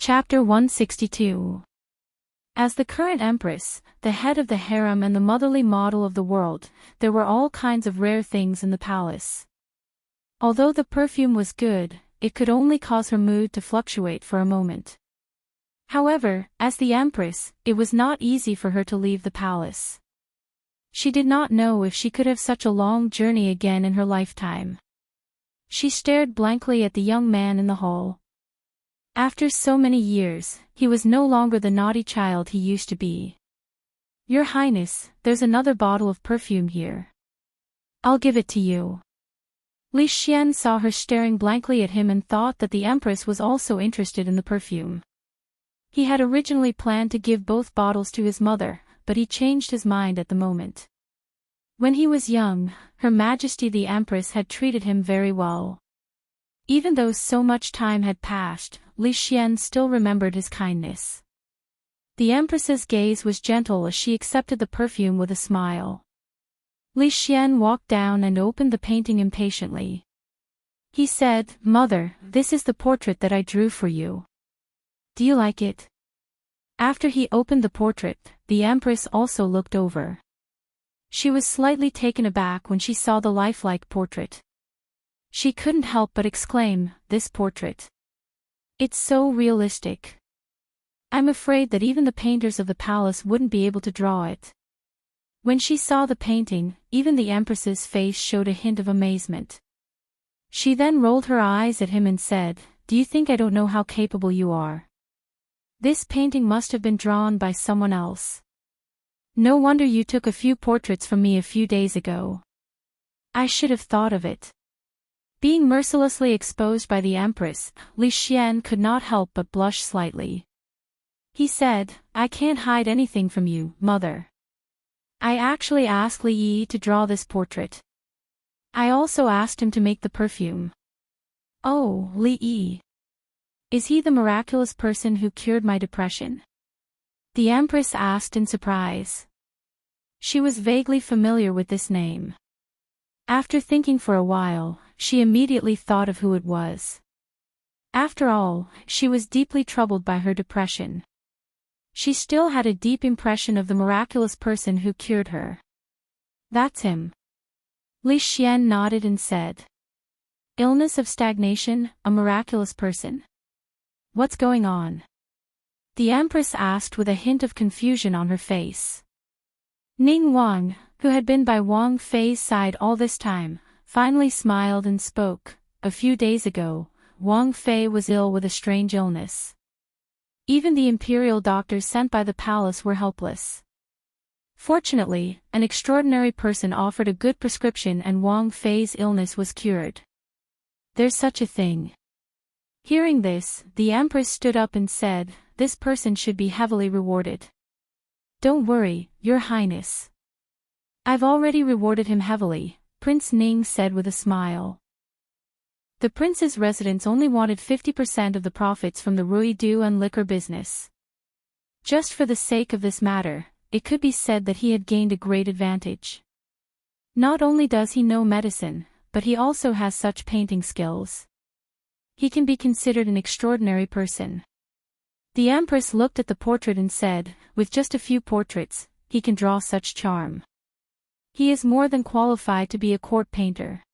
Chapter 162. As the current empress, the head of the harem and the motherly model of the world, there were all kinds of rare things in the palace. Although the perfume was good, it could only cause her mood to fluctuate for a moment. However, as the empress, it was not easy for her to leave the palace. She did not know if she could have such a long journey again in her lifetime. She stared blankly at the young man in the hall. After so many years, he was no longer the naughty child he used to be. "Your Highness, there's another bottle of perfume here. I'll give it to you." Li Xian saw her staring blankly at him and thought that the empress was also interested in the perfume. He had originally planned to give both bottles to his mother, but he changed his mind at the moment. When he was young, Her Majesty the Empress had treated him very well. Even though so much time had passed, Li Xian still remembered his kindness. The Empress's gaze was gentle as she accepted the perfume with a smile. Li Xian walked down and opened the painting impatiently. He said, "Mother, this is the portrait that I drew for you. Do you like it?" After he opened the portrait, the Empress also looked over. She was slightly taken aback when she saw the lifelike portrait. She couldn't help but exclaim, "This portrait. It's so realistic. I'm afraid that even the painters of the palace wouldn't be able to draw it." When she saw the painting, even the Empress's face showed a hint of amazement. She then rolled her eyes at him and said, "Do you think I don't know how capable you are? This painting must have been drawn by someone else. No wonder you took a few portraits from me a few days ago. I should have thought of it." Being mercilessly exposed by the Empress, Li Xian could not help but blush slightly. He said, "I can't hide anything from you, Mother. I actually asked Li Yi to draw this portrait. I also asked him to make the perfume." "Oh, Li Yi. Is he the miraculous person who cured my depression?" the Empress asked in surprise. She was vaguely familiar with this name. After thinking for a while, she immediately thought of who it was. After all, she was deeply troubled by her depression. She still had a deep impression of the miraculous person who cured her. "That's him." Li Xian nodded and said. "Illness of stagnation, a miraculous person. What's going on?" the Empress asked with a hint of confusion on her face. Ning Wang, who had been by Wang Fei's side all this time, finally smiled and spoke. "A few days ago, Wang Fei was ill with a strange illness. Even the imperial doctors sent by the palace were helpless. Fortunately, an extraordinary person offered a good prescription and Wang Fei's illness was cured. There's such a thing." Hearing this, the Empress stood up and said, "This person should be heavily rewarded." "Don't worry, Your Highness. I've already rewarded him heavily," Prince Ning said with a smile. The prince's residence only wanted 50% of the profits from the Ruidu and liquor business. Just for the sake of this matter, it could be said that he had gained a great advantage. Not only does he know medicine, but he also has such painting skills. He can be considered an extraordinary person. The Empress looked at the portrait and said, "With just a few portraits, he can draw such charm. He is more than qualified to be a court painter.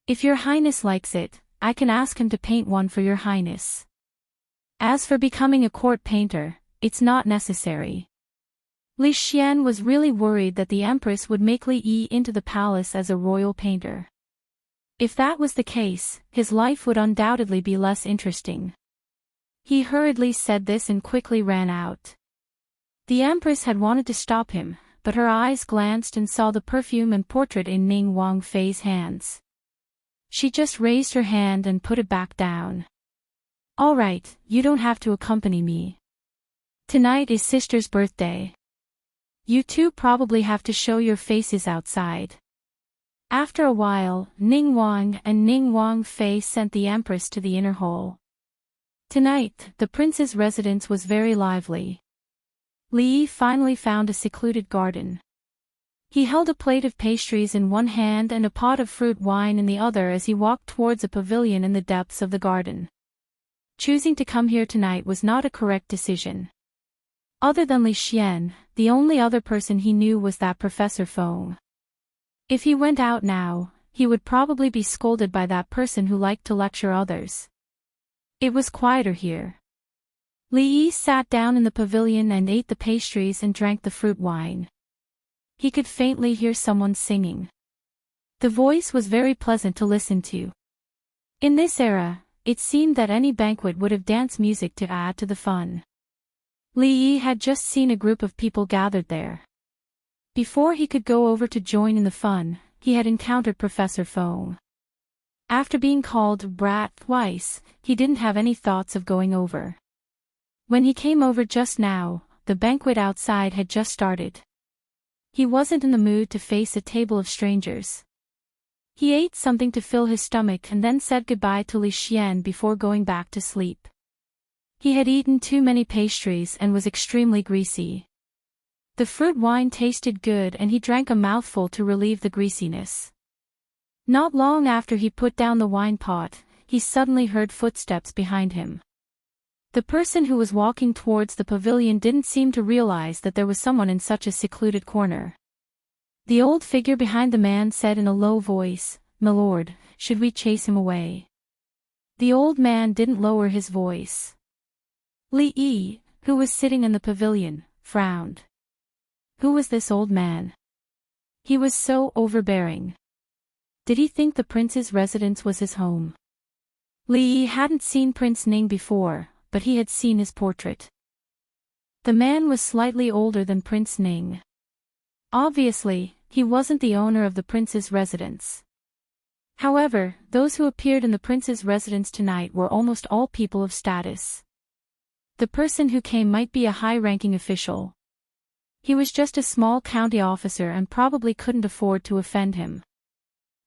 If Your Highness likes it, I can ask him to paint one for Your Highness. As for becoming a court painter, it's not necessary." Li Xian was really worried that the Empress would make Li Yi into the palace as a royal painter. If that was the case, his life would undoubtedly be less interesting. He hurriedly said this and quickly ran out. The Empress had wanted to stop him, but her eyes glanced and saw the perfume and portrait in Ning Wang Fei's hands. She just raised her hand and put it back down. "All right, you don't have to accompany me. Tonight is sister's birthday. You two probably have to show your faces outside." After a while, Ning Wang and Ning Wang Fei sent the Empress to the inner hall. Tonight, the prince's residence was very lively. Li Yi finally found a secluded garden. He held a plate of pastries in one hand and a pot of fruit wine in the other as he walked towards a pavilion in the depths of the garden. choosing to come here tonight was not a correct decision. Other than Li Xian, the only other person he knew was that Professor Feng. If he went out now, he would probably be scolded by that person who liked to lecture others. It was quieter here. Li Yi sat down in the pavilion and ate the pastries and drank the fruit wine. He could faintly hear someone singing. The voice was very pleasant to listen to. In this era, it seemed that any banquet would have dance music to add to the fun. Li Yi had just seen a group of people gathered there. Before he could go over to join in the fun, he had encountered Professor Feng. After being called brat twice, he didn't have any thoughts of going over. When he came over just now, the banquet outside had just started. He wasn't in the mood to face a table of strangers. He ate something to fill his stomach and then said goodbye to Li Xian before going back to sleep. He had eaten too many pastries and was extremely greasy. The fruit wine tasted good and he drank a mouthful to relieve the greasiness. Not long after he put down the wine pot, he suddenly heard footsteps behind him. The person who was walking towards the pavilion didn't seem to realize that there was someone in such a secluded corner. The old figure behind the man said in a low voice, "My lord, should we chase him away?" The old man didn't lower his voice. Li Yi, who was sitting in the pavilion, frowned. Who was this old man? He was so overbearing. Did he think the prince's residence was his home? Li Yi hadn't seen Prince Ning before, but he had seen his portrait. The man was slightly older than Prince Ning. Obviously, he wasn't the owner of the prince's residence. However, those who appeared in the prince's residence tonight were almost all people of status. The person who came might be a high-ranking official. He was just a small county officer and probably couldn't afford to offend him.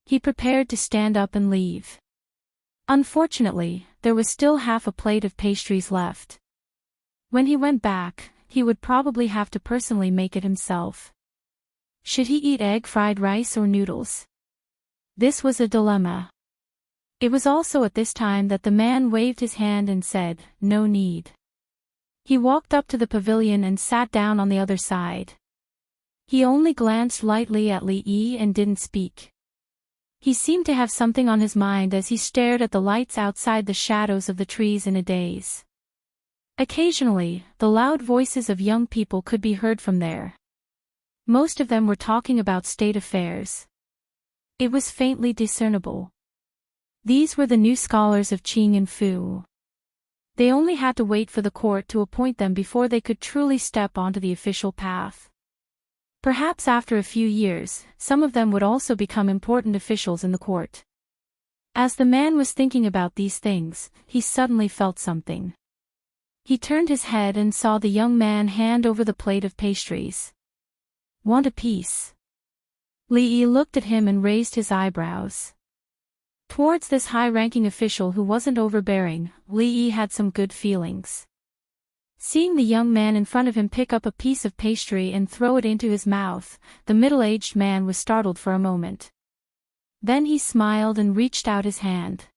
He prepared to stand up and leave. Unfortunately, there was still half a plate of pastries left. When he went back, he would probably have to personally make it himself. Should he eat egg fried rice or noodles? This was a dilemma. It was also at this time that the man waved his hand and said, "No need." He walked up to the pavilion and sat down on the other side. He only glanced lightly at Li Yi and didn't speak. He seemed to have something on his mind as he stared at the lights outside the shadows of the trees in a daze. Occasionally, the loud voices of young people could be heard from there. Most of them were talking about state affairs. It was faintly discernible. These were the new scholars of Qing and Fu. They only had to wait for the court to appoint them before they could truly step onto the official path. Perhaps after a few years, some of them would also become important officials in the court. As the man was thinking about these things, he suddenly felt something. He turned his head and saw the young man hand over the plate of pastries. "Want a piece?" Li Yi looked at him and raised his eyebrows. Towards this high-ranking official who wasn't overbearing, Li Yi had some good feelings. Seeing the young man in front of him pick up a piece of pastry and throw it into his mouth, the middle-aged man was startled for a moment. Then he smiled and reached out his hand.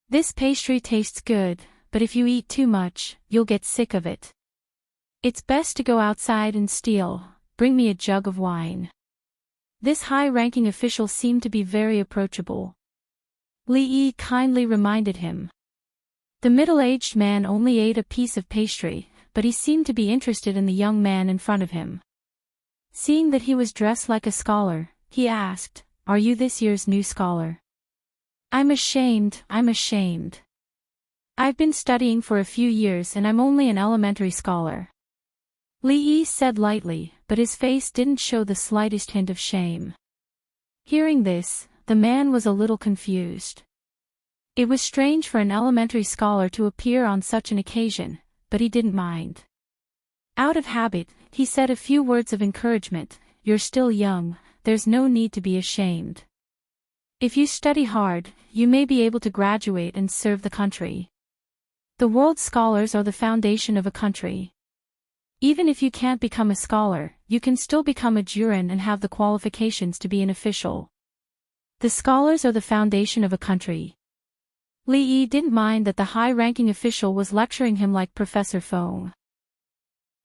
"This pastry tastes good, but if you eat too much, you'll get sick of it. It's best to go outside and steal. Bring me a jug of wine." This high-ranking official seemed to be very approachable. Li Yi kindly reminded him. The middle-aged man only ate a piece of pastry, but he seemed to be interested in the young man in front of him. Seeing that he was dressed like a scholar, he asked, "Are you this year's new scholar?" I'm ashamed. I've been studying for a few years and I'm only an elementary scholar." Li Yi said lightly, but his face didn't show the slightest hint of shame. Hearing this, the man was a little confused. It was strange for an elementary scholar to appear on such an occasion, but he didn't mind. Out of habit, he said a few words of encouragement. "You're still young, there's no need to be ashamed. If you study hard, you may be able to graduate and serve the country. The world's scholars are the foundation of a country. Even if you can't become a scholar, you can still become a jurin and have the qualifications to be an official. The scholars are the foundation of a country." Li Yi didn't mind that the high-ranking official was lecturing him like Professor Feng.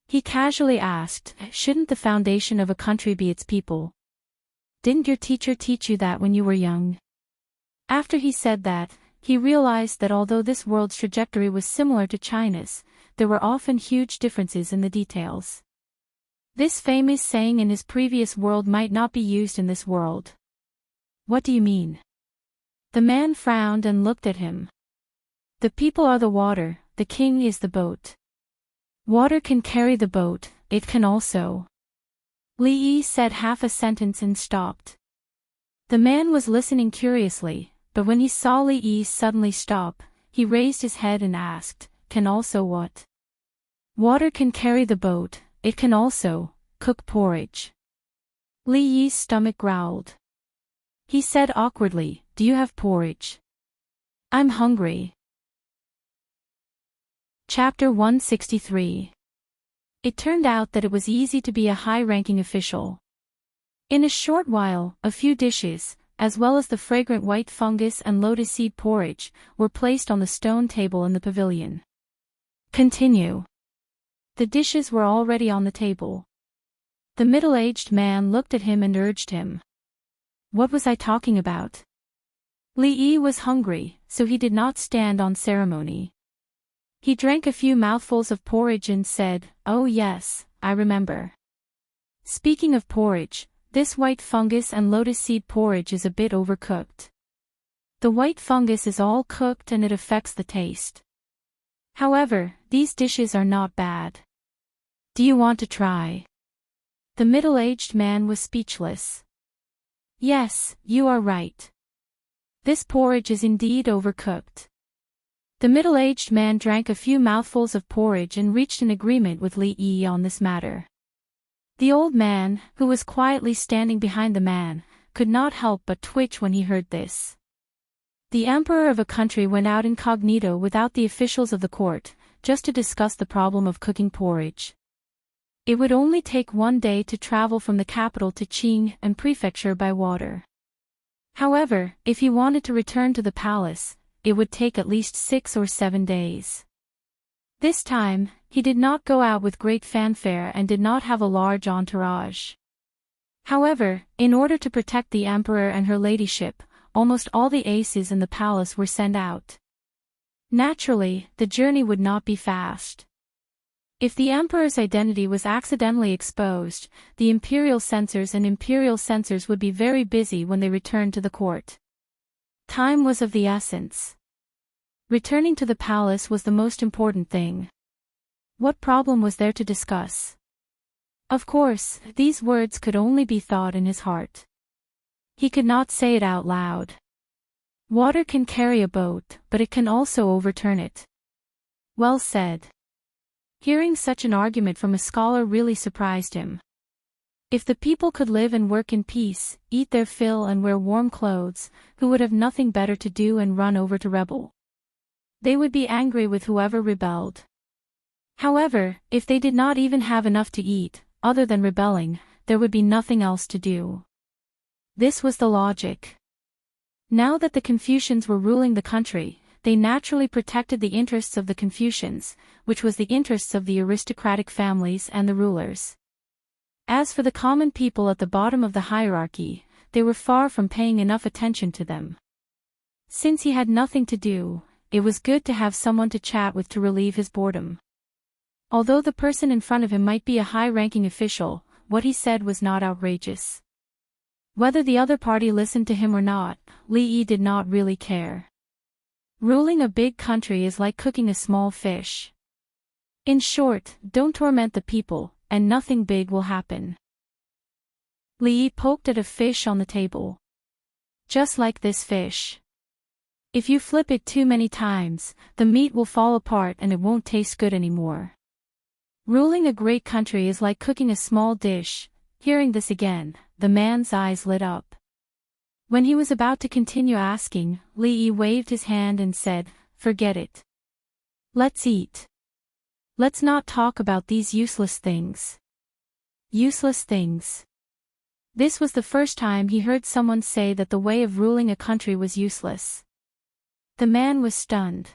He casually asked, "Shouldn't the foundation of a country be its people? Didn't your teacher teach you that when you were young?" After he said that, he realized that although this world's trajectory was similar to China's, there were often huge differences in the details. This famous saying in his previous world might not be used in this world. "What do you mean?" The man frowned and looked at him. "The people are the water, the king is the boat. Water can carry the boat, it can also." Li Yi said half a sentence and stopped. The man was listening curiously, but when he saw Li Yi suddenly stop, he raised his head and asked, "Can also what?" "Water can carry the boat, it can also cook porridge." Li Yi's stomach growled. He said awkwardly, "Do you have porridge? I'm hungry." Chapter 163. It turned out that it was easy to be a high-ranking official. In a short while, a few dishes, as well as the fragrant white fungus and lotus seed porridge, were placed on the stone table in the pavilion. Continue. The dishes were already on the table. The middle-aged man looked at him and urged him. What was I talking about? Li Yi was hungry, so he did not stand on ceremony. He drank a few mouthfuls of porridge and said, "Oh yes, I remember. Speaking of porridge, this white fungus and lotus seed porridge is a bit overcooked. The white fungus is all cooked and it affects the taste. However, these dishes are not bad. Do you want to try?" The middle-aged man was speechless. "Yes, you are right. This porridge is indeed overcooked." The middle-aged man drank a few mouthfuls of porridge and reached an agreement with Li Yi on this matter. The old man, who was quietly standing behind the man, could not help but twitch when he heard this. The emperor of a country went out incognito without the officials of the court, just to discuss the problem of cooking porridge. It would only take one day to travel from the capital to Qing and prefecture by water. However, if he wanted to return to the palace, it would take at least 6 or 7 days. This time, he did not go out with great fanfare and did not have a large entourage. However, in order to protect the emperor and her ladyship, almost all the aces in the palace were sent out. Naturally, the journey would not be fast. If the emperor's identity was accidentally exposed, the imperial censors would be very busy when they returned to the court. Time was of the essence. Returning to the palace was the most important thing. What problem was there to discuss? Of course, these words could only be thought in his heart. He could not say it out loud. Water can carry a boat, but it can also overturn it. Well said. Hearing such an argument from a scholar really surprised him. If the people could live and work in peace, eat their fill and wear warm clothes, who would have nothing better to do and run over to rebel? They would be angry with whoever rebelled. However, if they did not even have enough to eat, other than rebelling, there would be nothing else to do. This was the logic. Now that the Confucians were ruling the country, they naturally protected the interests of the Confucians, which was the interests of the aristocratic families and the rulers. As for the common people at the bottom of the hierarchy, they were far from paying enough attention to them. Since he had nothing to do, it was good to have someone to chat with to relieve his boredom. Although the person in front of him might be a high-ranking official, what he said was not outrageous. Whether the other party listened to him or not, Li Yi did not really care. Ruling a big country is like cooking a small fish. In short, don't torment the people, and nothing big will happen. Li Yi poked at a fish on the table. Just like this fish. If you flip it too many times, the meat will fall apart and it won't taste good anymore. Ruling a great country is like cooking a small dish. Hearing this again, the man's eyes lit up. When he was about to continue asking, Li Yi waved his hand and said, "Forget it. Let's eat. Let's not talk about these useless things." Useless things. This was the first time he heard someone say that the way of ruling a country was useless. The man was stunned.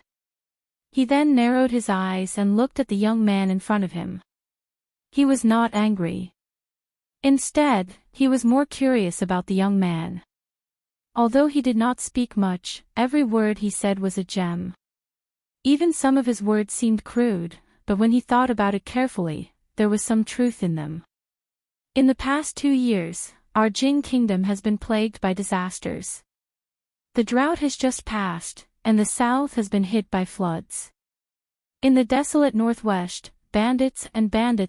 He then narrowed his eyes and looked at the young man in front of him. He was not angry. Instead, he was more curious about the young man. Although he did not speak much, every word he said was a gem. Even some of his words seemed crude, but when he thought about it carefully, there was some truth in them. In the past 2 years, our Jing kingdom has been plagued by disasters. The drought has just passed, and the south has been hit by floods. In the desolate northwest, bandits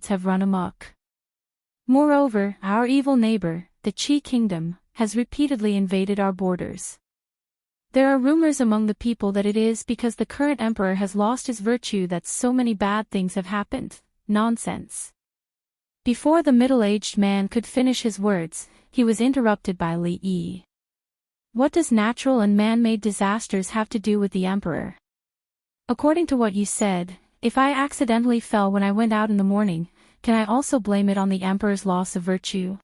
have run amok. Moreover, our evil neighbor, the Qi kingdom, has repeatedly invaded our borders. There are rumors among the people that it is because the current emperor has lost his virtue that so many bad things have happened. Nonsense. Before the middle-aged man could finish his words, he was interrupted by Li Yi. What does natural and man-made disasters have to do with the emperor? According to what you said, if I accidentally fell when I went out in the morning, can I also blame it on the emperor's loss of virtue?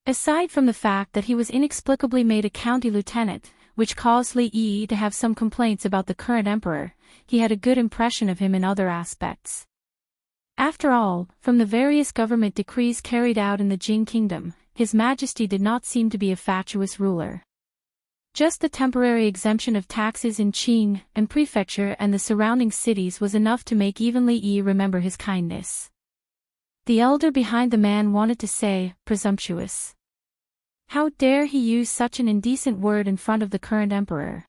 Aside from the fact that he was inexplicably made a county lieutenant, which caused Li Yi to have some complaints about the current emperor, he had a good impression of him in other aspects. After all, from the various government decrees carried out in the Jing kingdom, His Majesty did not seem to be a fatuous ruler. Just the temporary exemption of taxes in Qing and prefecture and the surrounding cities was enough to make even Li Yi remember his kindness. The elder behind the man wanted to say, presumptuous. How dare he use such an indecent word in front of the current emperor?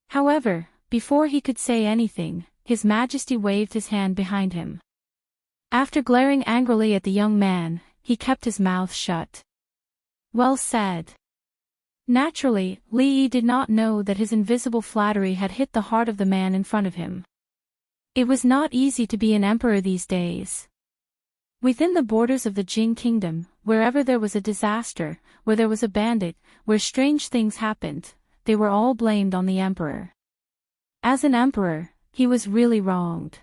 However, before he could say anything, His Majesty waved his hand behind him. After glaring angrily at the young man, he kept his mouth shut. Well said. Naturally, Li Yi did not know that his invisible flattery had hit the heart of the man in front of him. It was not easy to be an emperor these days. Within the borders of the Jing kingdom, wherever there was a disaster, where there was a bandit, where strange things happened, they were all blamed on the emperor. As an emperor, he was really wronged.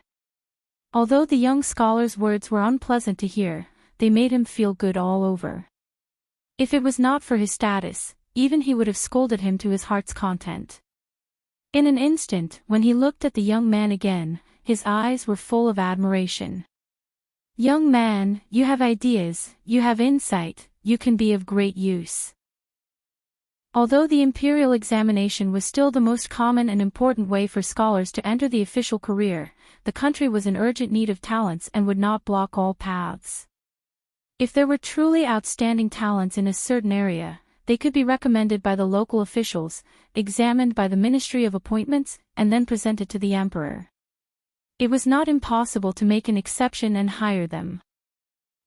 Although the young scholar's words were unpleasant to hear, they made him feel good all over. If it was not for his status, even he would have scolded him to his heart's content. In an instant, when he looked at the young man again, his eyes were full of admiration. Young man, you have ideas, you have insight, you can be of great use. Although the imperial examination was still the most common and important way for scholars to enter the official career, the country was in urgent need of talents and would not block all paths. If there were truly outstanding talents in a certain area, they could be recommended by the local officials, examined by the Ministry of Appointments, and then presented to the emperor. It was not impossible to make an exception and hire them.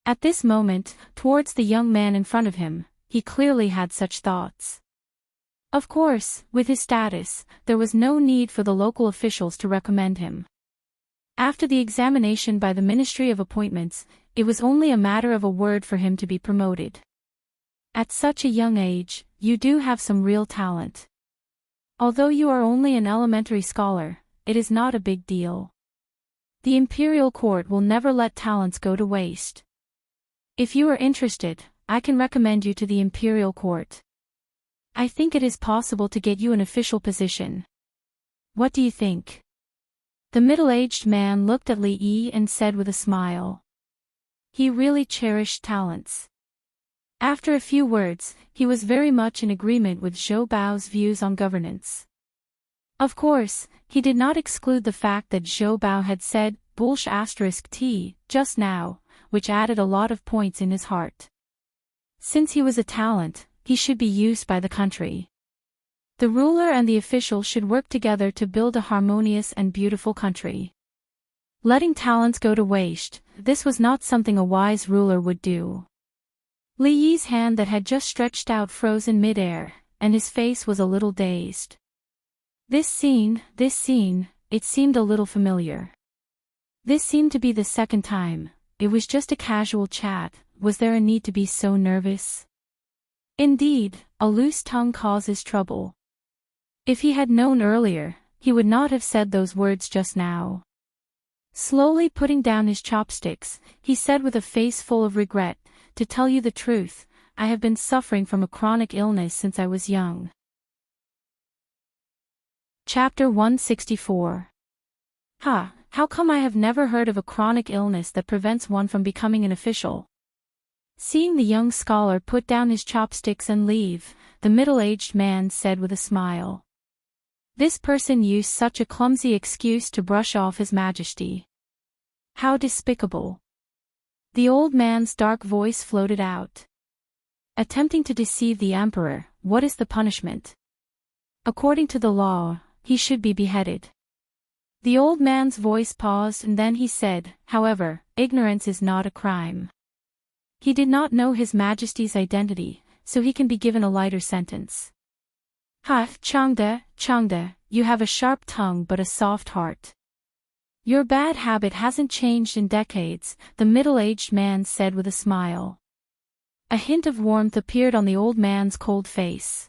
At this moment, towards the young man in front of him, he clearly had such thoughts. Of course, with his status, there was no need for the local officials to recommend him. After the examination by the Ministry of Appointments, it was only a matter of a word for him to be promoted. At such a young age, you do have some real talent. Although you are only an elementary scholar, it is not a big deal. The imperial court will never let talents go to waste. If you are interested, I can recommend you to the imperial court. I think it is possible to get you an official position. What do you think? The middle-aged man looked at Li Yi and said with a smile. He really cherished talents. After a few words, he was very much in agreement with Zhou Bao's views on governance. Of course, he did not exclude the fact that Zhou Bao had said **t just now, which added a lot of points in his heart. Since he was a talent, he should be used by the country. The ruler and the official should work together to build a harmonious and beautiful country. Letting talents go to waste, this was not something a wise ruler would do. Li Yi's hand that had just stretched out froze in mid-air, and his face was a little dazed. This scene, it seemed a little familiar. This seemed to be the second time. It was just a casual chat. Was there a need to be so nervous? Indeed, a loose tongue causes trouble. If he had known earlier, he would not have said those words just now. Slowly putting down his chopsticks, he said with a face full of regret, "To tell you the truth, I have been suffering from a chronic illness since I was young." Chapter 164. How come I have never heard of a chronic illness that prevents one from becoming an official? Seeing the young scholar put down his chopsticks and leave, the middle-aged man said with a smile. This person used such a clumsy excuse to brush off his majesty. How despicable. The old man's dark voice floated out. Attempting to deceive the emperor, what is the punishment? According to the law, he should be beheaded. The old man's voice paused and then he said, however, ignorance is not a crime. He did not know His Majesty's identity, so he can be given a lighter sentence. Changde, you have a sharp tongue but a soft heart. Your bad habit hasn't changed in decades, the middle-aged man said with a smile. A hint of warmth appeared on the old man's cold face.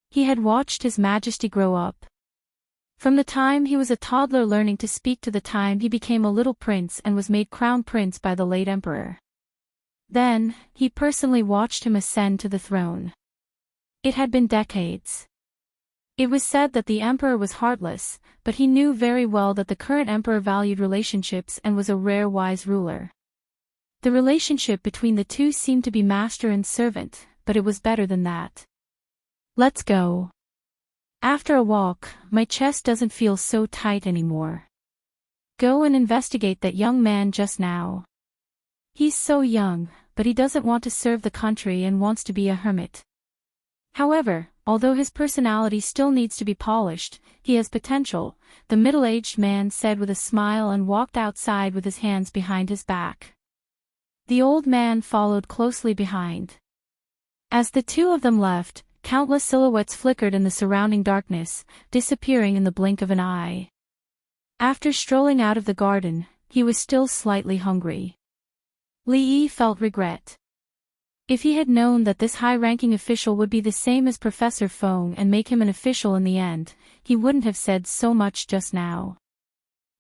He had watched His Majesty grow up. From the time he was a toddler learning to speak to the time he became a little prince and was made crown prince by the late emperor. Then, he personally watched him ascend to the throne. It had been decades. It was said that the emperor was heartless, but he knew very well that the current emperor valued relationships and was a rare wise ruler. The relationship between the two seemed to be master and servant, but it was better than that. Let's go. After a walk, my chest doesn't feel so tight anymore. Go and investigate that young man just now. He's so young, but he doesn't want to serve the country and wants to be a hermit. However, although his personality still needs to be polished, he has potential, the middle-aged man said with a smile and walked outside with his hands behind his back. The old man followed closely behind. As the two of them left, countless silhouettes flickered in the surrounding darkness, disappearing in the blink of an eye. After strolling out of the garden, he was still slightly hungry. Li Yi felt regret. If he had known that this high-ranking official would be the same as Professor Feng and make him an official in the end, he wouldn't have said so much just now.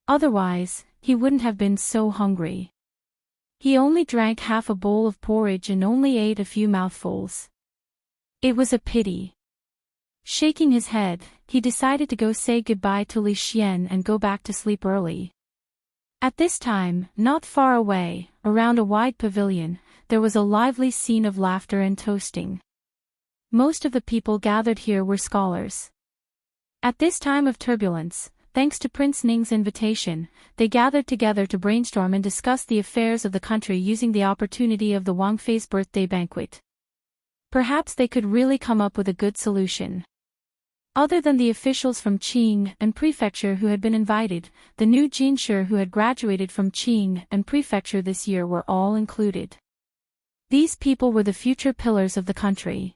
Otherwise, he wouldn't have been so hungry. He only drank half a bowl of porridge and only ate a few mouthfuls. It was a pity. Shaking his head, he decided to go say goodbye to Li Xian and go back to sleep early. At this time, not far away, around a wide pavilion, there was a lively scene of laughter and toasting. Most of the people gathered here were scholars. At this time of turbulence, thanks to Prince Ning's invitation, they gathered together to brainstorm and discuss the affairs of the country using the opportunity of the Wang Fei's birthday banquet. Perhaps they could really come up with a good solution. Other than the officials from Qing and Prefecture who had been invited, the new Jinshi who had graduated from Qing and Prefecture this year were all included. These people were the future pillars of the country.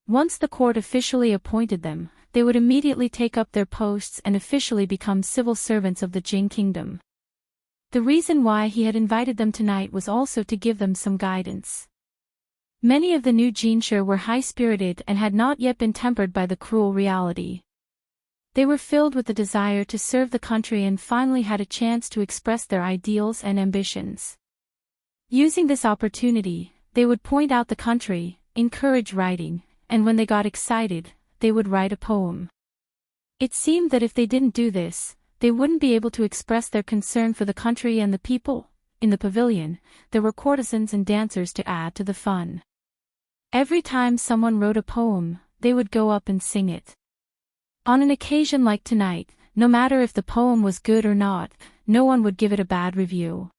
Once the court officially appointed them, they would immediately take up their posts and officially become civil servants of the Jing kingdom. The reason why he had invited them tonight was also to give them some guidance. Many of the new Jinshi were high-spirited and had not yet been tempered by the cruel reality. They were filled with the desire to serve the country and finally had a chance to express their ideals and ambitions. Using this opportunity, they would point out the country, encourage writing, and when they got excited, they would write a poem. It seemed that if they didn't do this, they wouldn't be able to express their concern for the country and the people. In the pavilion, there were courtesans and dancers to add to the fun. Every time someone wrote a poem, they would go up and sing it. On an occasion like tonight, no matter if the poem was good or not, no one would give it a bad review.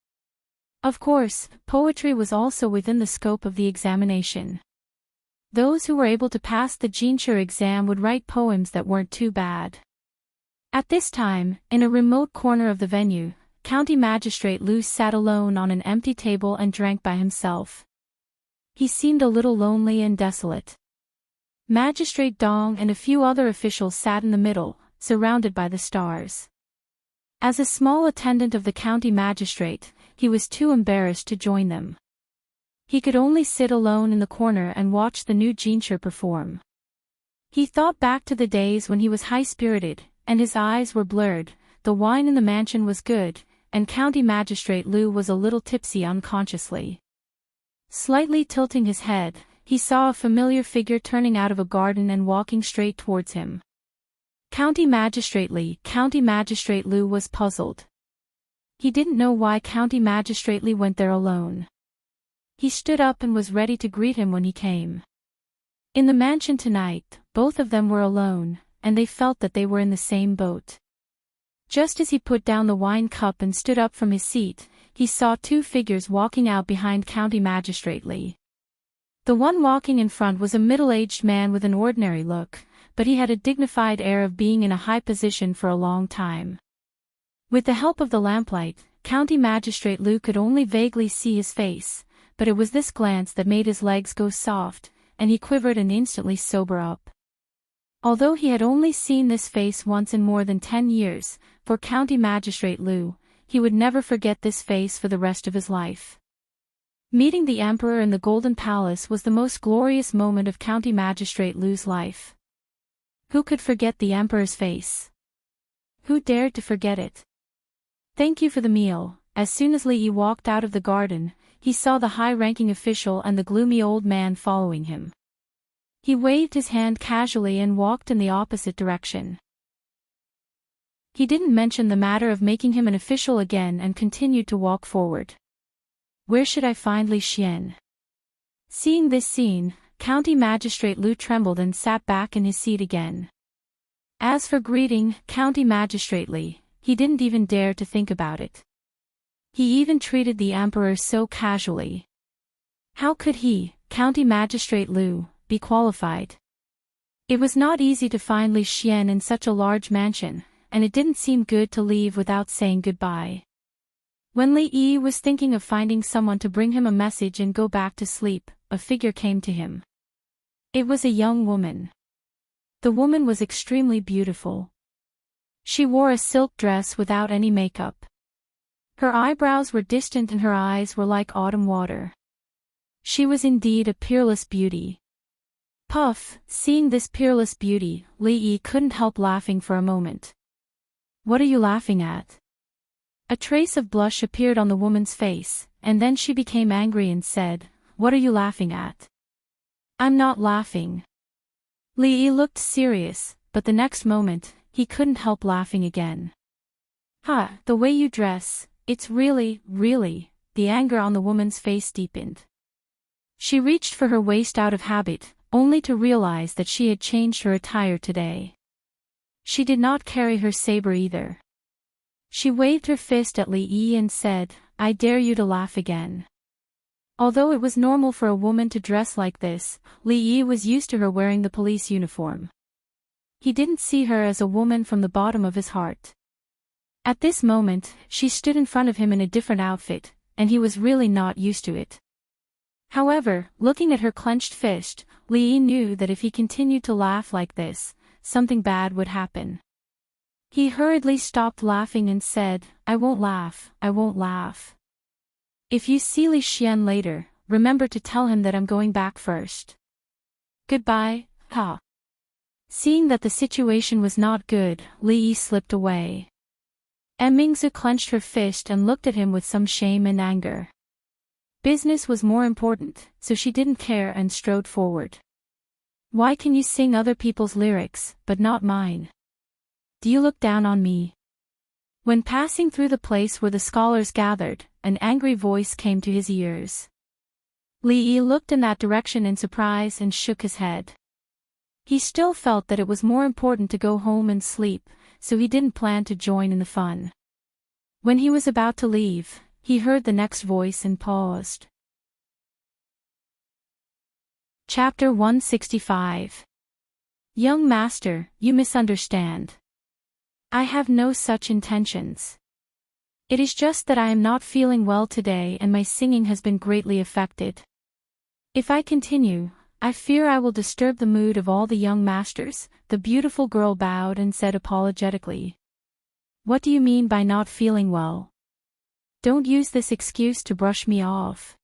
Of course, poetry was also within the scope of the examination. Those who were able to pass the Jinshi exam would write poems that weren't too bad. At this time, in a remote corner of the venue, County Magistrate Lu sat alone on an empty table and drank by himself. He seemed a little lonely and desolate. Magistrate Dong and a few other officials sat in the middle, surrounded by the stars. As a small attendant of the county magistrate, he was too embarrassed to join them. He could only sit alone in the corner and watch the new Jinshi perform. He thought back to the days when he was high-spirited, and his eyes were blurred. The wine in the mansion was good, and County Magistrate Lu was a little tipsy unconsciously. Slightly tilting his head, he saw a familiar figure turning out of a garden and walking straight towards him. County Magistrate Lu was puzzled. He didn't know why County Magistrate Li went there alone. He stood up and was ready to greet him when he came. In the mansion tonight, both of them were alone, and they felt that they were in the same boat. Just as he put down the wine cup and stood up from his seat, he saw two figures walking out behind County Magistrate Li. The one walking in front was a middle-aged man with an ordinary look, but he had a dignified air of being in a high position for a long time. With the help of the lamplight, County Magistrate Lu could only vaguely see his face, but it was this glance that made his legs go soft, and he quivered and instantly sober up. Although he had only seen this face once in more than 10 years, for County Magistrate Lu, he would never forget this face for the rest of his life. Meeting the Emperor in the Golden Palace was the most glorious moment of County Magistrate Lu's life. Who could forget the Emperor's face? Who dared to forget it? Thank you for the meal. As soon as Li Yi walked out of the garden, he saw the high-ranking official and the gloomy old man following him. He waved his hand casually and walked in the opposite direction. He didn't mention the matter of making him an official again and continued to walk forward. Where should I find Li Xian? Seeing this scene, County Magistrate Lu trembled and sat back in his seat again. As for greeting County Magistrate Li, he didn't even dare to think about it. He even treated the Emperor so casually. How could he, County Magistrate Lu, be qualified? It was not easy to find Li Xian in such a large mansion, and it didn't seem good to leave without saying goodbye. When Li Yi was thinking of finding someone to bring him a message and go back to sleep, a figure came to him. It was a young woman. The woman was extremely beautiful. She wore a silk dress without any makeup. Her eyebrows were distant and her eyes were like autumn water. She was indeed a peerless beauty. Puff, seeing this peerless beauty, Li Yi couldn't help laughing for a moment. What are you laughing at? A trace of blush appeared on the woman's face, and then she became angry and said, What are you laughing at? I'm not laughing. Li Yi looked serious, but the next moment, he couldn't help laughing again. Ha, the way you dress, it's really, the anger on the woman's face deepened. She reached for her waist out of habit, only to realize that she had changed her attire today. She did not carry her saber either. She waved her fist at Li Yi and said, I dare you to laugh again. Although it was normal for a woman to dress like this, Li Yi was used to her wearing the police uniform. He didn't see her as a woman from the bottom of his heart. At this moment, she stood in front of him in a different outfit, and he was really not used to it. However, looking at her clenched fist, Li Yi knew that if he continued to laugh like this, something bad would happen. He hurriedly stopped laughing and said, I won't laugh. If you see Li Xian later, remember to tell him that I'm going back first. Goodbye, ha. Seeing that the situation was not good, Li Yi slipped away. Mingzu clenched her fist and looked at him with some shame and anger. Business was more important, so she didn't care and strode forward. Why can you sing other people's lyrics, but not mine? Do you look down on me? When passing through the place where the scholars gathered, an angry voice came to his ears. Li Yi looked in that direction in surprise and shook his head. He still felt that it was more important to go home and sleep, so he didn't plan to join in the fun. When he was about to leave, he heard the next voice and paused. Chapter 165. Young Master, you misunderstand. I have no such intentions. It is just that I am not feeling well today and my singing has been greatly affected. If I continue, I fear I will disturb the mood of all the young masters. The beautiful girl bowed and said apologetically. What do you mean by not feeling well? Don't use this excuse to brush me off.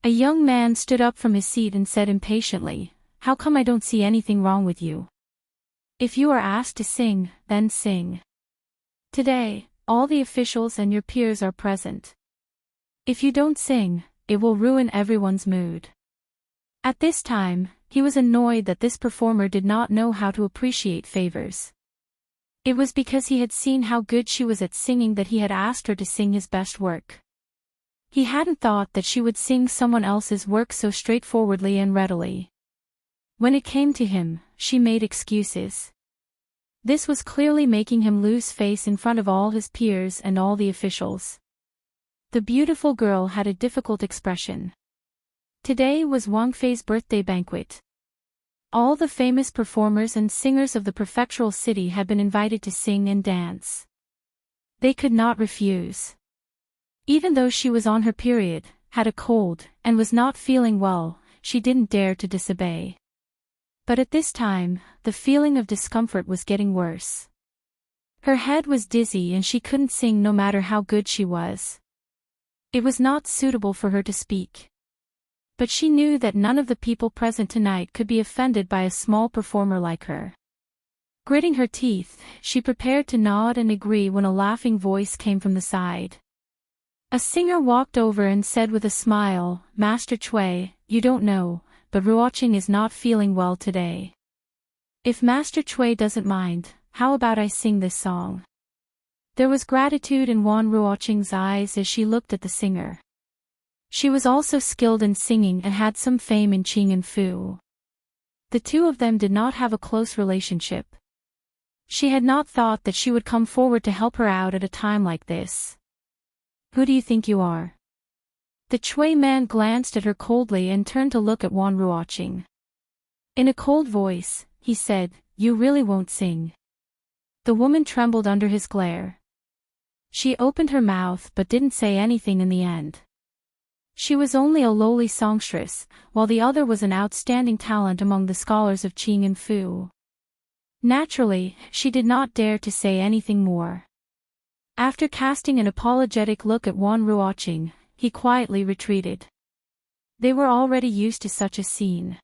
A young man stood up from his seat and said impatiently, How come I don't see anything wrong with you? If you are asked to sing, then sing. Today, all the officials and your peers are present. If you don't sing, it will ruin everyone's mood. At this time, he was annoyed that this performer did not know how to appreciate favors. It was because he had seen how good she was at singing that he had asked her to sing his best work. He hadn't thought that she would sing someone else's work so straightforwardly and readily. When it came to him, she made excuses. This was clearly making him lose face in front of all his peers and all the officials. The beautiful girl had a difficult expression. Today was Wang Fei's birthday banquet. All the famous performers and singers of the prefectural city had been invited to sing and dance. They could not refuse. Even though she was on her period, had a cold, and was not feeling well, she didn't dare to disobey. But at this time, the feeling of discomfort was getting worse. Her head was dizzy and she couldn't sing no matter how good she was. It was not suitable for her to speak. But she knew that none of the people present tonight could be offended by a small performer like her. Gritting her teeth, she prepared to nod and agree when a laughing voice came from the side. A singer walked over and said with a smile, "Master Chui, you don't know, but Ruoqing is not feeling well today. If Master Chui doesn't mind, how about I sing this song?" There was gratitude in Wan Ruoqing's eyes as she looked at the singer. She was also skilled in singing and had some fame in Qing and Fu. The two of them did not have a close relationship. She had not thought that she would come forward to help her out at a time like this. "Who do you think you are?" The Chui man glanced at her coldly and turned to look at Wan Ruoqing. In a cold voice, he said, "You really won't sing." The woman trembled under his glare. She opened her mouth but didn't say anything in the end. She was only a lowly songstress, while the other was an outstanding talent among the scholars of Qing and Fu. Naturally, she did not dare to say anything more. After casting an apologetic look at Wan Ruoqing, he quietly retreated. They were already used to such a scene.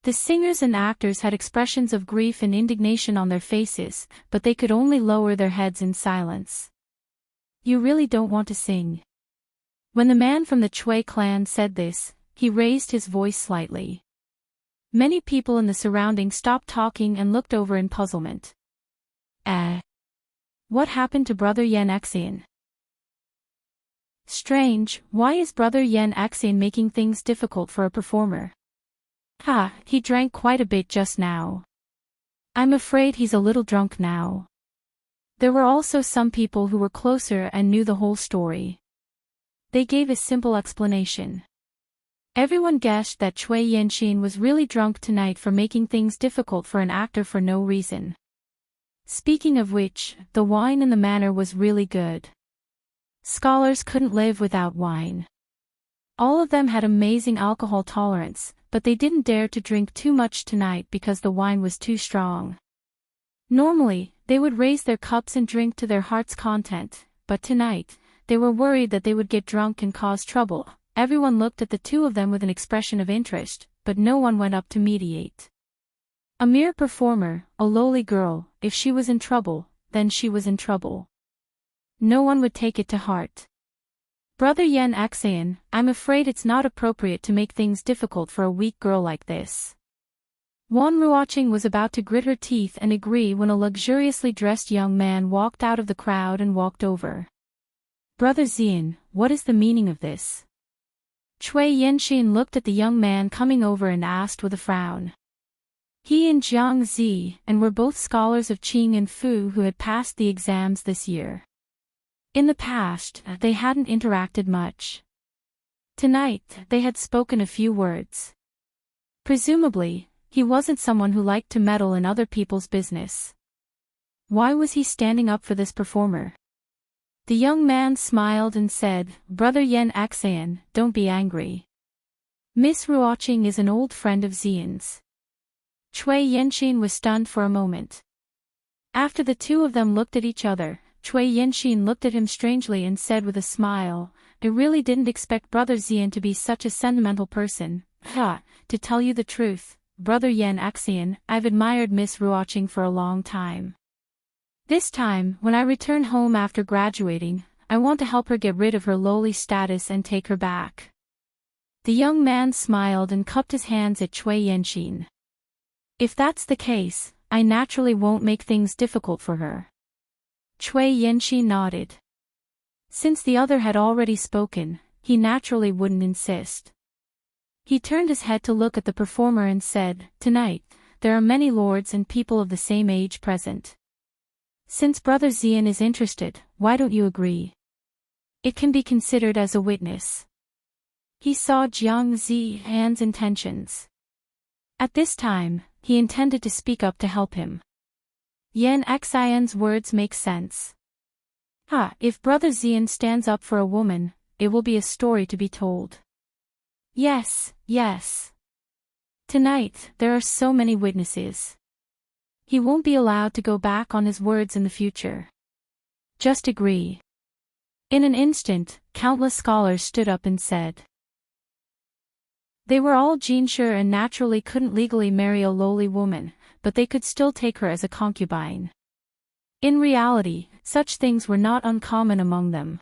The singers and actors had expressions of grief and indignation on their faces, but they could only lower their heads in silence. "You really don't want to sing?" When the man from the Chui clan said this, he raised his voice slightly. Many people in the surroundings stopped talking and looked over in puzzlement. What happened to Brother Yan Xian? Strange, why is Brother Yan Xian making things difficult for a performer? He drank quite a bit just now. I'm afraid he's a little drunk now. There were also some people who were closer and knew the whole story. They gave a simple explanation. Everyone guessed that Chui Yanxin was really drunk tonight for making things difficult for an actor for no reason. Speaking of which, the wine in the manor was really good. Scholars couldn't live without wine. All of them had amazing alcohol tolerance, but they didn't dare to drink too much tonight because the wine was too strong. Normally, they would raise their cups and drink to their heart's content, but tonight, they were worried that they would get drunk and cause trouble. Everyone looked at the two of them with an expression of interest, but no one went up to mediate. A mere performer, a lowly girl, if she was in trouble, then she was in trouble. No one would take it to heart. Brother Yan Xian, I'm afraid it's not appropriate to make things difficult for a weak girl like this. Wan Ruoqing was about to grit her teeth and agree when a luxuriously dressed young man walked out of the crowd and walked over. Brother Xian, what is the meaning of this? Chui Yanxin looked at the young man coming over and asked with a frown. He and Jiang Zi and were both scholars of Qing and Fu who had passed the exams this year. In the past, they hadn't interacted much. Tonight, they had spoken a few words. Presumably, he wasn't someone who liked to meddle in other people's business. Why was he standing up for this performer? The young man smiled and said, Brother Yan Xian, don't be angry. Miss Ruoqing is an old friend of Xian's. Chui Yanxin was stunned for a moment. After the two of them looked at each other, Chui Yanxin looked at him strangely and said with a smile, I really didn't expect Brother Xian to be such a sentimental person. To tell you the truth, Brother Yan Xian, I've admired Miss Ruoqing for a long time. This time, when I return home after graduating, I want to help her get rid of her lowly status and take her back. The young man smiled and cupped his hands at Chui Yanxin. If that's the case, I naturally won't make things difficult for her. Cui Yanqi nodded. Since the other had already spoken, he naturally wouldn't insist. He turned his head to look at the performer and said, "Tonight, there are many lords and people of the same age present. Since Brother Xian is interested, why don't you agree? It can be considered as a witness." He saw Jiang Ziyan's intentions. At this time, he intended to speak up to help him. Yan Xian's words make sense. If Brother Xian stands up for a woman, it will be a story to be told. Yes, yes. Tonight, there are so many witnesses. He won't be allowed to go back on his words in the future. Just agree. In an instant, countless scholars stood up and said. They were all Jinshe and naturally couldn't legally marry a lowly woman, but they could still take her as a concubine. In reality, such things were not uncommon among them.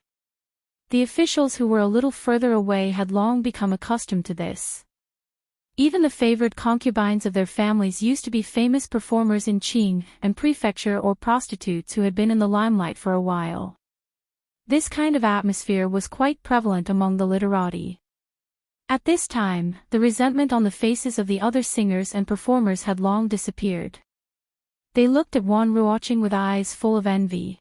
The officials who were a little further away had long become accustomed to this. Even the favored concubines of their families used to be famous performers in Qing and prefecture or prostitutes who had been in the limelight for a while. This kind of atmosphere was quite prevalent among the literati. At this time, the resentment on the faces of the other singers and performers had long disappeared. They looked at Wan Ruoqing with eyes full of envy.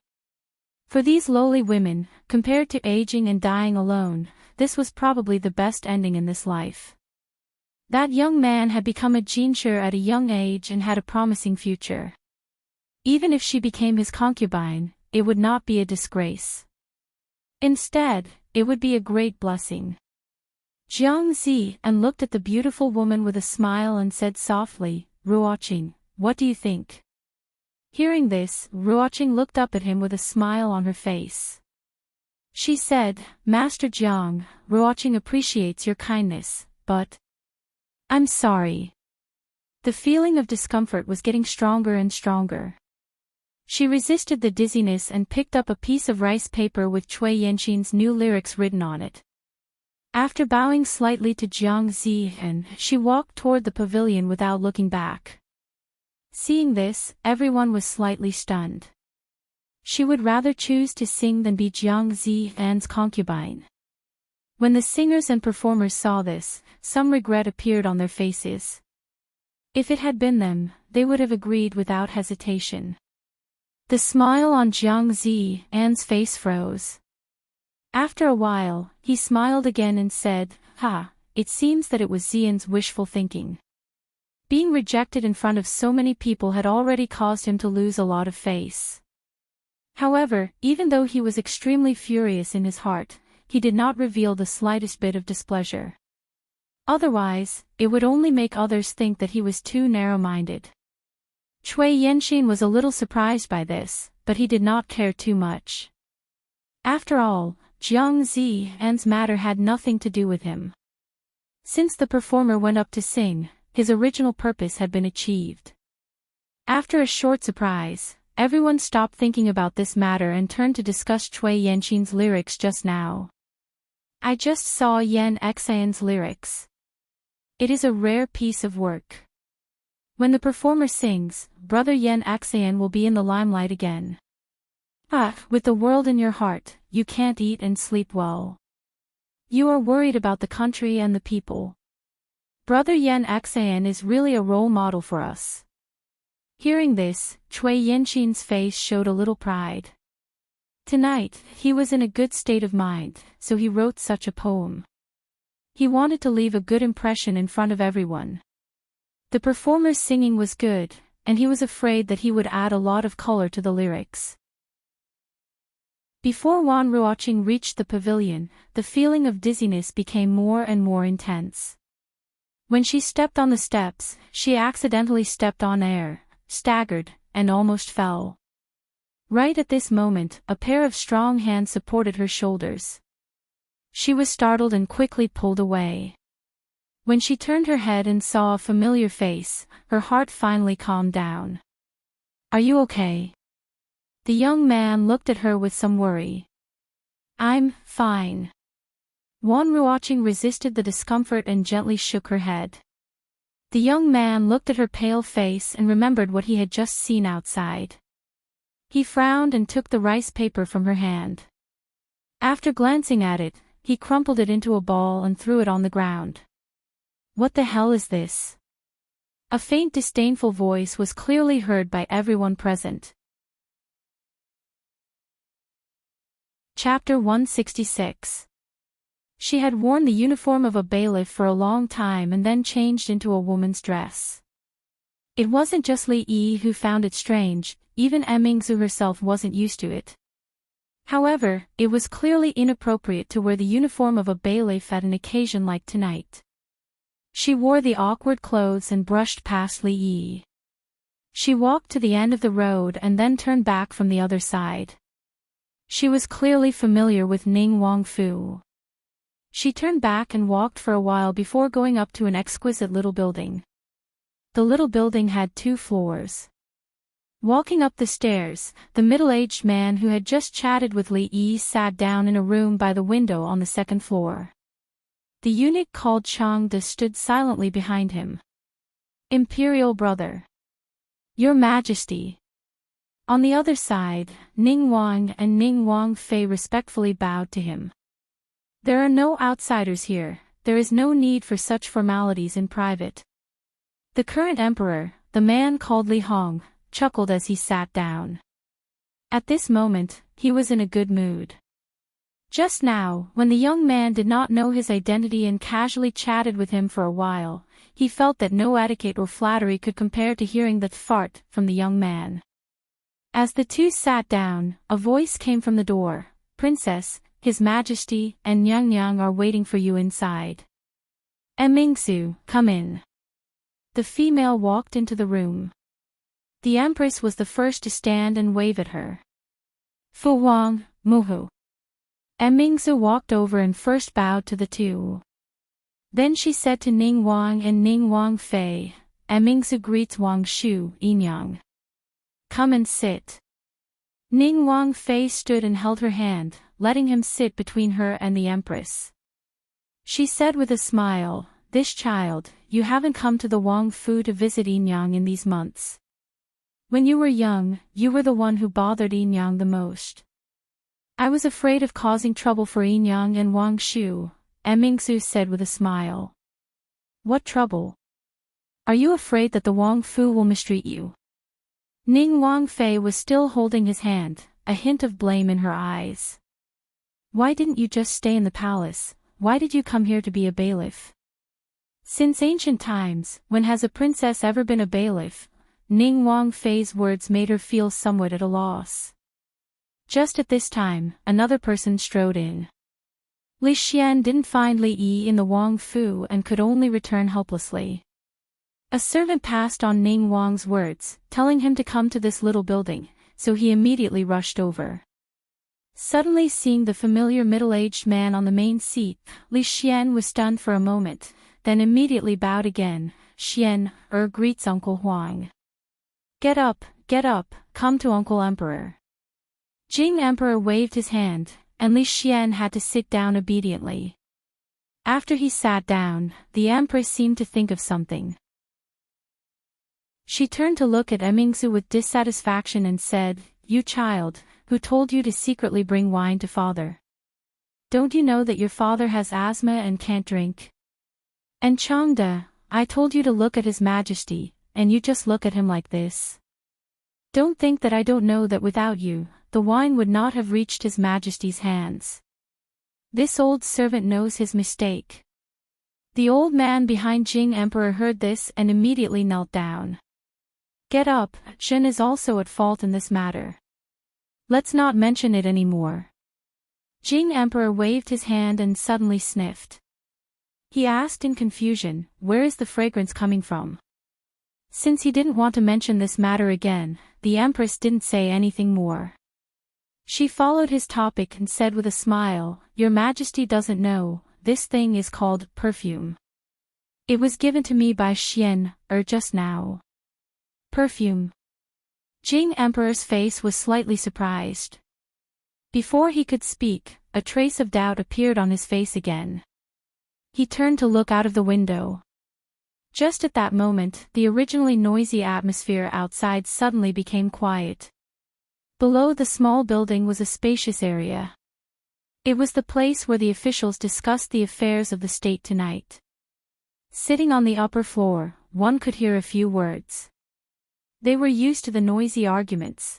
For these lowly women, compared to aging and dying alone, this was probably the best ending in this life. That young man had become a Jinshe at a young age and had a promising future. Even if she became his concubine, it would not be a disgrace. Instead, it would be a great blessing. Jiang Ziyan looked at the beautiful woman with a smile and said softly, "Ruoqing, what do you think?" Hearing this, Ruoqing looked up at him with a smile on her face. She said, "Master Jiang, Ruoqing appreciates your kindness, but I'm sorry." The feeling of discomfort was getting stronger and stronger. She resisted the dizziness and picked up a piece of rice paper with Cui Yanqin's new lyrics written on it. After bowing slightly to Jiang Ziyan, she walked toward the pavilion without looking back. Seeing this, everyone was slightly stunned. She would rather choose to sing than be Jiang Ziyan's concubine. When the singers and performers saw this, some regret appeared on their faces. If it had been them, they would have agreed without hesitation. The smile on Jiang Ziyan's face froze. After a while, he smiled again and said, "It seems that it was Xian's wishful thinking." Being rejected in front of so many people had already caused him to lose a lot of face. However, even though he was extremely furious in his heart, he did not reveal the slightest bit of displeasure. Otherwise, it would only make others think that he was too narrow-minded. Cui Yanqin was a little surprised by this, but he did not care too much. After all, Jiang Ziyan's matter had nothing to do with him. Since the performer went up to sing, his original purpose had been achieved. After a short surprise, everyone stopped thinking about this matter and turned to discuss Cui Yanqin's lyrics just now. "I just saw Yan Xian's lyrics. It is a rare piece of work. When the performer sings, Brother Yan Xian will be in the limelight again. With the world in your heart, you can't eat and sleep well. You are worried about the country and the people. Brother Yan Xian is really a role model for us." Hearing this, Cui Yanqin's face showed a little pride. Tonight, he was in a good state of mind, so he wrote such a poem. He wanted to leave a good impression in front of everyone. The performer's singing was good, and he was afraid that he would add a lot of color to the lyrics. Before Wan Ruoqing reached the pavilion, the feeling of dizziness became more and more intense. When she stepped on the steps, she accidentally stepped on air, staggered, and almost fell. Right at this moment, a pair of strong hands supported her shoulders. She was startled and quickly pulled away. When she turned her head and saw a familiar face, her heart finally calmed down. "Are you okay?" The young man looked at her with some worry. "I'm fine." Wan Ruoqing resisted the discomfort and gently shook her head. The young man looked at her pale face and remembered what he had just seen outside. He frowned and took the rice paper from her hand. After glancing at it, he crumpled it into a ball and threw it on the ground. What the hell is this? A faint disdainful voice was clearly heard by everyone present. Chapter 166. She had worn the uniform of a bailiff for a long time and then changed into a woman's dress. It wasn't just Li Yi who found it strange, even Mingzu herself wasn't used to it. However, it was clearly inappropriate to wear the uniform of a bailiff at an occasion like tonight. She wore the awkward clothes and brushed past Li Yi. She walked to the end of the road and then turned back from the other side. She was clearly familiar with Ning Wangfu. She turned back and walked for a while before going up to an exquisite little building. The little building had 2 floors. Walking up the stairs, the middle-aged man who had just chatted with Li Yi sat down in a room by the window on the 2nd floor. The eunuch called Changde stood silently behind him. Imperial brother. Your Majesty. On the other side, Ning Wang and Ning Wangfei respectfully bowed to him. There are no outsiders here, there is no need for such formalities in private. The current emperor, the man called Li Hong, chuckled as he sat down. At this moment, he was in a good mood. Just now, when the young man did not know his identity and casually chatted with him for a while, he felt that no etiquette or flattery could compare to hearing that fart from the young man. As the two sat down, a voice came from the door. Princess, His Majesty and Nyang Nyang are waiting for you inside. Mingzu, come in. The female walked into the room. The Empress was the first to stand and wave at her. Fu Wang, Muhu. Mingzu walked over and first bowed to the two. Then she said to Ning Wang and Ning Wangfei, Mingzu greets Wang Shu, Yinyang. Come and sit. Ning Wangfei stood and held her hand, letting him sit between her and the Empress. She said with a smile, This child, you haven't come to the Wang Fu to visit Yinyang in these months. When you were young, you were the one who bothered Yinyang the most. I was afraid of causing trouble for Yinyang and Wang Shu, Mingzu said with a smile. What trouble? Are you afraid that the Wang Fu will mistreat you? Ning Wangfei was still holding his hand, a hint of blame in her eyes. Why didn't you just stay in the palace? Why did you come here to be a bailiff? Since ancient times, when has a princess ever been a bailiff? Ning Wangfei's words made her feel somewhat at a loss. Just at this time, another person strode in. Li Xian didn't find Li Yi in the Wang Fu and could only return helplessly. A servant passed on Ning Wang's words, telling him to come to this little building, so he immediately rushed over. Suddenly seeing the familiar middle-aged man on the main seat, Li Xian was stunned for a moment, then immediately bowed again. Xian, greets Uncle Huang. Get up, come to Uncle Emperor. Jing Emperor waved his hand, and Li Xian had to sit down obediently. After he sat down, the Empress seemed to think of something. She turned to look at Mingzu with dissatisfaction and said, You child, who told you to secretly bring wine to father? Don't you know that your father has asthma and can't drink? And Changde, I told you to look at His Majesty, and you just look at him like this. Don't think that I don't know that without you, the wine would not have reached His Majesty's hands. This old servant knows his mistake. The old man behind Jing Emperor heard this and immediately knelt down. Get up, Zhen is also at fault in this matter. Let's not mention it anymore. Jing Emperor waved his hand and suddenly sniffed. He asked in confusion, where is the fragrance coming from? Since he didn't want to mention this matter again, the Empress didn't say anything more. She followed his topic and said with a smile, Your Majesty doesn't know, this thing is called perfume. It was given to me by Xian, just now. Perfume. Jing Emperor's face was slightly surprised. Before he could speak, a trace of doubt appeared on his face again. He turned to look out of the window. Just at that moment, the originally noisy atmosphere outside suddenly became quiet. Below the small building was a spacious area. It was the place where the officials discussed the affairs of the state tonight. Sitting on the upper floor, one could hear a few words. They were used to the noisy arguments.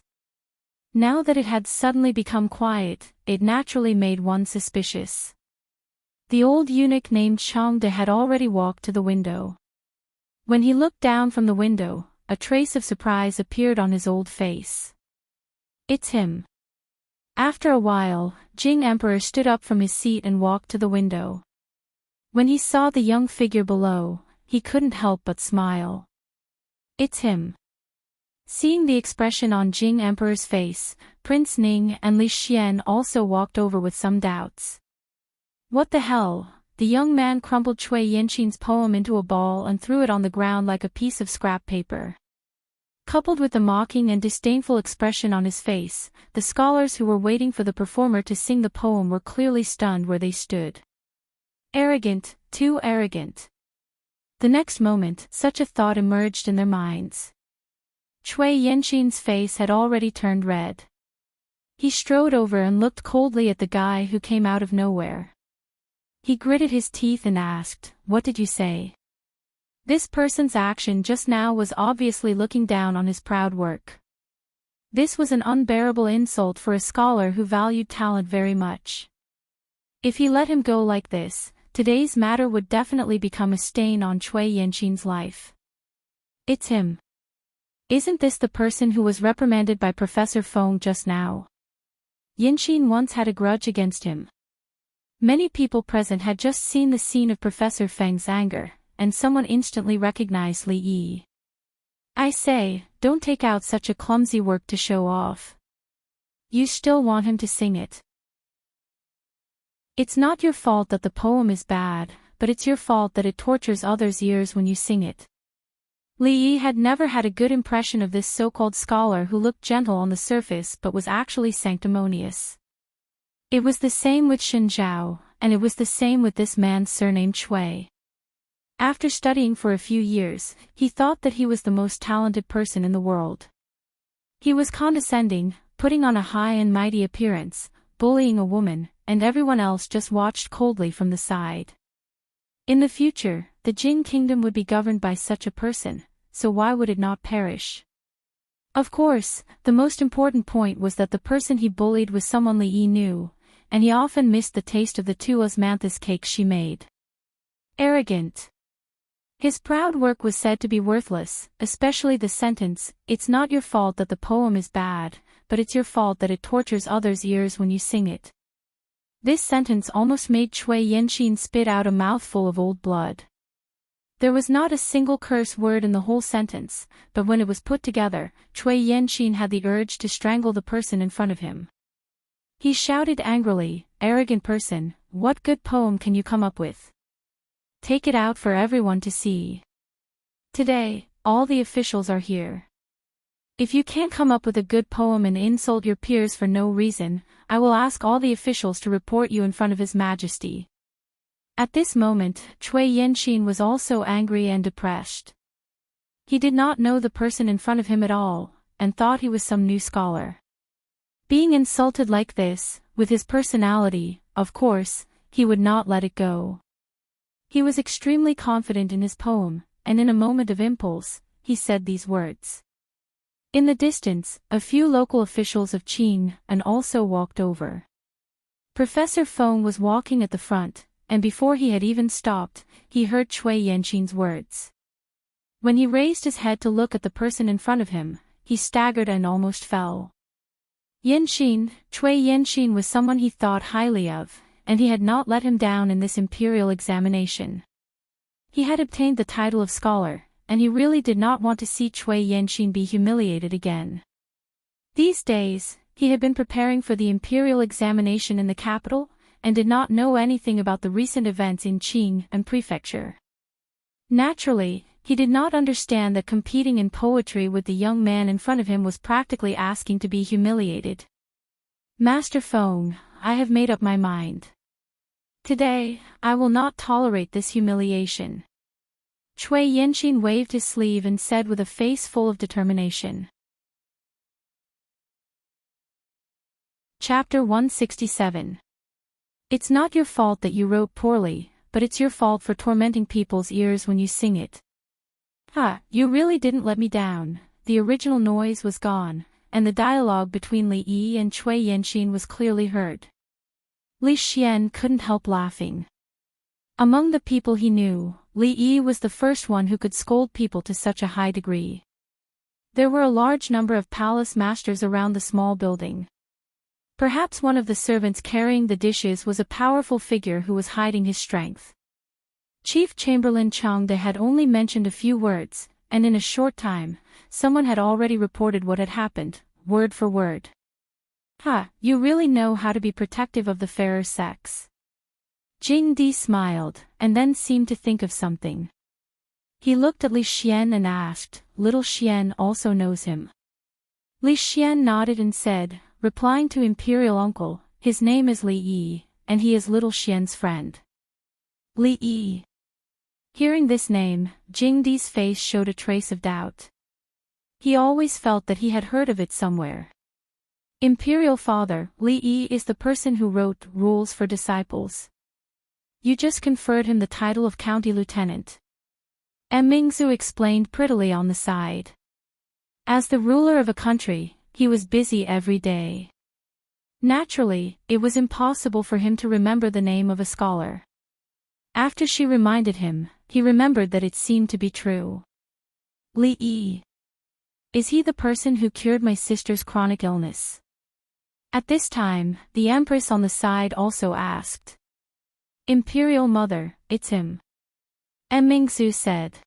Now that it had suddenly become quiet, it naturally made one suspicious. The old eunuch named Changde had already walked to the window. When he looked down from the window, a trace of surprise appeared on his old face. It's him. After a while, Jing Emperor stood up from his seat and walked to the window. When he saw the young figure below, he couldn't help but smile. It's him. Seeing the expression on Jing Emperor's face, Prince Ning and Li Xian also walked over with some doubts. What the hell? The young man crumpled Cui Yanqin's poem into a ball and threw it on the ground like a piece of scrap paper. Coupled with the mocking and disdainful expression on his face, the scholars who were waiting for the performer to sing the poem were clearly stunned where they stood. Arrogant, too arrogant. The next moment, such a thought emerged in their minds. Cui Yanqin's face had already turned red. He strode over and looked coldly at the guy who came out of nowhere. He gritted his teeth and asked, "What did you say?" This person's action just now was obviously looking down on his proud work. This was an unbearable insult for a scholar who valued talent very much. If he let him go like this, today's matter would definitely become a stain on Cui Yanqin's life. It's him. Isn't this the person who was reprimanded by Professor Feng just now? Yanqin once had a grudge against him. Many people present had just seen the scene of Professor Feng's anger, and someone instantly recognized Li Yi. I say, don't take out such a clumsy work to show off. You still want him to sing it. It's not your fault that the poem is bad, but it's your fault that it tortures others' ears when you sing it. Li Yi had never had a good impression of this so-called scholar who looked gentle on the surface but was actually sanctimonious. It was the same with Shen Zhao, and it was the same with this man surnamed Cui. After studying for a few years, he thought that he was the most talented person in the world. He was condescending, putting on a high and mighty appearance, bullying a woman, and everyone else just watched coldly from the side. In the future, the Jin kingdom would be governed by such a person, so why would it not perish? Of course, the most important point was that the person he bullied was someone Li Yi knew, and he often missed the taste of the two osmanthus cakes she made. Arrogant. His proud work was said to be worthless, especially the sentence, "It's not your fault that the poem is bad, but it's your fault that it tortures others' ears when you sing it." This sentence almost made Cui Yanqin spit out a mouthful of old blood. There was not a single curse word in the whole sentence, but when it was put together, Cui Yanqin had the urge to strangle the person in front of him. He shouted angrily, "Arrogant person, what good poem can you come up with? Take it out for everyone to see. Today, all the officials are here. If you can't come up with a good poem and insult your peers for no reason, I will ask all the officials to report you in front of His Majesty." At this moment, Cui Yanqin was also angry and depressed. He did not know the person in front of him at all, and thought he was some new scholar. Being insulted like this, with his personality, of course, he would not let it go. He was extremely confident in his poem, and in a moment of impulse, he said these words. In the distance, a few local officials of Qin and also walked over. Professor Feng was walking at the front, and before he had even stopped, he heard Cui Yanqin's words. When he raised his head to look at the person in front of him, he staggered and almost fell. Yanqin, Cui Yanqin was someone he thought highly of, and he had not let him down in this imperial examination. He had obtained the title of scholar, and he really did not want to see Cui Yanqin be humiliated again. These days, he had been preparing for the imperial examination in the capital, and did not know anything about the recent events in Qing and prefecture. Naturally, he did not understand that competing in poetry with the young man in front of him was practically asking to be humiliated. "Master Feng, I have made up my mind. Today, I will not tolerate this humiliation. Cui Yanqin waved his sleeve and said with a face full of determination. Chapter 167. It's not your fault that you wrote poorly, but it's your fault for tormenting people's ears when you sing it. You really didn't let me down. The original noise was gone, and the dialogue between Li Yi and Cui Yanqin was clearly heard. Li Xian couldn't help laughing. Among the people he knew, Li Yi was the first one who could scold people to such a high degree. There were a large number of palace masters around the small building. Perhaps one of the servants carrying the dishes was a powerful figure who was hiding his strength. Chief Chamberlain Changde had only mentioned a few words, and in a short time, someone had already reported what had happened, word for word. You really know how to be protective of the fairer sex. Jing Di smiled, and then seemed to think of something. He looked at Li Xian and asked, "Little Xian also knows him?" Li Xian nodded and said, replying to Imperial Uncle, "His name is Li Yi, and he is little Xian's friend." Li Yi. Hearing this name, Jing Di's face showed a trace of doubt. He always felt that he had heard of it somewhere. Imperial Father, Li Yi is the person who wrote Rules for Disciples. You just conferred him the title of County Lieutenant. Mingzu explained prettily on the side. As the ruler of a country, he was busy every day. Naturally, it was impossible for him to remember the name of a scholar. After she reminded him, he remembered that it seemed to be true. Li Yi. Is he the person who cured my sister's chronic illness? At this time, the Empress on the side also asked. Imperial Mother, it's him. Mingzu said.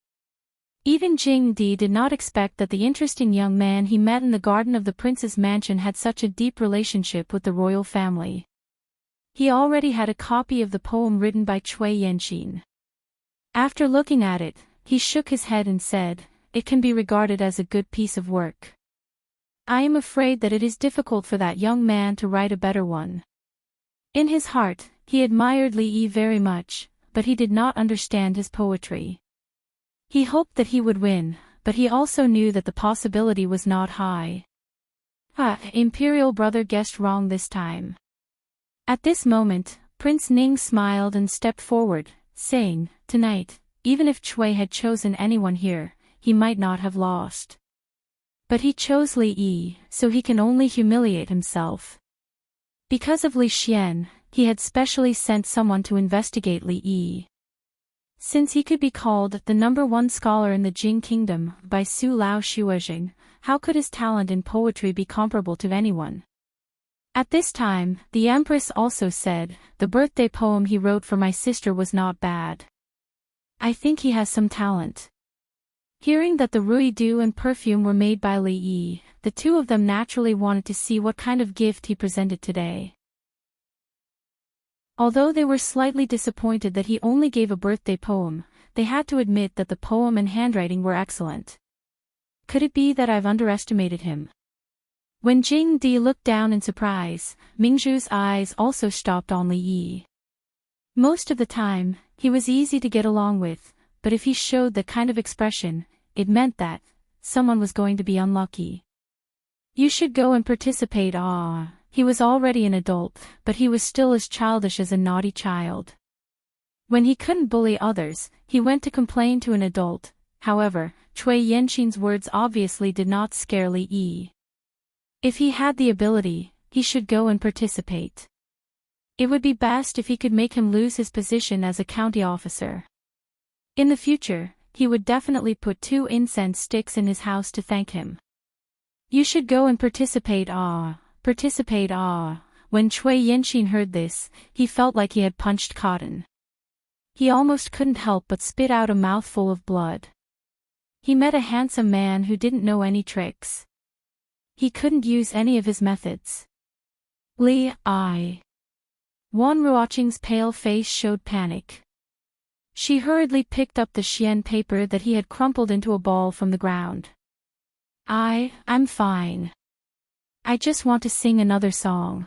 Even Jing Di did not expect that the interesting young man he met in the garden of the prince's mansion had such a deep relationship with the royal family. He already had a copy of the poem written by Cui Yanqin. After looking at it, he shook his head and said, "It can be regarded as a good piece of work. I am afraid that it is difficult for that young man to write a better one." In his heart, he admired Li Yi very much, but he did not understand his poetry. He hoped that he would win, but he also knew that the possibility was not high. Imperial brother guessed wrong this time. At this moment, Prince Ning smiled and stepped forward, saying, "Tonight, even if Cui had chosen anyone here, he might not have lost. But he chose Li Yi, so he can only humiliate himself." Because of Li Xian, he had specially sent someone to investigate Li Yi. Since he could be called the #1 scholar in the Jing kingdom by Su Lao Shuozheng, how could his talent in poetry be comparable to anyone? At this time, the Empress also said, "The birthday poem he wrote for my sister was not bad. I think he has some talent." Hearing that the ruidu and perfume were made by Li Yi, the two of them naturally wanted to see what kind of gift he presented today. Although they were slightly disappointed that he only gave a birthday poem, they had to admit that the poem and handwriting were excellent. Could it be that I've underestimated him? When Jing Di looked down in surprise, Mingzhu's eyes also stopped on Li Yi. Most of the time, he was easy to get along with, but if he showed that kind of expression, it meant that someone was going to be unlucky. You should go and participate. He was already an adult, but he was still as childish as a naughty child. When he couldn't bully others, he went to complain to an adult. However, Cui Yanqin's words obviously did not scare Li Yi. If he had the ability, he should go and participate. It would be best if he could make him lose his position as a county officer. In the future, he would definitely put 2 incense sticks in his house to thank him. You should go and participate. Participate. When Cui Yanqin heard this, he felt like he had punched cotton. He almost couldn't help but spit out a mouthful of blood. He met a handsome man who didn't know any tricks. He couldn't use any of his methods. Li I. Wan Ruoqing's pale face showed panic. She hurriedly picked up the Xian paper that he had crumpled into a ball from the ground. I'm fine. I just want to sing another song.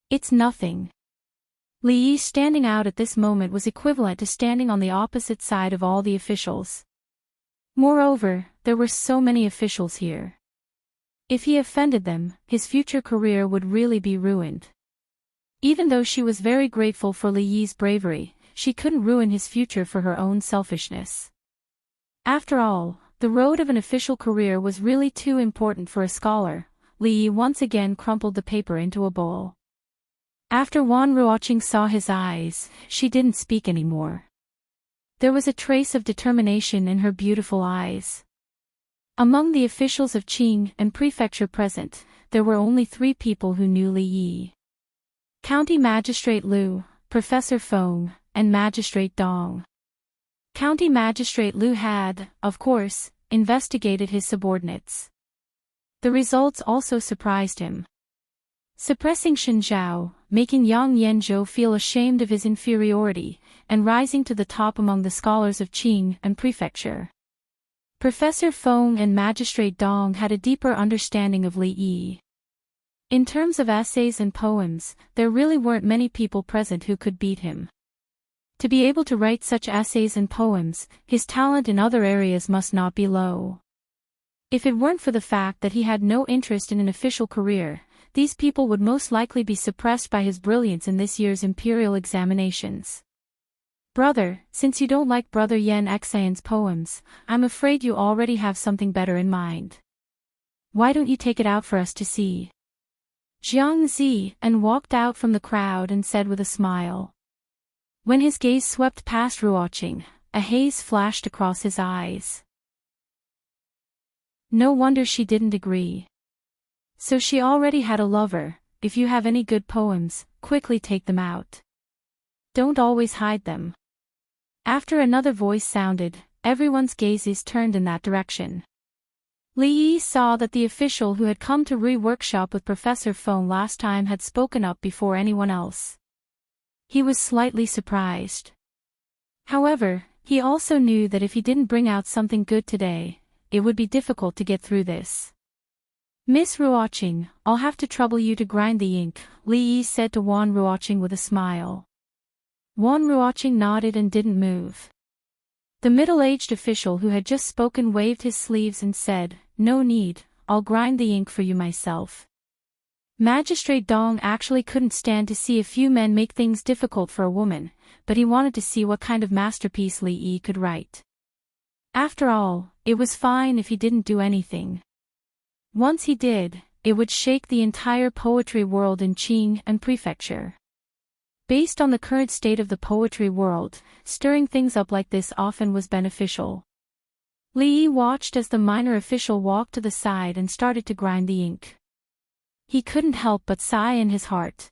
It's nothing. Li Yi standing out at this moment was equivalent to standing on the opposite side of all the officials. Moreover, there were so many officials here. If he offended them, his future career would really be ruined. Even though she was very grateful for Li Yi's bravery, she couldn't ruin his future for her own selfishness. After all, the road of an official career was really too important for a scholar. Li Yi once again crumpled the paper into a bowl. After Wan Ruoqing saw his eyes, she didn't speak anymore. There was a trace of determination in her beautiful eyes. Among the officials of Qing and Prefecture present, there were only 3 people who knew Li Yi. County Magistrate Liu, Professor Feng, and Magistrate Dong. County Magistrate Liu had, of course, investigated his subordinates. The results also surprised him. Suppressing Shen Zhao, making Yang Yanzhou feel ashamed of his inferiority, and rising to the top among the scholars of Qing and Prefecture. Professor Feng and Magistrate Dong had a deeper understanding of Li Yi. In terms of essays and poems, there really weren't many people present who could beat him. To be able to write such essays and poems, his talent in other areas must not be low. If it weren't for the fact that he had no interest in an official career, these people would most likely be suppressed by his brilliance in this year's imperial examinations. Brother, since you don't like Brother Yan Xian's poems, I'm afraid you already have something better in mind. Why don't you take it out for us to see? Jiang Zi and walked out from the crowd and said with a smile. When his gaze swept past Ruoqing, a haze flashed across his eyes. No wonder she didn't agree. So she already had a lover. If you have any good poems, quickly take them out. Don't always hide them. After another voice sounded, everyone's gazes turned in that direction. Li Yi saw that the official who had come to re-workshop with Professor Feng last time had spoken up before anyone else. He was slightly surprised. However, he also knew that if he didn't bring out something good today, it would be difficult to get through this. Miss Ruoqing, I'll have to trouble you to grind the ink, Li Yi said to Wan Ruoqing with a smile. Wan Ruoqing nodded and didn't move. The middle-aged official who had just spoken waved his sleeves and said, No need, I'll grind the ink for you myself. Magistrate Dong actually couldn't stand to see a few men make things difficult for a woman, but he wanted to see what kind of masterpiece Li Yi could write. After all, it was fine if he didn't do anything. Once he did, it would shake the entire poetry world in Qing and Prefecture. Based on the current state of the poetry world, stirring things up like this often was beneficial. Li Yi watched as the minor official walked to the side and started to grind the ink. He couldn't help but sigh in his heart.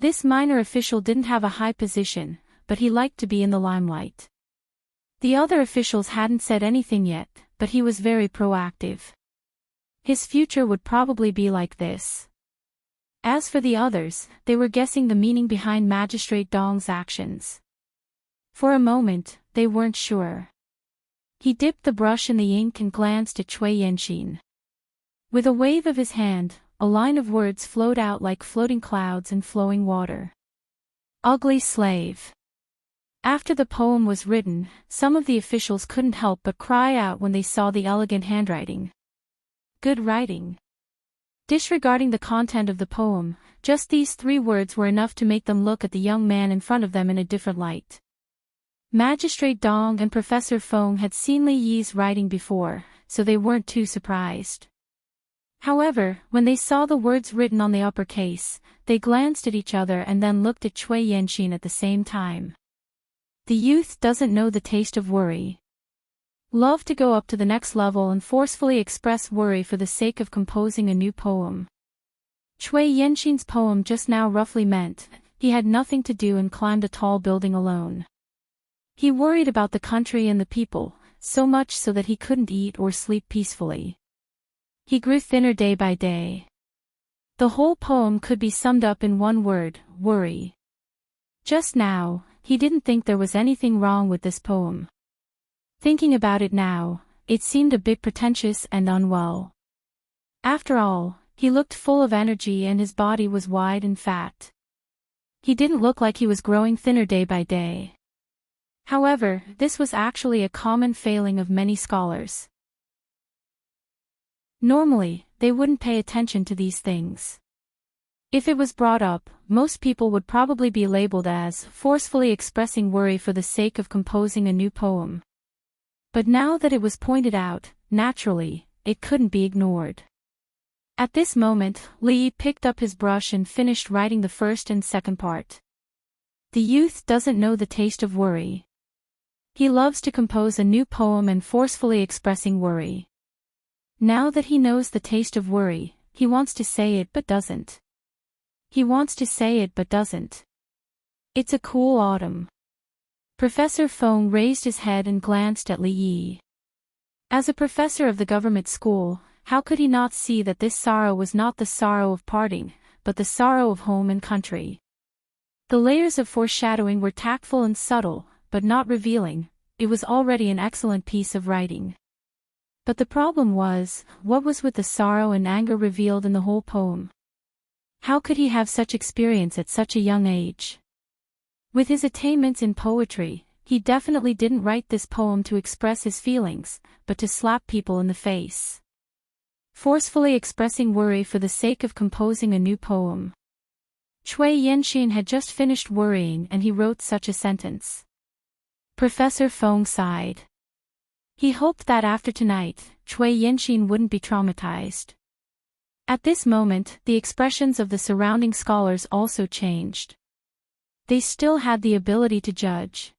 This minor official didn't have a high position, but he liked to be in the limelight. The other officials hadn't said anything yet, but he was very proactive. His future would probably be like this. As for the others, they were guessing the meaning behind Magistrate Dong's actions. For a moment, they weren't sure. He dipped the brush in the ink and glanced at Cui Yanxin. With a wave of his hand, a line of words flowed out like floating clouds and flowing water. Ugly slave. After the poem was written, some of the officials couldn't help but cry out when they saw the elegant handwriting. Good writing. Disregarding the content of the poem, just these 3 words were enough to make them look at the young man in front of them in a different light. Magistrate Dong and Professor Feng had seen Li Yi's writing before, so they weren't too surprised. However, when they saw the words written on the uppercase, they glanced at each other and then looked at Cui Yanxin at the same time. The youth doesn't know the taste of worry. Love to go up to the next level and forcefully express worry for the sake of composing a new poem. Cui Yanxin's poem just now roughly meant, he had nothing to do and climbed a tall building alone. He worried about the country and the people, so much so that he couldn't eat or sleep peacefully. He grew thinner day by day. The whole poem could be summed up in one word, worry. Just now, he didn't think there was anything wrong with this poem. Thinking about it now, it seemed a bit pretentious and unwell. After all, he looked full of energy and his body was wide and fat. He didn't look like he was growing thinner day by day. However, this was actually a common failing of many scholars. Normally, they wouldn't pay attention to these things. If it was brought up, most people would probably be labeled as forcefully expressing worry for the sake of composing a new poem. But now that it was pointed out, naturally, it couldn't be ignored. At this moment, Li picked up his brush and finished writing the first and second part. The youth doesn't know the taste of worry. He loves to compose a new poem and forcefully expressing worry. Now that he knows the taste of worry, he wants to say it but doesn't. He wants to say it but doesn't. It's a cool autumn. Professor Feng raised his head and glanced at Li Yi. As a professor of the government school, how could he not see that this sorrow was not the sorrow of parting, but the sorrow of home and country? The layers of foreshadowing were tactful and subtle, but not revealing. It was already an excellent piece of writing. But the problem was, what was with the sorrow and anger revealed in the whole poem? How could he have such experience at such a young age? With his attainments in poetry, he definitely didn't write this poem to express his feelings, but to slap people in the face. Forcefully expressing worry for the sake of composing a new poem. Cui Yenxin had just finished worrying and he wrote such a sentence. Professor Feng sighed. He hoped that after tonight, Cui Yenxin wouldn't be traumatized. At this moment, the expressions of the surrounding scholars also changed. They still had the ability to judge.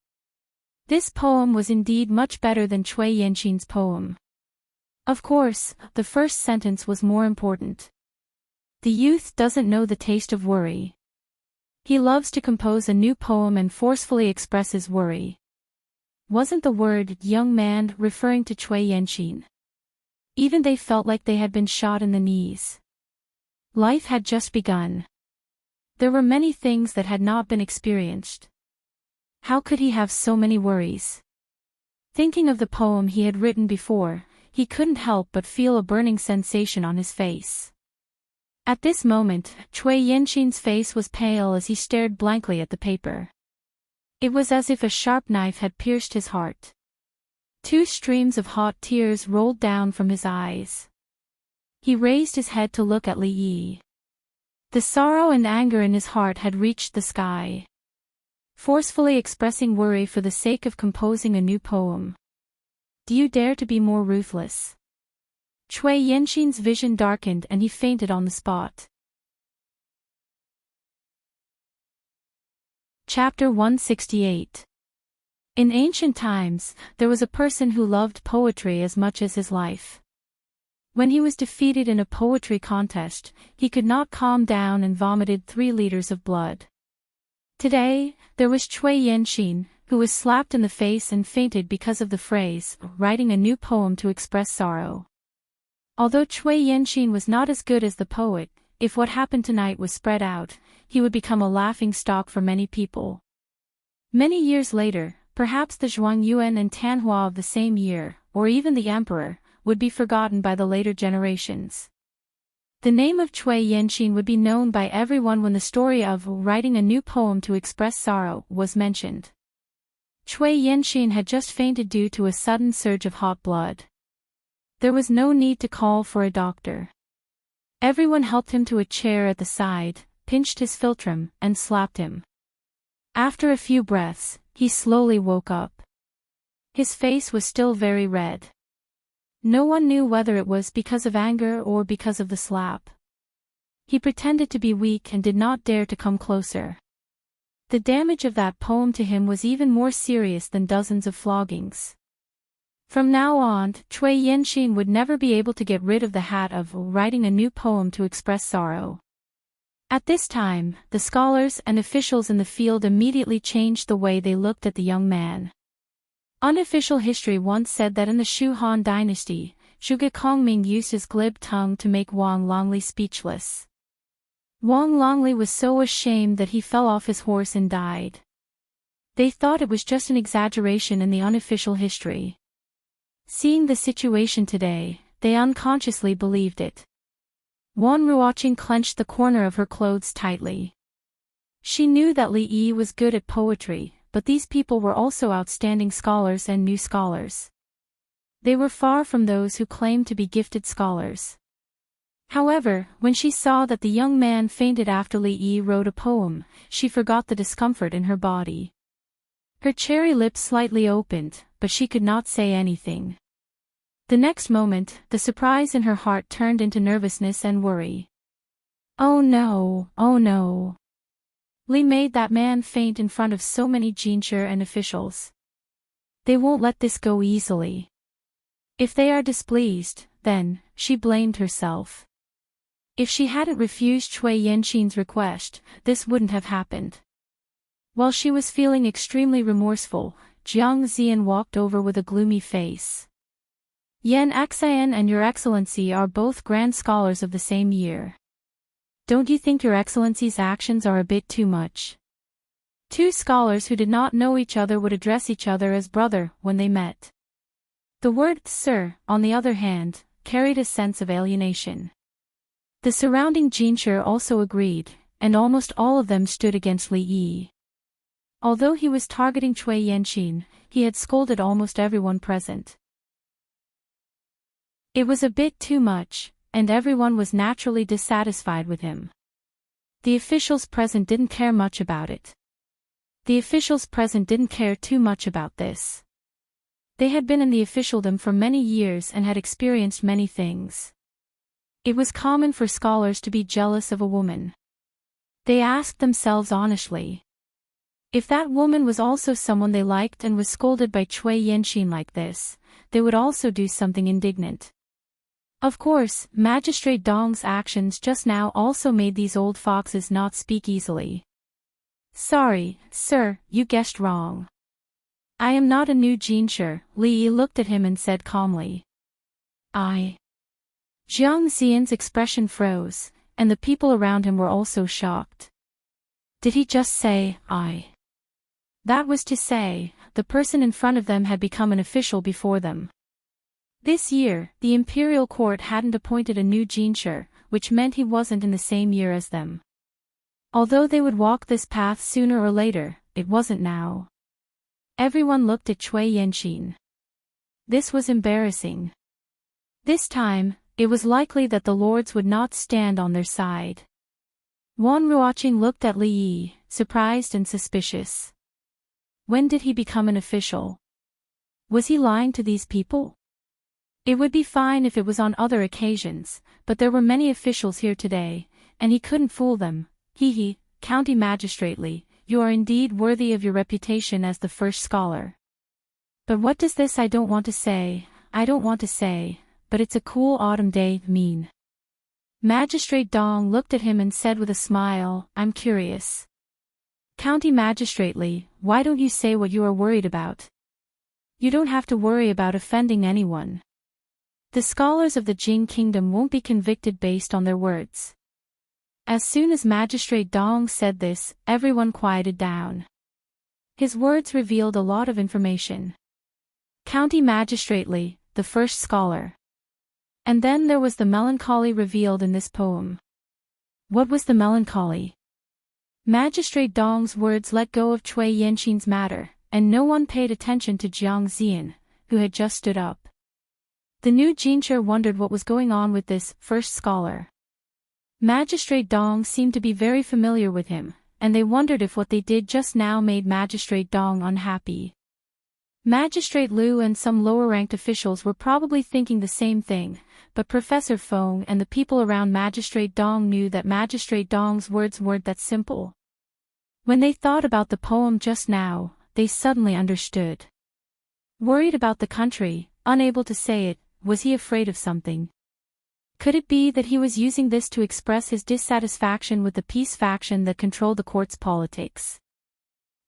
This poem was indeed much better than Cui Yenxin's poem. Of course, the first sentence was more important. The youth doesn't know the taste of worry. He loves to compose a new poem and forcefully expresses worry. Wasn't the word young man referring to Cui Yenxin? Even they felt like they had been shot in the knees. Life had just begun. There were many things that had not been experienced. How could he have so many worries? Thinking of the poem he had written before, he couldn't help but feel a burning sensation on his face. At this moment, Cui Yenxin's face was pale as he stared blankly at the paper. It was as if a sharp knife had pierced his heart. 2 streams of hot tears rolled down from his eyes. He raised his head to look at Li Yi. The sorrow and anger in his heart had reached the sky. Forcefully expressing worry for the sake of composing a new poem. Do you dare to be more ruthless? Cui Yenxin's vision darkened and he fainted on the spot. Chapter 168. In ancient times, there was a person who loved poetry as much as his life. When he was defeated in a poetry contest, he could not calm down and vomited 3 liters of blood. Today, there was Cui Yenxin, who was slapped in the face and fainted because of the phrase, writing a new poem to express sorrow. Although Cui Yenxin was not as good as the poet, if what happened tonight was spread out, he would become a laughing stock for many people. Many years later, perhaps the Zhuangyuan and Tanhua of the same year, or even the emperor, would be forgotten by the later generations. The name of Cui Yenxin would be known by everyone when the story of writing a new poem to express sorrow was mentioned. Cui Yenxin had just fainted due to a sudden surge of hot blood. There was no need to call for a doctor. Everyone helped him to a chair at the side, pinched his philtrum, and slapped him. After a few breaths, he slowly woke up. His face was still very red. No one knew whether it was because of anger or because of the slap. He pretended to be weak and did not dare to come closer. The damage of that poem to him was even more serious than dozens of floggings. From now on, Cui Yenxin would never be able to get rid of the hat of writing a new poem to express sorrow. At this time, the scholars and officials in the field immediately changed the way they looked at the young man. Unofficial history once said that in the Shu Han dynasty, Zhuge Kongming used his glib tongue to make Wang Longli speechless. Wang Longli was so ashamed that he fell off his horse and died. They thought it was just an exaggeration in the unofficial history. Seeing the situation today, they unconsciously believed it. Wan Ruoqing clenched the corner of her clothes tightly. She knew that Li Yi was good at poetry, but these people were also outstanding scholars and new scholars. They were far from those who claimed to be gifted scholars. However, when she saw that the young man fainted after Li Yi wrote a poem, she forgot the discomfort in her body. Her cherry lips slightly opened, but she could not say anything. The next moment, the surprise in her heart turned into nervousness and worry. Oh no, oh no. Li made that man faint in front of so many jincher and officials. They won't let this go easily. If they are displeased, then, she blamed herself. If she hadn't refused Cui Yanqin's request, this wouldn't have happened. While she was feeling extremely remorseful, Jiang Zian walked over with a gloomy face. Yan Xian and Your Excellency are both grand scholars of the same year. Don't you think Your Excellency's actions are a bit too much? Two scholars who did not know each other would address each other as brother when they met. The word sir, on the other hand, carried a sense of alienation. The surrounding jincher also agreed, and almost all of them stood against Li Yi. Although he was targeting Cui Yanqin, he had scolded almost everyone present. It was a bit too much, and everyone was naturally dissatisfied with him. The officials present didn't care much about it. The officials present didn't care too much about this. They had been in the officialdom for many years and had experienced many things. It was common for scholars to be jealous of a woman. They asked themselves honestly. If that woman was also someone they liked and was scolded by Cui Yanqin like this, they would also do something indignant. Of course, Magistrate Dong's actions just now also made these old foxes not speak easily. Sorry, sir, you guessed wrong. I am not a new jincher, Li Yi looked at him and said calmly. Jiang Xian's expression froze, and the people around him were also shocked. Did he just say, I? That was to say, the person in front of them had become an official before them. This year, the imperial court hadn't appointed a new jincher, which meant he wasn't in the same year as them. Although they would walk this path sooner or later, it wasn't now. Everyone looked at Cui Yanqin. This was embarrassing. This time, it was likely that the lords would not stand on their side. Wan Ruoqing looked at Li Yi, surprised and suspicious. When did he become an official? Was he lying to these people? It would be fine if it was on other occasions, but there were many officials here today, and he couldn't fool them. County Magistrate Li, you are indeed worthy of your reputation as the first scholar. But what does this I don't want to say, but it's a cool autumn day mean? Magistrate Dong looked at him and said with a smile, I'm curious. County Magistrate Li, why don't you say what you are worried about? You don't have to worry about offending anyone. The scholars of the Jing Kingdom won't be convicted based on their words. As soon as Magistrate Dong said this, everyone quieted down. His words revealed a lot of information. County Magistrate Li, the first scholar. And then there was the melancholy revealed in this poem. What was the melancholy? Magistrate Dong's words let go of Cui Yanqin's matter, and no one paid attention to Jiang Zian, who had just stood up. The new jincher wondered what was going on with this first scholar. Magistrate Dong seemed to be very familiar with him, and they wondered if what they did just now made Magistrate Dong unhappy. Magistrate Liu and some lower-ranked officials were probably thinking the same thing, but Professor Feng and the people around Magistrate Dong knew that Magistrate Dong's words weren't that simple. When they thought about the poem just now, they suddenly understood. Worried about the country, unable to say it, was he afraid of something? Could it be that he was using this to express his dissatisfaction with the peace faction that controlled the court's politics?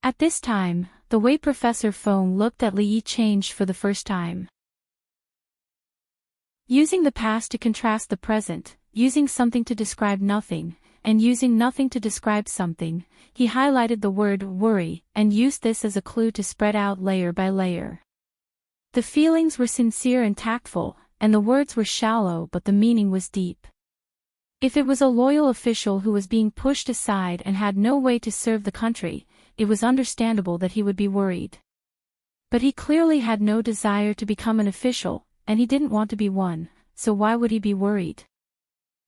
At this time, the way Professor Feng looked at Li Yi changed for the first time. Using the past to contrast the present, using something to describe nothing, and using nothing to describe something, he highlighted the word worry and used this as a clue to spread out layer by layer. The feelings were sincere and tactful, and the words were shallow but the meaning was deep. If it was a loyal official who was being pushed aside and had no way to serve the country, it was understandable that he would be worried. But he clearly had no desire to become an official, and he didn't want to be one, so why would he be worried?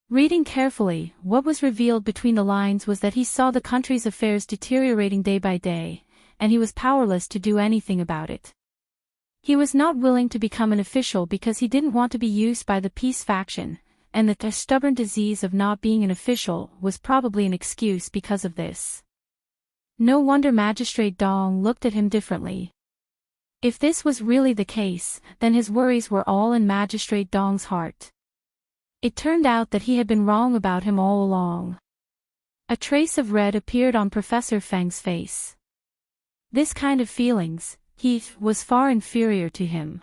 Reading carefully, what was revealed between the lines was that he saw the country's affairs deteriorating day by day, and he was powerless to do anything about it. He was not willing to become an official because he didn't want to be used by the peace faction, and the stubborn disease of not being an official was probably an excuse because of this. No wonder Magistrate Dong looked at him differently. If this was really the case, then his worries were all in Magistrate Dong's heart. It turned out that he had been wrong about him all along. A trace of red appeared on Professor Feng's face. This kind of feelings, he was far inferior to him.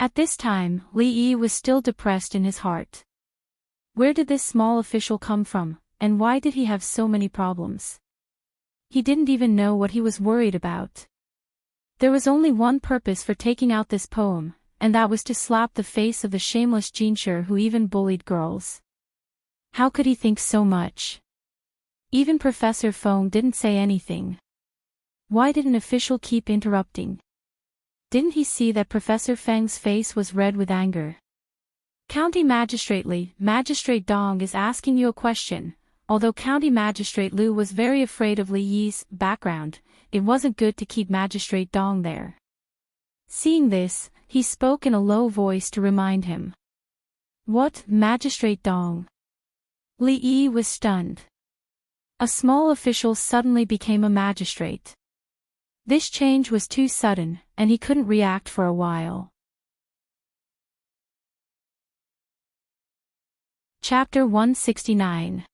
At this time, Li Yi was still depressed in his heart. Where did this small official come from, and why did he have so many problems? He didn't even know what he was worried about. There was only one purpose for taking out this poem, and that was to slap the face of the shameless Jinsher who even bullied girls. How could he think so much? Even Professor Feng didn't say anything. Why did an official keep interrupting? Didn't he see that Professor Feng's face was red with anger? County Magistrate Li, Magistrate Dong is asking you a question. Although County Magistrate Lu was very afraid of Li Yi's background, it wasn't good to keep Magistrate Dong there. Seeing this, he spoke in a low voice to remind him. What, Magistrate Dong? Li Yi was stunned. A small official suddenly became a magistrate. This change was too sudden, and he couldn't react for a while. Chapter 169.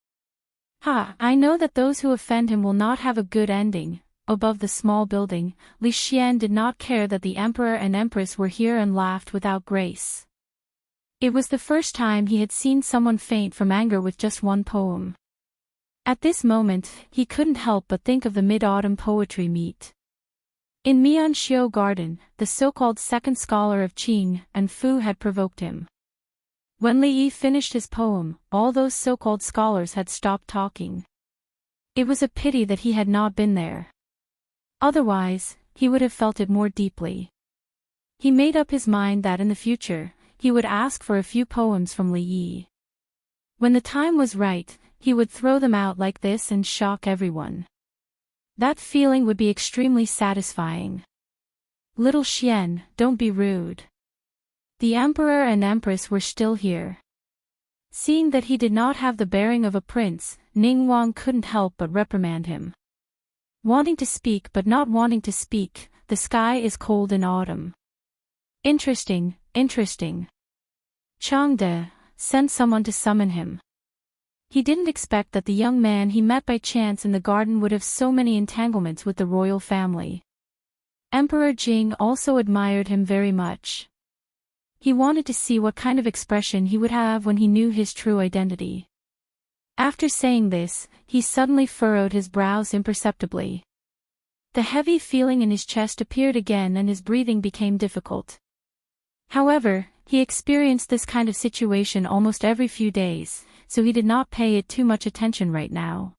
I know that those who offend him will not have a good ending. Above the small building, Li Xian did not care that the emperor and empress were here and laughed without grace. It was the first time he had seen someone faint from anger with just one poem. At this moment, he couldn't help but think of the mid-autumn poetry meet. In Mianxiu Garden, the so-called second scholar of Qing and Fu had provoked him. When Li Yi finished his poem, all those so-called scholars had stopped talking. It was a pity that he had not been there. Otherwise, he would have felt it more deeply. He made up his mind that in the future, he would ask for a few poems from Li Yi. When the time was right, he would throw them out like this and shock everyone. That feeling would be extremely satisfying. Little Xian, don't be rude. The emperor and empress were still here. Seeing that he did not have the bearing of a prince, Ning Wang couldn't help but reprimand him. Wanting to speak but not wanting to speak, the sky is cold in autumn. Interesting. Changde, send someone to summon him. He didn't expect that the young man he met by chance in the garden would have so many entanglements with the royal family. Emperor Jing also admired him very much. He wanted to see what kind of expression he would have when he knew his true identity. After saying this, he suddenly furrowed his brows imperceptibly. The heavy feeling in his chest appeared again and his breathing became difficult. However, he experienced this kind of situation almost every few days, so he did not pay it too much attention right now.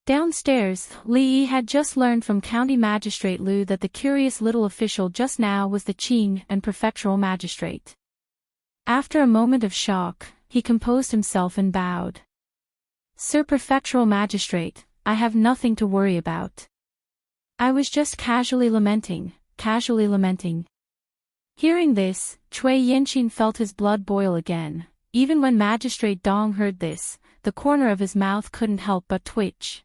Downstairs, Li Yi had just learned from County Magistrate Lu that the curious little official just now was the Qing and prefectural magistrate. After a moment of shock, he composed himself and bowed. Sir Prefectural Magistrate, I have nothing to worry about. I was just casually lamenting. Hearing this, Cui Yinqin felt his blood boil again. Even when Magistrate Dong heard this, the corner of his mouth couldn't help but twitch.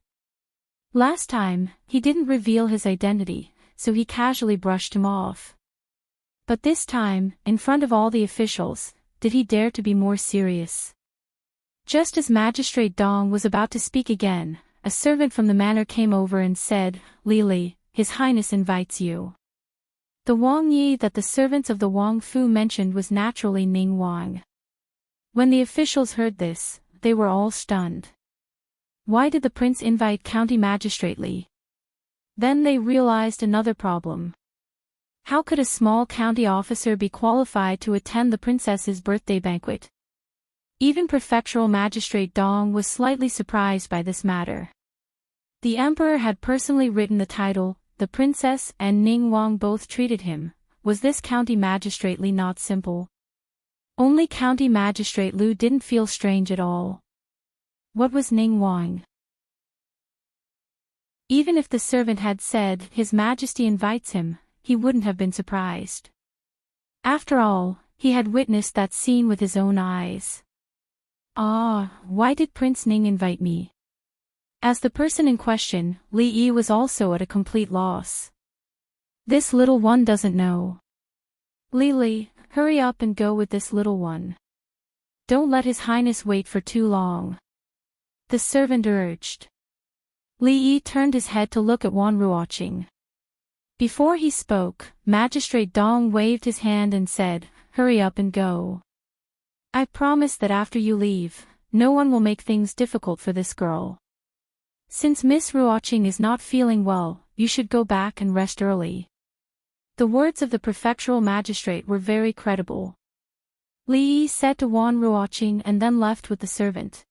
Last time, he didn't reveal his identity, so he casually brushed him off. But this time, in front of all the officials, did he dare to be more serious? Just as Magistrate Dong was about to speak again, a servant from the manor came over and said, Li, His Highness invites you. The Wang Yi that the servants of the Wang Fu mentioned was naturally Ning Wang. When the officials heard this, they were all stunned. Why did the prince invite County Magistrate Li? Then they realized another problem. How could a small county officer be qualified to attend the princess's birthday banquet? Even Prefectural Magistrate Dong was slightly surprised by this matter. The emperor had personally written the title, the princess and Ning Wang both treated him. Was this county magistrate Li not simple? Only county magistrate Lu didn't feel strange at all. What was Ning Wang? Even if the servant had said, His Majesty invites him, he wouldn't have been surprised. After all, he had witnessed that scene with his own eyes. Why did Prince Ning invite me? As the person in question, Li Yi was also at a complete loss. This little one doesn't know. Li, hurry up and go with this little one. Don't let His Highness wait for too long. The servant urged. Li Yi turned his head to look at Wan Ruoqing. Before he spoke, Magistrate Dong waved his hand and said, Hurry up and go. I promise that after you leave, no one will make things difficult for this girl. Since Miss Ruoqing is not feeling well, you should go back and rest early. The words of the prefectural magistrate were very credible. Li Yi said to Wan Ruoqing and then left with the servant.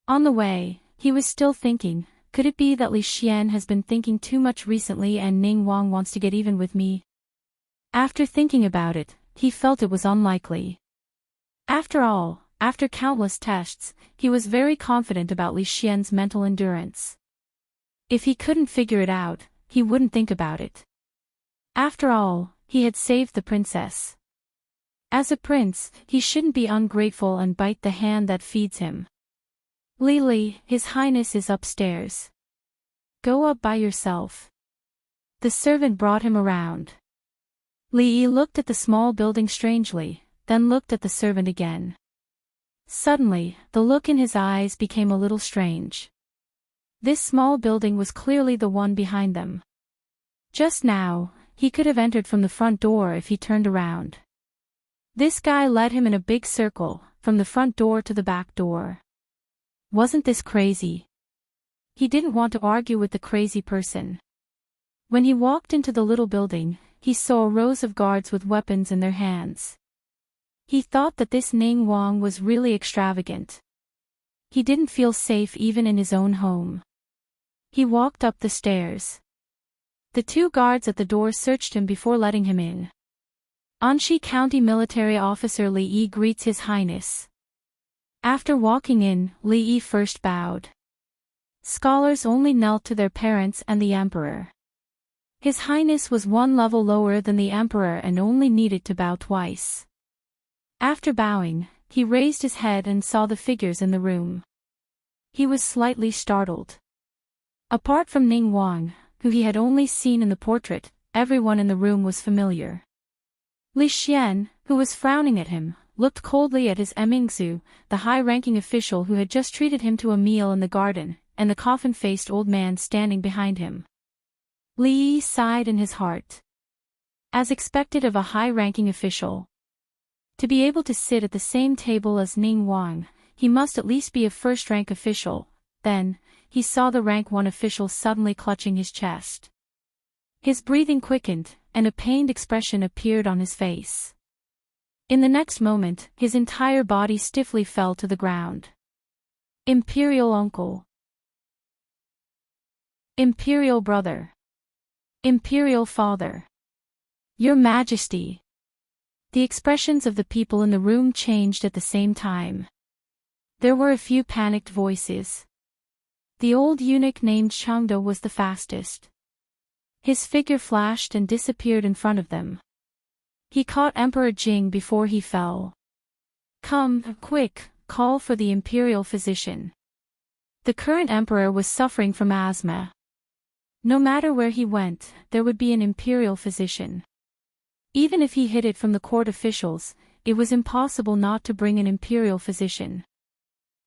On the way, he was still thinking, could it be that Li Xian has been thinking too much recently and Ning Wang wants to get even with me? After thinking about it, he felt it was unlikely. After all, after countless tests, he was very confident about Li Xian's mental endurance. If he couldn't figure it out, he wouldn't think about it. After all, he had saved the princess. As a prince, he shouldn't be ungrateful and bite the hand that feeds him. Li, His Highness is upstairs. Go up by yourself. The servant brought him around. Li Yi looked at the small building strangely, then looked at the servant again. Suddenly, the look in his eyes became a little strange. This small building was clearly the one behind them. Just now, he could have entered from the front door if he turned around. This guy led him in a big circle, from the front door to the back door. Wasn't this crazy? He didn't want to argue with the crazy person. When he walked into the little building, he saw rows of guards with weapons in their hands. He thought that this Ning Wang was really extravagant. He didn't feel safe even in his own home. He walked up the stairs. The two guards at the door searched him before letting him in. Anxi County Military Officer Li Yi greets His Highness. After walking in, Li Yi first bowed. Scholars only knelt to their parents and the emperor. His Highness was one level lower than the emperor and only needed to bow twice. After bowing, he raised his head and saw the figures in the room. He was slightly startled. Apart from Ning Wang, who he had only seen in the portrait, everyone in the room was familiar. Li Xian, who was frowning at him, looked coldly at his Emingzu, the high-ranking official who had just treated him to a meal in the garden, and the coffin-faced old man standing behind him. Li Yi sighed in his heart. As expected of a high-ranking official. To be able to sit at the same table as Ning Wang, he must at least be a first-rank official. Then, he saw the rank 1 official suddenly clutching his chest. His breathing quickened, and a pained expression appeared on his face. In the next moment, his entire body stiffly fell to the ground. Imperial uncle. Imperial brother. Imperial father. Your Majesty. The expressions of the people in the room changed at the same time. There were a few panicked voices. The old eunuch named Chengde was the fastest. His figure flashed and disappeared in front of them. He caught Emperor Jing before he fell. Come, quick, call for the imperial physician. The current emperor was suffering from asthma. No matter where he went, there would be an imperial physician. Even if he hid it from the court officials, it was impossible not to bring an imperial physician.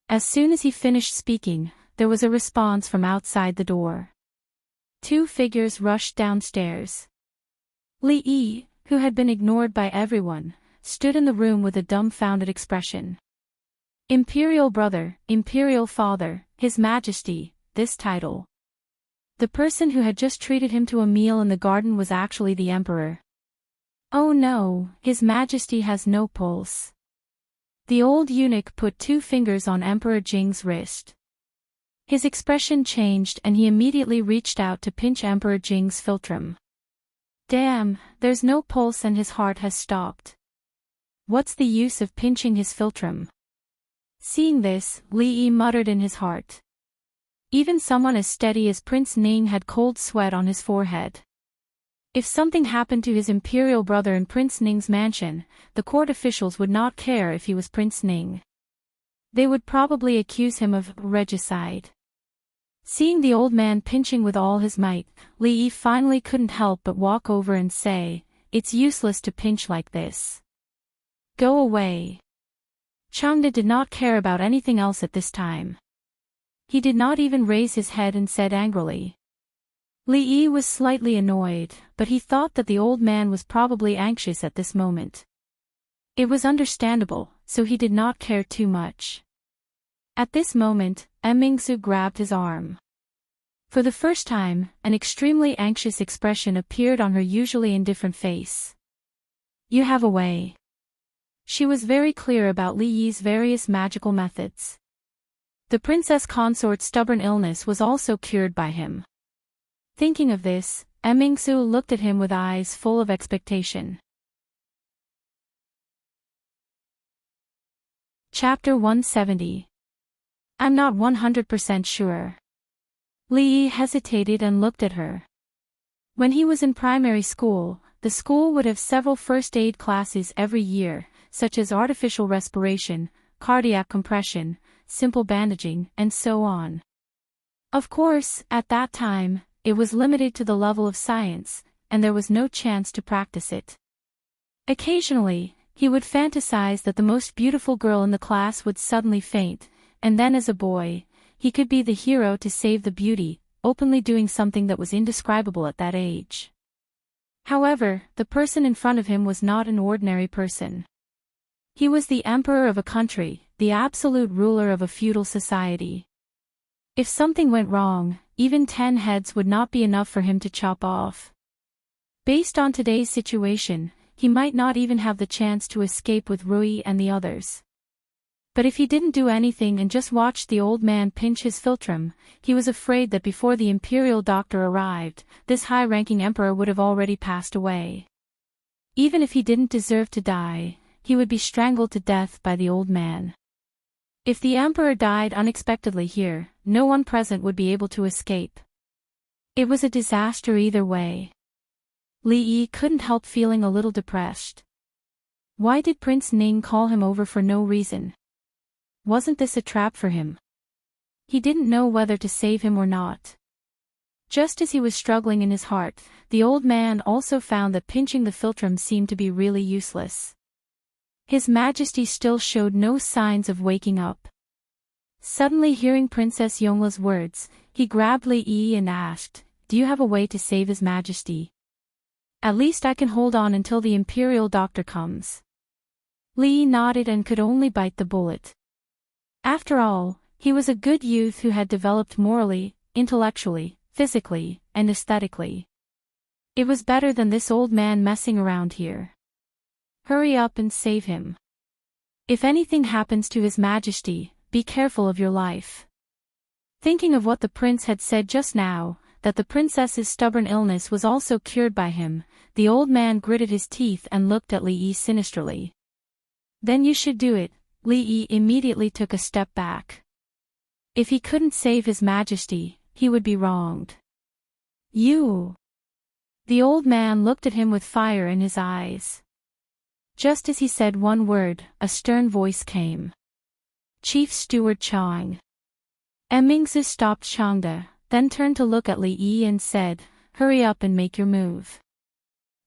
As soon as he finished speaking, there was a response from outside the door. Two figures rushed downstairs. Li Yi, who had been ignored by everyone, stood in the room with a dumbfounded expression. Imperial brother, Imperial father, His Majesty, this title. The person who had just treated him to a meal in the garden was actually the emperor. Oh no, His Majesty has no pulse. The old eunuch put 2 fingers on Emperor Jing's wrist. His expression changed and he immediately reached out to pinch Emperor Jing's philtrum. Damn, there's no pulse and his heart has stopped. What's the use of pinching his philtrum? Seeing this, Li Yi muttered in his heart. Even someone as steady as Prince Ning had cold sweat on his forehead. If something happened to his imperial brother in Prince Ning's mansion, the court officials would not care if he was Prince Ning. They would probably accuse him of regicide. Seeing the old man pinching with all his might, Li Yi finally couldn't help but walk over and say, "It's useless to pinch like this. Go away." Changde did not care about anything else at this time. He did not even raise his head and said angrily. Li Yi was slightly annoyed, but he thought that the old man was probably anxious at this moment. It was understandable, so he did not care too much. At this moment, Mingzu grabbed his arm. For the first time, an extremely anxious expression appeared on her usually indifferent face. "You have a way." She was very clear about Li Yi's various magical methods. The princess consort's stubborn illness was also cured by him. Thinking of this, Mingzu looked at him with eyes full of expectation. Chapter 170. I'm not 100% sure. Li Yi hesitated and looked at her. When he was in primary school, the school would have several first aid classes every year, such as artificial respiration, cardiac compression, simple bandaging, and so on. Of course, at that time, it was limited to the level of science, and there was no chance to practice it. Occasionally, he would fantasize that the most beautiful girl in the class would suddenly faint, and then as a boy, he could be the hero to save the beauty, openly doing something that was indescribable at that age. However, the person in front of him was not an ordinary person. He was the emperor of a country, the absolute ruler of a feudal society. If something went wrong, even 10 heads would not be enough for him to chop off. Based on today's situation, he might not even have the chance to escape with Rui and the others. But if he didn't do anything and just watched the old man pinch his philtrum, he was afraid that before the imperial doctor arrived, this high-ranking emperor would have already passed away. Even if he didn't deserve to die, he would be strangled to death by the old man. If the emperor died unexpectedly here, no one present would be able to escape. It was a disaster either way. Li Yi couldn't help feeling a little depressed. Why did Prince Ning call him over for no reason? Wasn't this a trap for him? He didn't know whether to save him or not. Just as he was struggling in his heart, the old man also found that pinching the philtrum seemed to be really useless. His Majesty still showed no signs of waking up. Suddenly hearing Princess Yongla's words, he grabbed Li Yi and asked, "Do you have a way to save His Majesty? At least I can hold on until the imperial doctor comes." Li Yi nodded and could only bite the bullet. After all, he was a good youth who had developed morally, intellectually, physically, and aesthetically. It was better than this old man messing around here. Hurry up and save him. If anything happens to His Majesty, be careful of your life. Thinking of what the prince had said just now, that the princess's stubborn illness was also cured by him, the old man gritted his teeth and looked at Li Yi sinisterly. "Then you should do it." Li Yi immediately took a step back. If he couldn't save His Majesty, he would be wronged. "You." The old man looked at him with fire in his eyes. Just as he said one word, a stern voice came. "Chief Steward Chang." Mingzi stopped Changde, then turned to look at Li Yi and said, "Hurry up and make your move.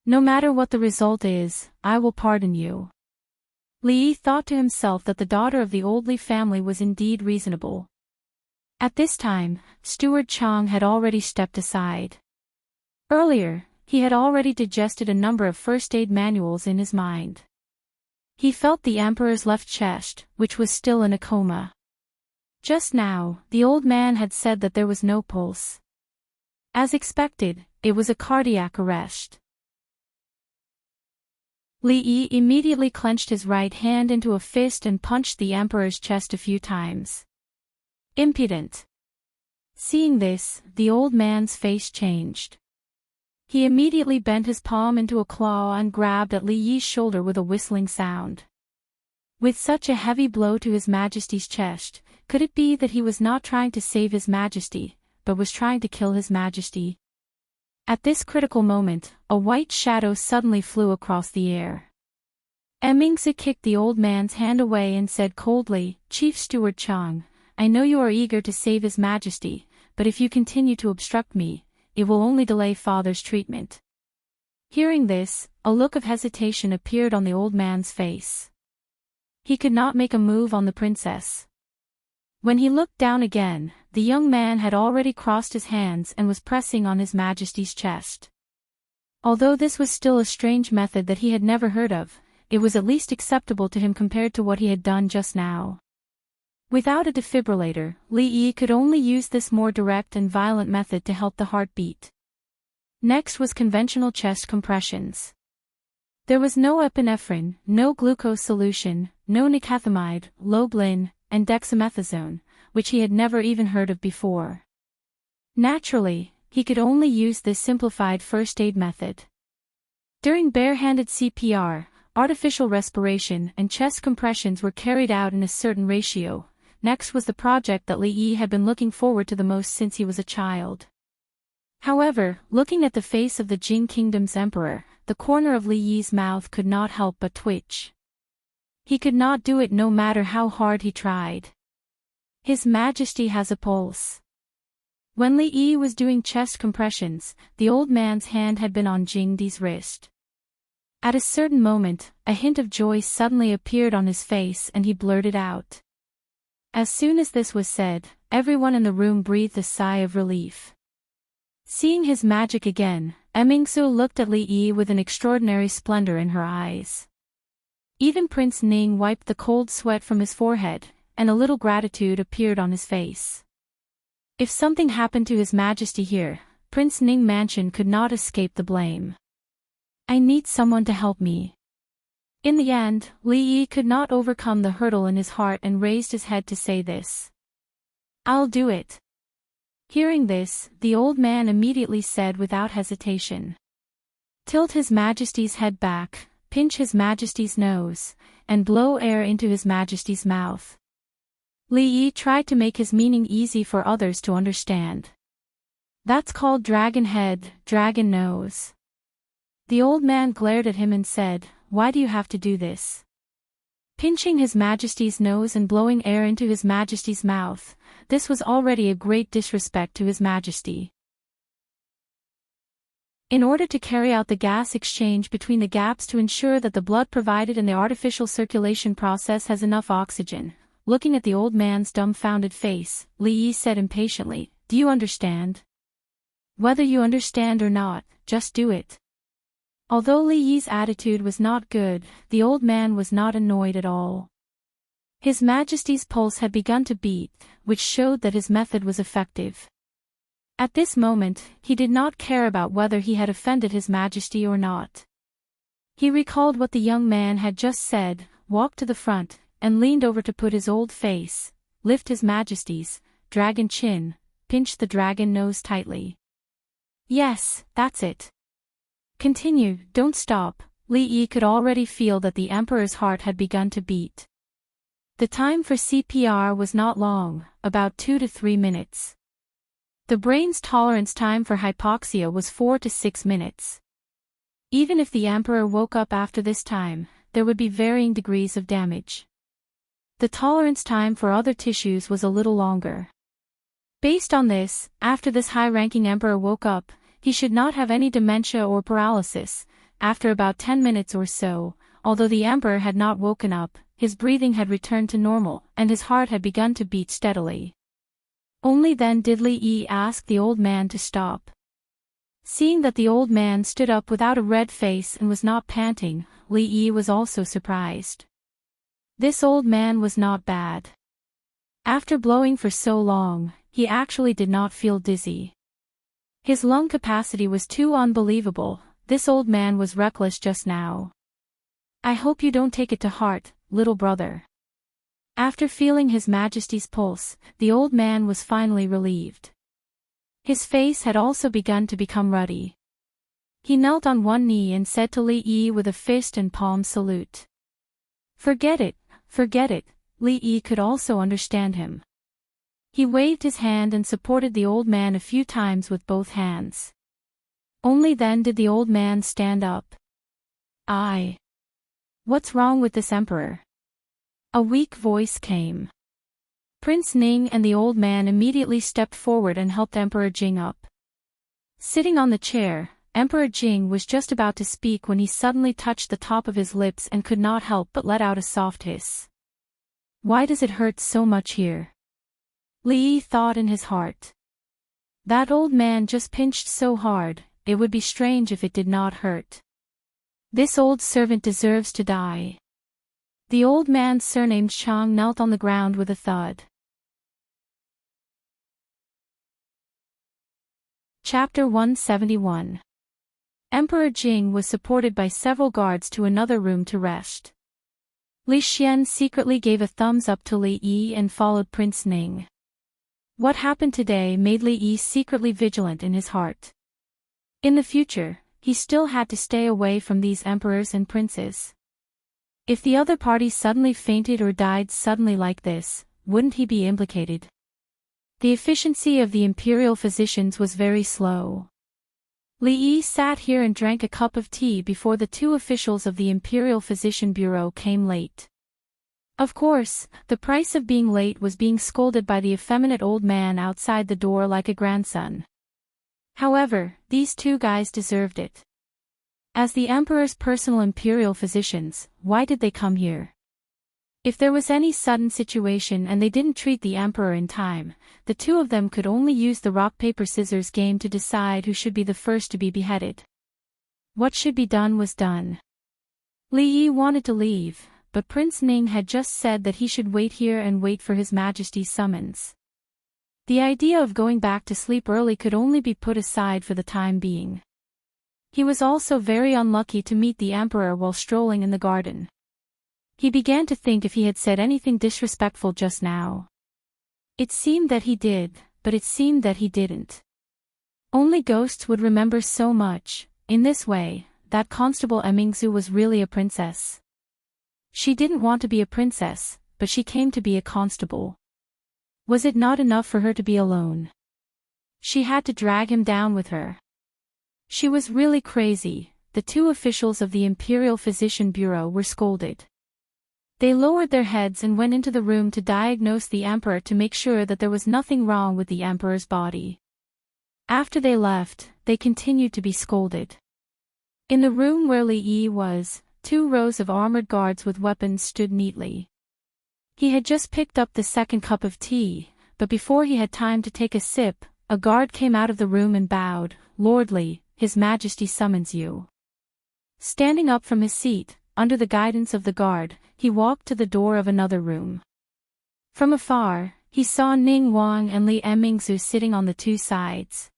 No matter what the result is, I will pardon you." Li Yi thought to himself that the daughter of the old Li family was indeed reasonable. At this time, Steward Chang had already stepped aside. Earlier, he had already digested a number of first aid manuals in his mind. He felt the emperor's left chest, which was still in a coma. Just now, the old man had said that there was no pulse. As expected, it was a cardiac arrest. Li Yi immediately clenched his right hand into a fist and punched the emperor's chest a few times. Impudent. Seeing this, the old man's face changed. He immediately bent his palm into a claw and grabbed at Li Yi's shoulder with a whistling sound. With such a heavy blow to His Majesty's chest, could it be that he was not trying to save His Majesty, but was trying to kill His Majesty? At this critical moment, a white shadow suddenly flew across the air. Mingzi kicked the old man's hand away and said coldly, "Chief Steward Chang, I know you are eager to save His Majesty, but if you continue to obstruct me, it will only delay Father's treatment." Hearing this, a look of hesitation appeared on the old man's face. He could not make a move on the princess. When he looked down again, the young man had already crossed his hands and was pressing on His Majesty's chest. Although this was still a strange method that he had never heard of, it was at least acceptable to him compared to what he had done just now. Without a defibrillator, Li Yi could only use this more direct and violent method to help the heart beat. Next was conventional chest compressions. There was no epinephrine, no glucose solution, no nicotinamide, loblin, and dexamethasone, which he had never even heard of before. Naturally, he could only use this simplified first aid method. During barehanded CPR, artificial respiration and chest compressions were carried out in a certain ratio. Next was the project that Li Yi had been looking forward to the most since he was a child. However, looking at the face of the Jing Kingdom's emperor, the corner of Li Yi's mouth could not help but twitch. He could not do it no matter how hard he tried. His Majesty has a pulse. When Li Yi was doing chest compressions, the old man's hand had been on Jing Di's wrist. At a certain moment, a hint of joy suddenly appeared on his face and he blurted out. As soon as this was said, everyone in the room breathed a sigh of relief. Seeing his magic again, Mingzi looked at Li Yi with an extraordinary splendor in her eyes. Even Prince Ning wiped the cold sweat from his forehead, and a little gratitude appeared on his face. If something happened to His Majesty here, Prince Ning Mansion could not escape the blame. I need someone to help me. In the end, Li Yi could not overcome the hurdle in his heart and raised his head to say this. I'll do it. Hearing this, the old man immediately said without hesitation. Tilt His Majesty's head back, pinch His Majesty's nose, and blow air into His Majesty's mouth. Li Yi tried to make his meaning easy for others to understand. That's called dragon head, dragon nose. The old man glared at him and said, Why do you have to do this? Pinching His Majesty's nose and blowing air into His Majesty's mouth, this was already a great disrespect to His Majesty. In order to carry out the gas exchange between the gaps to ensure that the blood provided in the artificial circulation process has enough oxygen, looking at the old man's dumbfounded face, Li Yi said impatiently, Do you understand? Whether you understand or not, just do it. Although Li Yi's attitude was not good, the old man was not annoyed at all. His Majesty's pulse had begun to beat, which showed that his method was effective. At this moment, he did not care about whether he had offended His Majesty or not. He recalled what the young man had just said, walked to the front, and leaned over to put his old face, lift His Majesty's dragon chin, pinch the dragon nose tightly. Yes, that's it. Continue, don't stop. Li Yi could already feel that the emperor's heart had begun to beat. The time for CPR was not long, about 2 to 3 minutes. The brain's tolerance time for hypoxia was 4 to 6 minutes. Even if the emperor woke up after this time, there would be varying degrees of damage. The tolerance time for other tissues was a little longer. Based on this, after this high-ranking emperor woke up, he should not have any dementia or paralysis. After about 10 minutes or so, although the emperor had not woken up, his breathing had returned to normal, and his heart had begun to beat steadily. Only then did Li Yi ask the old man to stop. Seeing that the old man stood up without a red face and was not panting, Li Yi was also surprised. This old man was not bad. After blowing for so long, he actually did not feel dizzy. His lung capacity was too unbelievable. This old man was reckless just now. I hope you don't take it to heart, little brother. After feeling His Majesty's pulse, the old man was finally relieved. His face had also begun to become ruddy. He knelt on one knee and said to Li Yi with a fist and palm salute. Forget it, forget it. Li Yi could also understand him. He waved his hand and supported the old man a few times with both hands. Only then did the old man stand up. What's wrong with this emperor? A weak voice came. Prince Ning and the old man immediately stepped forward and helped Emperor Jing up. Sitting on the chair, Emperor Jing was just about to speak when he suddenly touched the top of his lips and could not help but let out a soft hiss. Why does it hurt so much here? Li Yi thought in his heart. That old man just pinched so hard, it would be strange if it did not hurt. This old servant deserves to die. The old man surnamed Chang knelt on the ground with a thud. Chapter 171. Emperor Jing was supported by several guards to another room to rest. Li Xian secretly gave a thumbs up to Li Yi and followed Prince Ning. What happened today made Li Yi secretly vigilant in his heart. In the future, he still had to stay away from these emperors and princes. If the other party suddenly fainted or died suddenly like this, wouldn't he be implicated? The efficiency of the imperial physicians was very slow. Li Yi sat here and drank a cup of tea before the two officials of the Imperial Physician Bureau came late. Of course, the price of being late was being scolded by the effeminate old man outside the door like a grandson. However, these two guys deserved it. As the emperor's personal imperial physicians, why did they come here? If there was any sudden situation and they didn't treat the emperor in time, the two of them could only use the rock-paper-scissors game to decide who should be the first to be beheaded. What should be done was done. Li Yi wanted to leave, but Prince Ning had just said that he should wait here and wait for His Majesty's summons. The idea of going back to sleep early could only be put aside for the time being. He was also very unlucky to meet the emperor while strolling in the garden. He began to think if he had said anything disrespectful just now. It seemed that he did, but it seemed that he didn't. Only ghosts would remember so much. In this way, that Constable Emingzu was really a princess. She didn't want to be a princess, but she came to be a constable. Was it not enough for her to be alone? She had to drag him down with her. She was really crazy. The two officials of the Imperial Physician Bureau were scolded. They lowered their heads and went into the room to diagnose the emperor to make sure that there was nothing wrong with the emperor's body. After they left, they continued to be scolded. In the room where Li Yi was, 2 rows of armored guards with weapons stood neatly. He had just picked up the second cup of tea, but before he had time to take a sip, a guard came out of the room and bowed. Lord Li, His Majesty summons you. Standing up from his seat, under the guidance of the guard, he walked to the door of another room. From afar, he saw Ning Wang and Li Emingzu sitting on the 2 sides.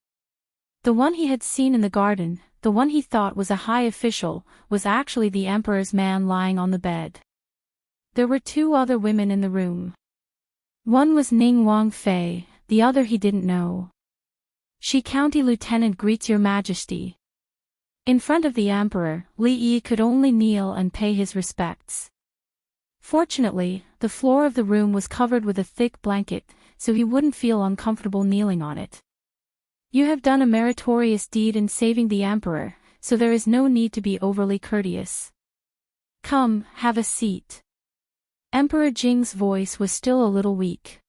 The one he had seen in the garden, the one he thought was a high official, was actually the emperor's man lying on the bed. There were 2 other women in the room. One was Ning Wang Fei, the other he didn't know. She County Lieutenant greets Your Majesty. In front of the emperor, Li Yi could only kneel and pay his respects. Fortunately, the floor of the room was covered with a thick blanket, so he wouldn't feel uncomfortable kneeling on it. You have done a meritorious deed in saving the emperor, so there is no need to be overly courteous. Come, have a seat. Emperor Jing's voice was still a little weak.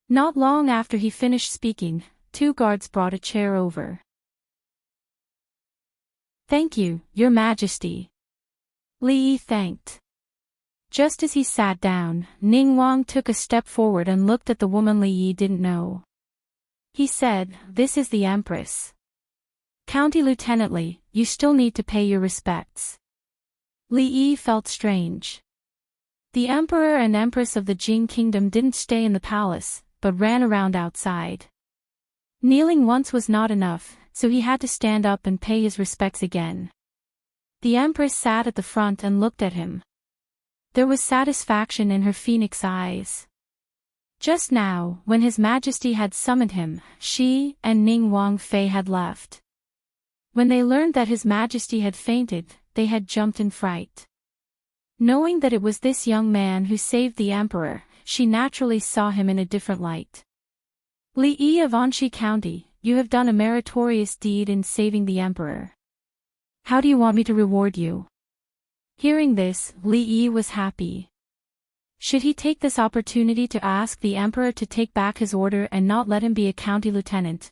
Not long after he finished speaking, 2 guards brought a chair over. Thank you, Your Majesty. Li Yi thanked. Just as he sat down, Ning Wang took a step forward and looked at the woman Li Yi didn't know. He said, This is the Empress. County Lieutenant Li, you still need to pay your respects. Li Yi felt strange. The Emperor and Empress of the Jing Kingdom didn't stay in the palace, but ran around outside. Kneeling once was not enough, so he had to stand up and pay his respects again. The Empress sat at the front and looked at him. There was satisfaction in her phoenix eyes. Just now, when His Majesty had summoned him, she and Ning Wangfei had left. When they learned that His Majesty had fainted, they had jumped in fright. Knowing that it was this young man who saved the Emperor, she naturally saw him in a different light. Li Yi of Anxi County, you have done a meritorious deed in saving the Emperor. How do you want me to reward you? Hearing this, Li Yi was happy. Should he take this opportunity to ask the Emperor to take back his order and not let him be a county lieutenant?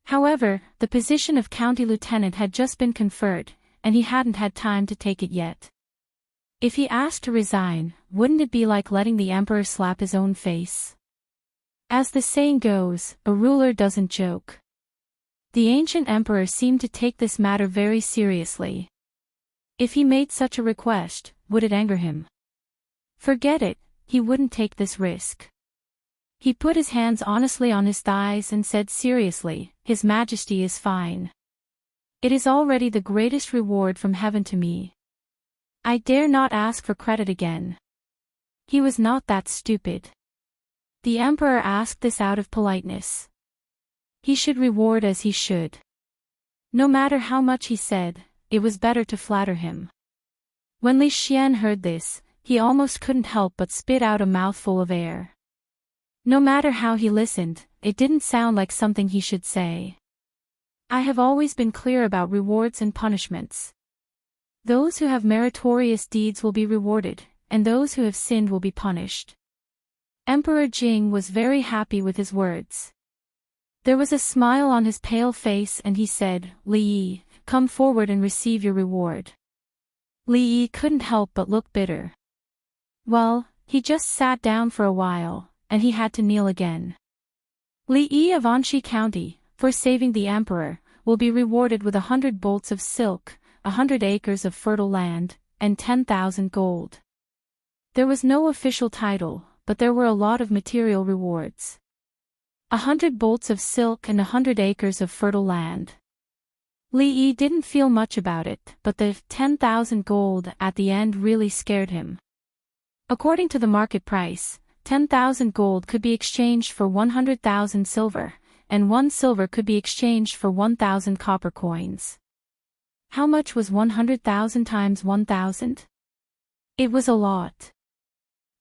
However, the position of county lieutenant had just been conferred, and he hadn't had time to take it yet. If he asked to resign, wouldn't it be like letting the Emperor slap his own face? As the saying goes, a ruler doesn't joke. The ancient emperor seemed to take this matter very seriously. If he made such a request, would it anger him? Forget it, he wouldn't take this risk. He put his hands honestly on his thighs and said seriously, His Majesty is fine. It is already the greatest reward from heaven to me. I dare not ask for credit again. He was not that stupid. The Emperor asked this out of politeness. He should reward as he should. No matter how much he said, it was better to flatter him. When Li Xian heard this, he almost couldn't help but spit out a mouthful of air. No matter how he listened, it didn't sound like something he should say. I have always been clear about rewards and punishments. Those who have meritorious deeds will be rewarded, and those who have sinned will be punished. Emperor Jing was very happy with his words. There was a smile on his pale face and he said, Li Yi, come forward and receive your reward. Li Yi couldn't help but look bitter. Well, he just sat down for a while, and he had to kneel again. Li Yi of Anxi County, for saving the Emperor, will be rewarded with 100 bolts of silk, 100 acres of fertile land, and 10,000 gold. There was no official title, but there were a lot of material rewards. 100 bolts of silk and 100 acres of fertile land. Li Yi didn't feel much about it, but the 10,000 gold at the end really scared him. According to the market price, 10,000 gold could be exchanged for 100,000 silver, and 1 silver could be exchanged for 1,000 copper coins. How much was 100,000 times 1,000? It was a lot.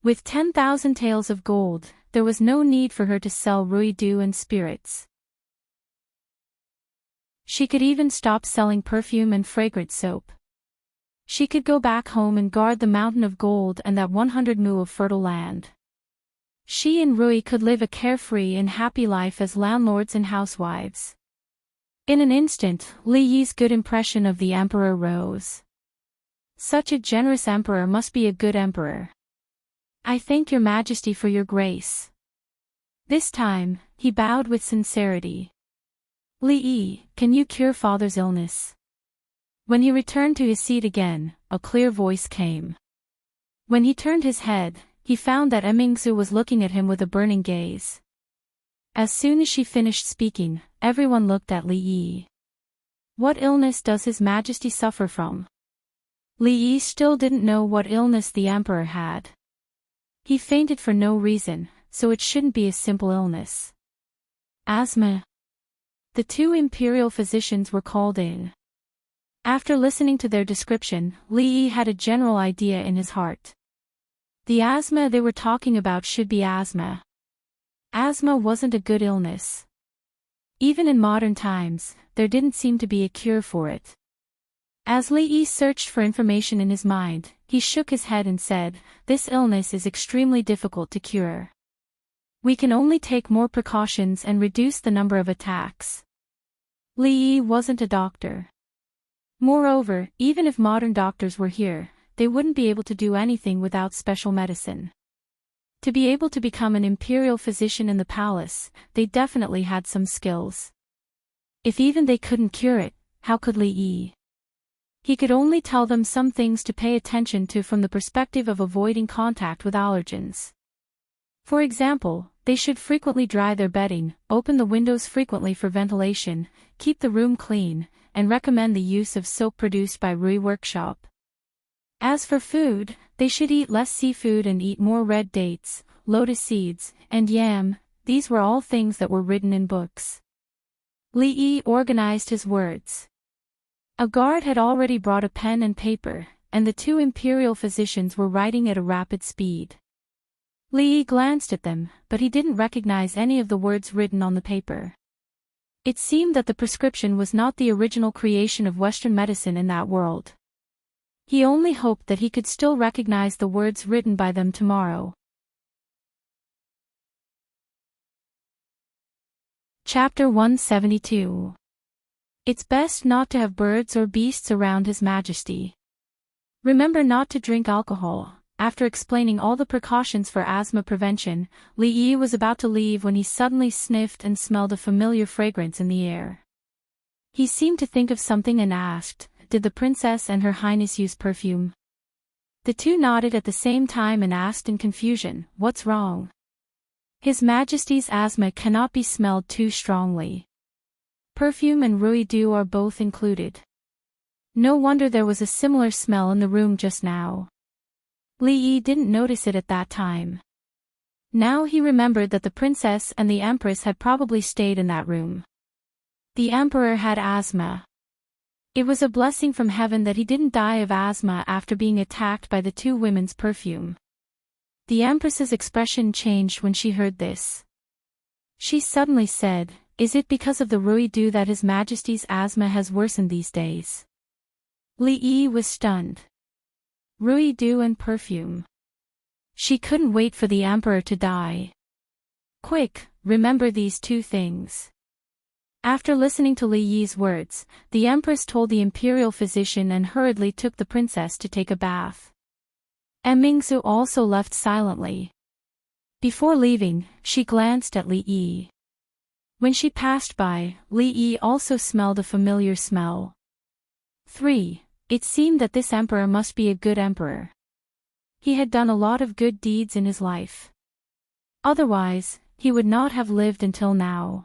With 10,000 taels of gold, there was no need for her to sell ruidu and spirits. She could even stop selling perfume and fragrant soap. She could go back home and guard the mountain of gold and that 100 mu of fertile land. She and Rui could live a carefree and happy life as landlords and housewives. In an instant, Li Yi's good impression of the emperor rose. Such a generous emperor must be a good emperor. I thank your majesty for your grace. This time, he bowed with sincerity. Li Yi, can you cure father's illness? When he returned to his seat again, a clear voice came. When he turned his head, he found that Emingzu was looking at him with a burning gaze. As soon as she finished speaking, everyone looked at Li Yi. What illness does His Majesty suffer from? Li Yi still didn't know what illness the emperor had. He fainted for no reason, so it shouldn't be a simple illness. Asthma. The 2 imperial physicians were called in. After listening to their description, Li Yi had a general idea in his heart. The asthma they were talking about should be asthma. Asthma wasn't a good illness. Even in modern times, there didn't seem to be a cure for it. As Li Yi searched for information in his mind, he shook his head and said, this illness is extremely difficult to cure. We can only take more precautions and reduce the number of attacks. Li Yi wasn't a doctor. Moreover, even if modern doctors were here, they wouldn't be able to do anything without special medicine. To be able to become an imperial physician in the palace, they definitely had some skills. If even they couldn't cure it, how could Li Yi? He could only tell them some things to pay attention to from the perspective of avoiding contact with allergens. For example, they should frequently dry their bedding, open the windows frequently for ventilation, keep the room clean, and recommend the use of soap produced by Rui Workshop. As for food, they should eat less seafood and eat more red dates, lotus seeds, and yam. These were all things that were written in books. Li Yi organized his words. A guard had already brought a pen and paper, and the two imperial physicians were writing at a rapid speed. Li Yi glanced at them, but he didn't recognize any of the words written on the paper. It seemed that the prescription was not the original creation of Western medicine in that world. He only hoped that he could still recognize the words written by them tomorrow. Chapter 172. It's best not to have birds or beasts around His Majesty. Remember not to drink alcohol. After explaining all the precautions for asthma prevention, Li Yi was about to leave when he suddenly sniffed and smelled a familiar fragrance in the air. He seemed to think of something and asked, "Did the princess and Her Highness use perfume?" The two nodded at the same time and asked in confusion, "What's wrong?" "His Majesty's asthma cannot be smelled too strongly. Perfume and Rui dew are both included." No wonder there was a similar smell in the room just now. Li Yi didn't notice it at that time. Now he remembered that the princess and the empress had probably stayed in that room. The emperor had asthma. It was a blessing from heaven that he didn't die of asthma after being attacked by the two women's perfume. The empress's expression changed when she heard this. She suddenly said, "Is it because of the Rui dew that His Majesty's asthma has worsened these days?" Li Yi was stunned. Rui dew and perfume. She couldn't wait for the emperor to die. Quick, remember these two things. After listening to Li Yi's words, the empress told the imperial physician and hurriedly took the princess to take a bath. Mingzu also left silently. Before leaving, she glanced at Li Yi. When she passed by, Li Yi also smelled a familiar smell. 3. It seemed that this emperor must be a good emperor. He had done a lot of good deeds in his life. Otherwise, he would not have lived until now.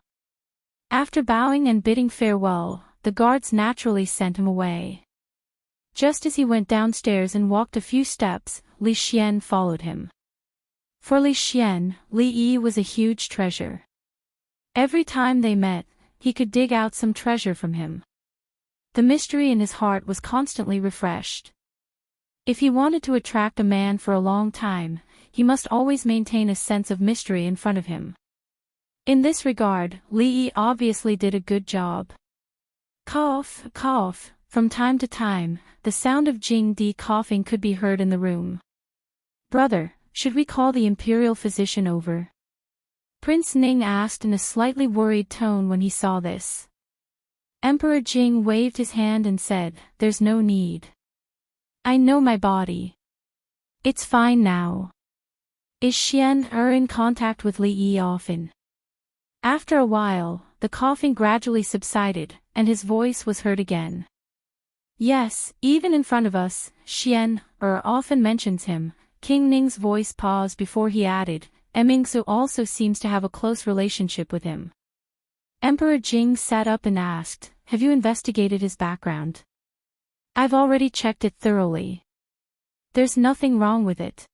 After bowing and bidding farewell, the guards naturally sent him away. Just as he went downstairs and walked a few steps, Li Xian followed him. For Li Xian, Li Yi was a huge treasure. Every time they met, he could dig out some treasure from him. The mystery in his heart was constantly refreshed. If he wanted to attract a man for a long time, he must always maintain a sense of mystery in front of him. In this regard, Li Yi obviously did a good job. Cough, cough. From time to time, the sound of Jing Di coughing could be heard in the room. "Brother, should we call the imperial physician over?" Prince Ning asked in a slightly worried tone when he saw this. Emperor Jing waved his hand and said, "There's no need. I know my body. It's fine now." Is Xian in contact with Li Yi often? After a while, the coughing gradually subsided, and his voice was heard again. "Yes, even in front of us, Xian often mentions him." King Ning's voice paused before he added, "Mingzu also seems to have a close relationship with him." Emperor Jing sat up and asked, "Have you investigated his background?" "I've already checked it thoroughly. There's nothing wrong with it."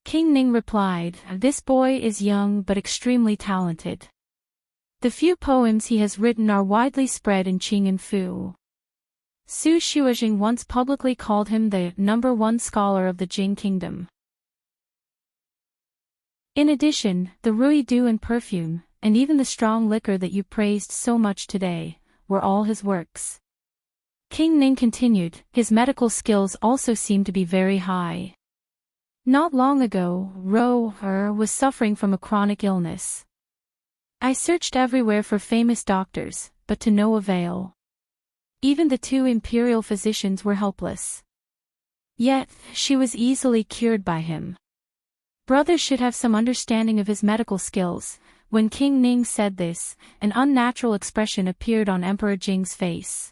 King Ning replied, "This boy is young but extremely talented. The few poems he has written are widely spread in Qing and Fu. Su Xuejing once publicly called him the #1 scholar of the Jing kingdom." In addition, the Rui dew and perfume, and even the strong liquor that you praised so much today, were all his works. King Ning continued, "His medical skills also seem to be very high. Not long ago, Ro was suffering from a chronic illness. I searched everywhere for famous doctors, but to no avail. Even the two imperial physicians were helpless. Yet, she was easily cured by him. Brothers should have some understanding of his medical skills." When King Ning said this, an unnatural expression appeared on Emperor Jing's face.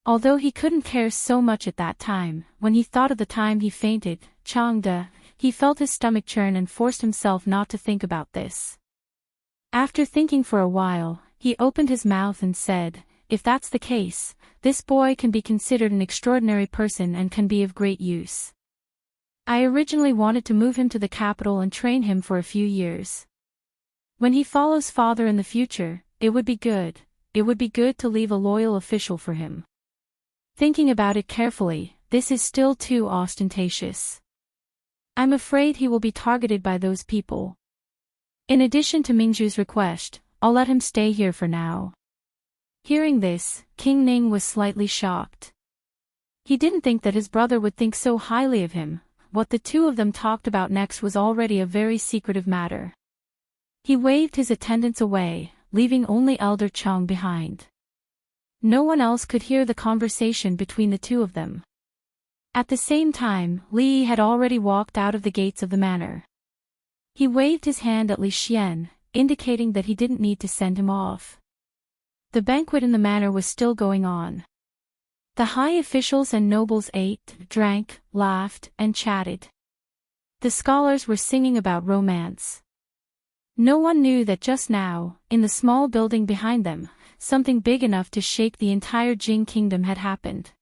Although he couldn't care so much at that time, when he thought of the time he fainted, Changde, he felt his stomach churn and forced himself not to think about this. After thinking for a while, he opened his mouth and said, if that's the case, this boy can be considered an extraordinary person and can be of great use. I originally wanted to move him to the capital and train him for a few years. When he follows father in the future, it would be good to leave a loyal official for him. Thinking about it carefully, this is still too ostentatious. I'm afraid he will be targeted by those people. In addition to Mingzhu's request, I'll let him stay here for now. Hearing this, King Ning was slightly shocked. He didn't think that his brother would think so highly of him. What the two of them talked about next was already a very secretive matter. He waved his attendants away, leaving only Elder Cheng behind. No one else could hear the conversation between the two of them. At the same time, Li Yi had already walked out of the gates of the manor. He waved his hand at Li Xian, indicating that he didn't need to send him off. The banquet in the manor was still going on. The high officials and nobles ate, drank, laughed, and chatted. The scholars were singing about romance. No one knew that just now, in the small building behind them, something big enough to shake the entire Jing kingdom had happened.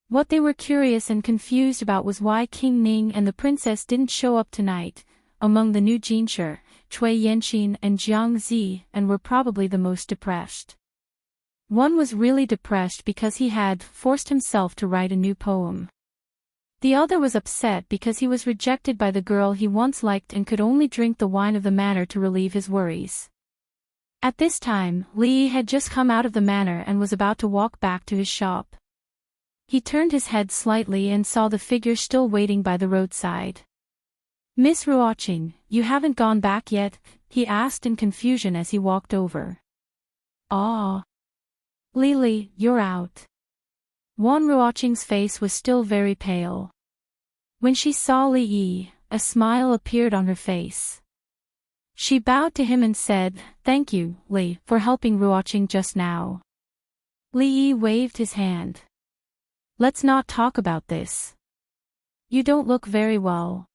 What they were curious and confused about was why King Ning and the princess didn't show up tonight. Among the new Jinshi, Cui Yanqin and Jiang Zi and were probably the most depressed. One was really depressed because he had forced himself to write a new poem. The other was upset because he was rejected by the girl he once liked and could only drink the wine of the manor to relieve his worries. At this time, Li Yi had just come out of the manor and was about to walk back to his shop. He turned his head slightly and saw the figure still waiting by the roadside. "Miss Ruoqing, you haven't gone back yet?" he asked in confusion as he walked over. "Ah. Lily, you're out." Wan Ruoqing's face was still very pale. When she saw Li Yi, a smile appeared on her face. She bowed to him and said, "Thank you, Li, for helping Ruoqing just now." Li Yi waved his hand. "Let's not talk about this. You don't look very well.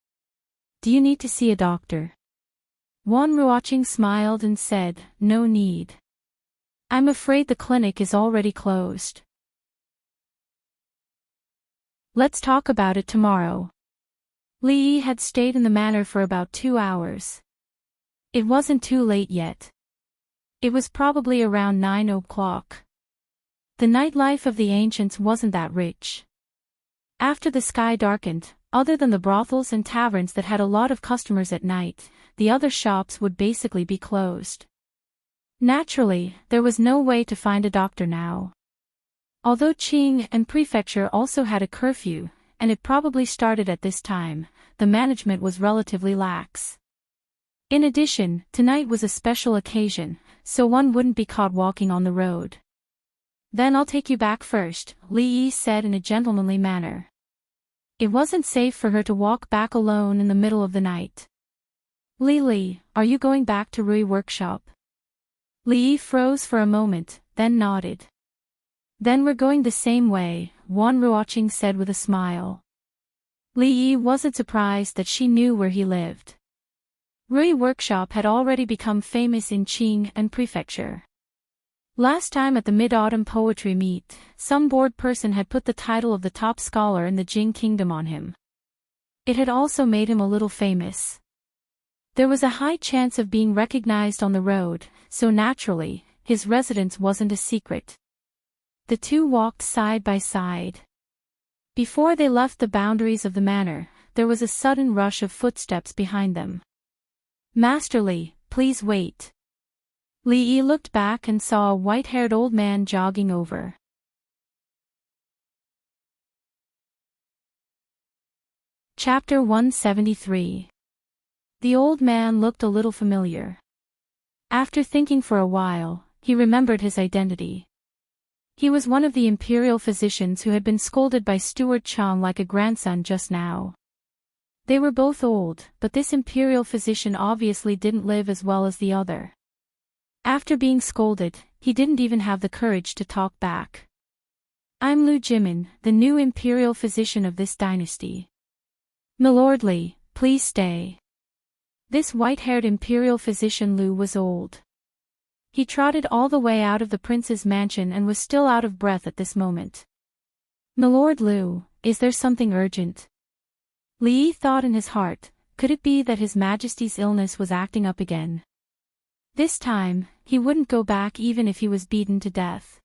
Do you need to see a doctor?" Wan Ruoqing smiled and said, "No need. I'm afraid the clinic is already closed. Let's talk about it tomorrow." Li Yi had stayed in the manor for about 2 hours. It wasn't too late yet. It was probably around 9 o'clock. The nightlife of the ancients wasn't that rich. After the sky darkened, other than the brothels and taverns that had a lot of customers at night, the other shops would basically be closed. Naturally, there was no way to find a doctor now. Although Qing and Prefecture also had a curfew, and it probably started at this time, the management was relatively lax. In addition, tonight was a special occasion, so one wouldn't be caught walking on the road. "Then I'll take you back first," Li Yi said in a gentlemanly manner. It wasn't safe for her to walk back alone in the middle of the night. "Li, are you going back to Rui workshop?" Li Yi froze for a moment, then nodded. "Then we're going the same way," Wan Ruoqing said with a smile. Li Yi wasn't surprised that she knew where he lived. Rui workshop had already become famous in Qing and Prefecture. Last time at the Mid-Autumn Poetry Meet, some bored person had put the title of the top scholar in the Jing Kingdom on him. It had also made him a little famous. There was a high chance of being recognized on the road, so naturally, his residence wasn't a secret. The two walked side by side. Before they left the boundaries of the manor, there was a sudden rush of footsteps behind them. "Master Li, please wait." Li Yi looked back and saw a white-haired old man jogging over. Chapter 173. The old man looked a little familiar. After thinking for a while, he remembered his identity. He was one of the imperial physicians who had been scolded by Steward Chang like a grandson just now. They were both old, but this imperial physician obviously didn't live as well as the other. After being scolded, he didn't even have the courage to talk back. "I'm Lu Jimin, the new imperial physician of this dynasty. Milord Li, please stay." This white-haired imperial physician Lu was old. He trotted all the way out of the prince's mansion and was still out of breath at this moment. "Milord Lu, is there something urgent?" Li Yi thought in his heart, could it be that His Majesty's illness was acting up again? This time, he wouldn't go back even if he was beaten to death.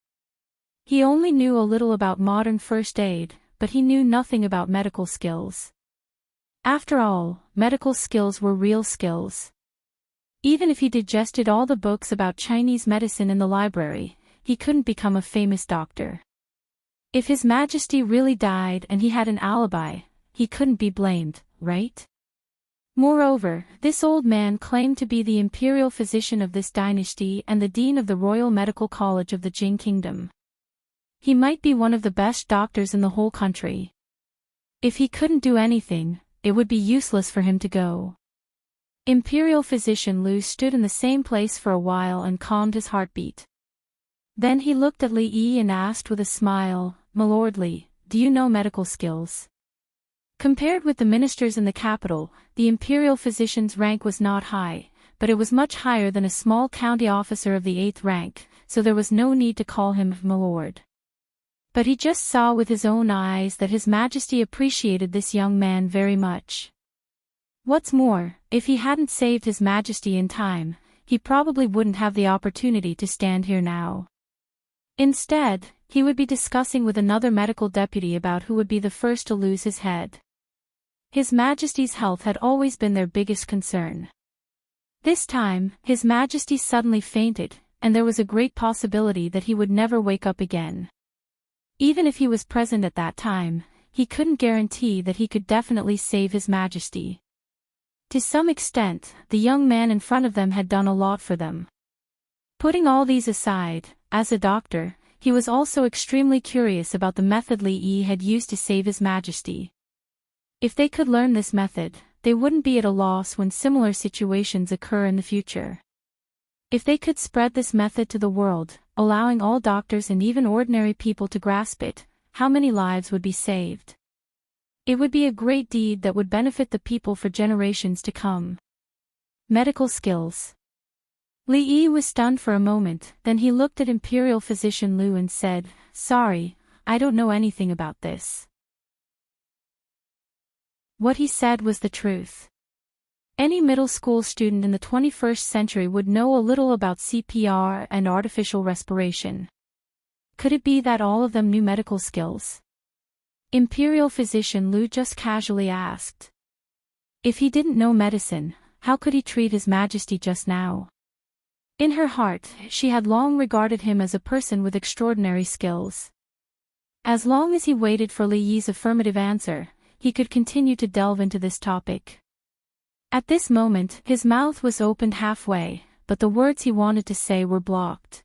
He only knew a little about modern first aid, but he knew nothing about medical skills. After all, medical skills were real skills. Even if he digested all the books about Chinese medicine in the library, he couldn't become a famous doctor. If His Majesty really died and he had an alibi, he couldn't be blamed, right? Moreover, this old man claimed to be the imperial physician of this dynasty and the dean of the Royal Medical College of the Jing Kingdom. He might be one of the best doctors in the whole country. If he couldn't do anything, it would be useless for him to go. Imperial physician Lu stood in the same place for a while and calmed his heartbeat. Then he looked at Li Yi and asked with a smile, "Milord Li, do you know medical skills?" Compared with the ministers in the capital, the imperial physician's rank was not high, but it was much higher than a small county officer of the 8th rank, so there was no need to call him milord. But he just saw with his own eyes that His Majesty appreciated this young man very much. What's more, if he hadn't saved His Majesty in time, he probably wouldn't have the opportunity to stand here now. Instead, he would be discussing with another medical deputy about who would be the first to lose his head. His Majesty's health had always been their biggest concern. This time, His Majesty suddenly fainted, and there was a great possibility that he would never wake up again. Even if he was present at that time, he couldn't guarantee that he could definitely save His Majesty. To some extent, the young man in front of them had done a lot for them. Putting all these aside, as a doctor, he was also extremely curious about the method Li Yi had used to save His Majesty. If they could learn this method, they wouldn't be at a loss when similar situations occur in the future. If they could spread this method to the world, allowing all doctors and even ordinary people to grasp it, how many lives would be saved? It would be a great deed that would benefit the people for generations to come. Medical skills. Li Yi was stunned for a moment, then he looked at Imperial Physician Lu and said, "Sorry, I don't know anything about this." What he said was the truth. Any middle school student in the 21st century would know a little about CPR and artificial respiration. Could it be that all of them knew medical skills? Imperial Physician Lu just casually asked. If he didn't know medicine, how could he treat His Majesty just now? In her heart, she had long regarded him as a person with extraordinary skills. As long as he waited for Li Yi's affirmative answer, he could continue to delve into this topic. At this moment, his mouth was opened halfway, but the words he wanted to say were blocked.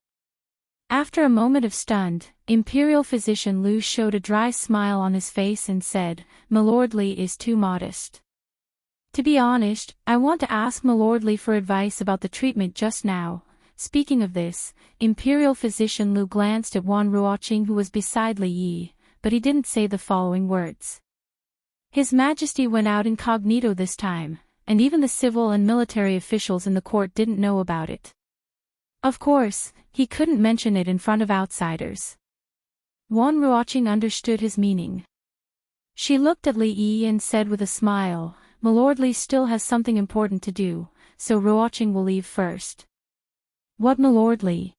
After a moment of stunned, Imperial Physician Lu showed a dry smile on his face and said, "Milord Li is too modest. To be honest, I want to ask Milord Li for advice about the treatment just now." Speaking of this, Imperial Physician Lu glanced at Wan Ruoqing who was beside Li Yi, but he didn't say the following words. His Majesty went out incognito this time, and even the civil and military officials in the court didn't know about it. Of course, he couldn't mention it in front of outsiders. Wan Ruoqing understood his meaning. She looked at Li Yi and said with a smile, "Milord Li still has something important to do, so Ruoqing will leave first." "What, Milord Li?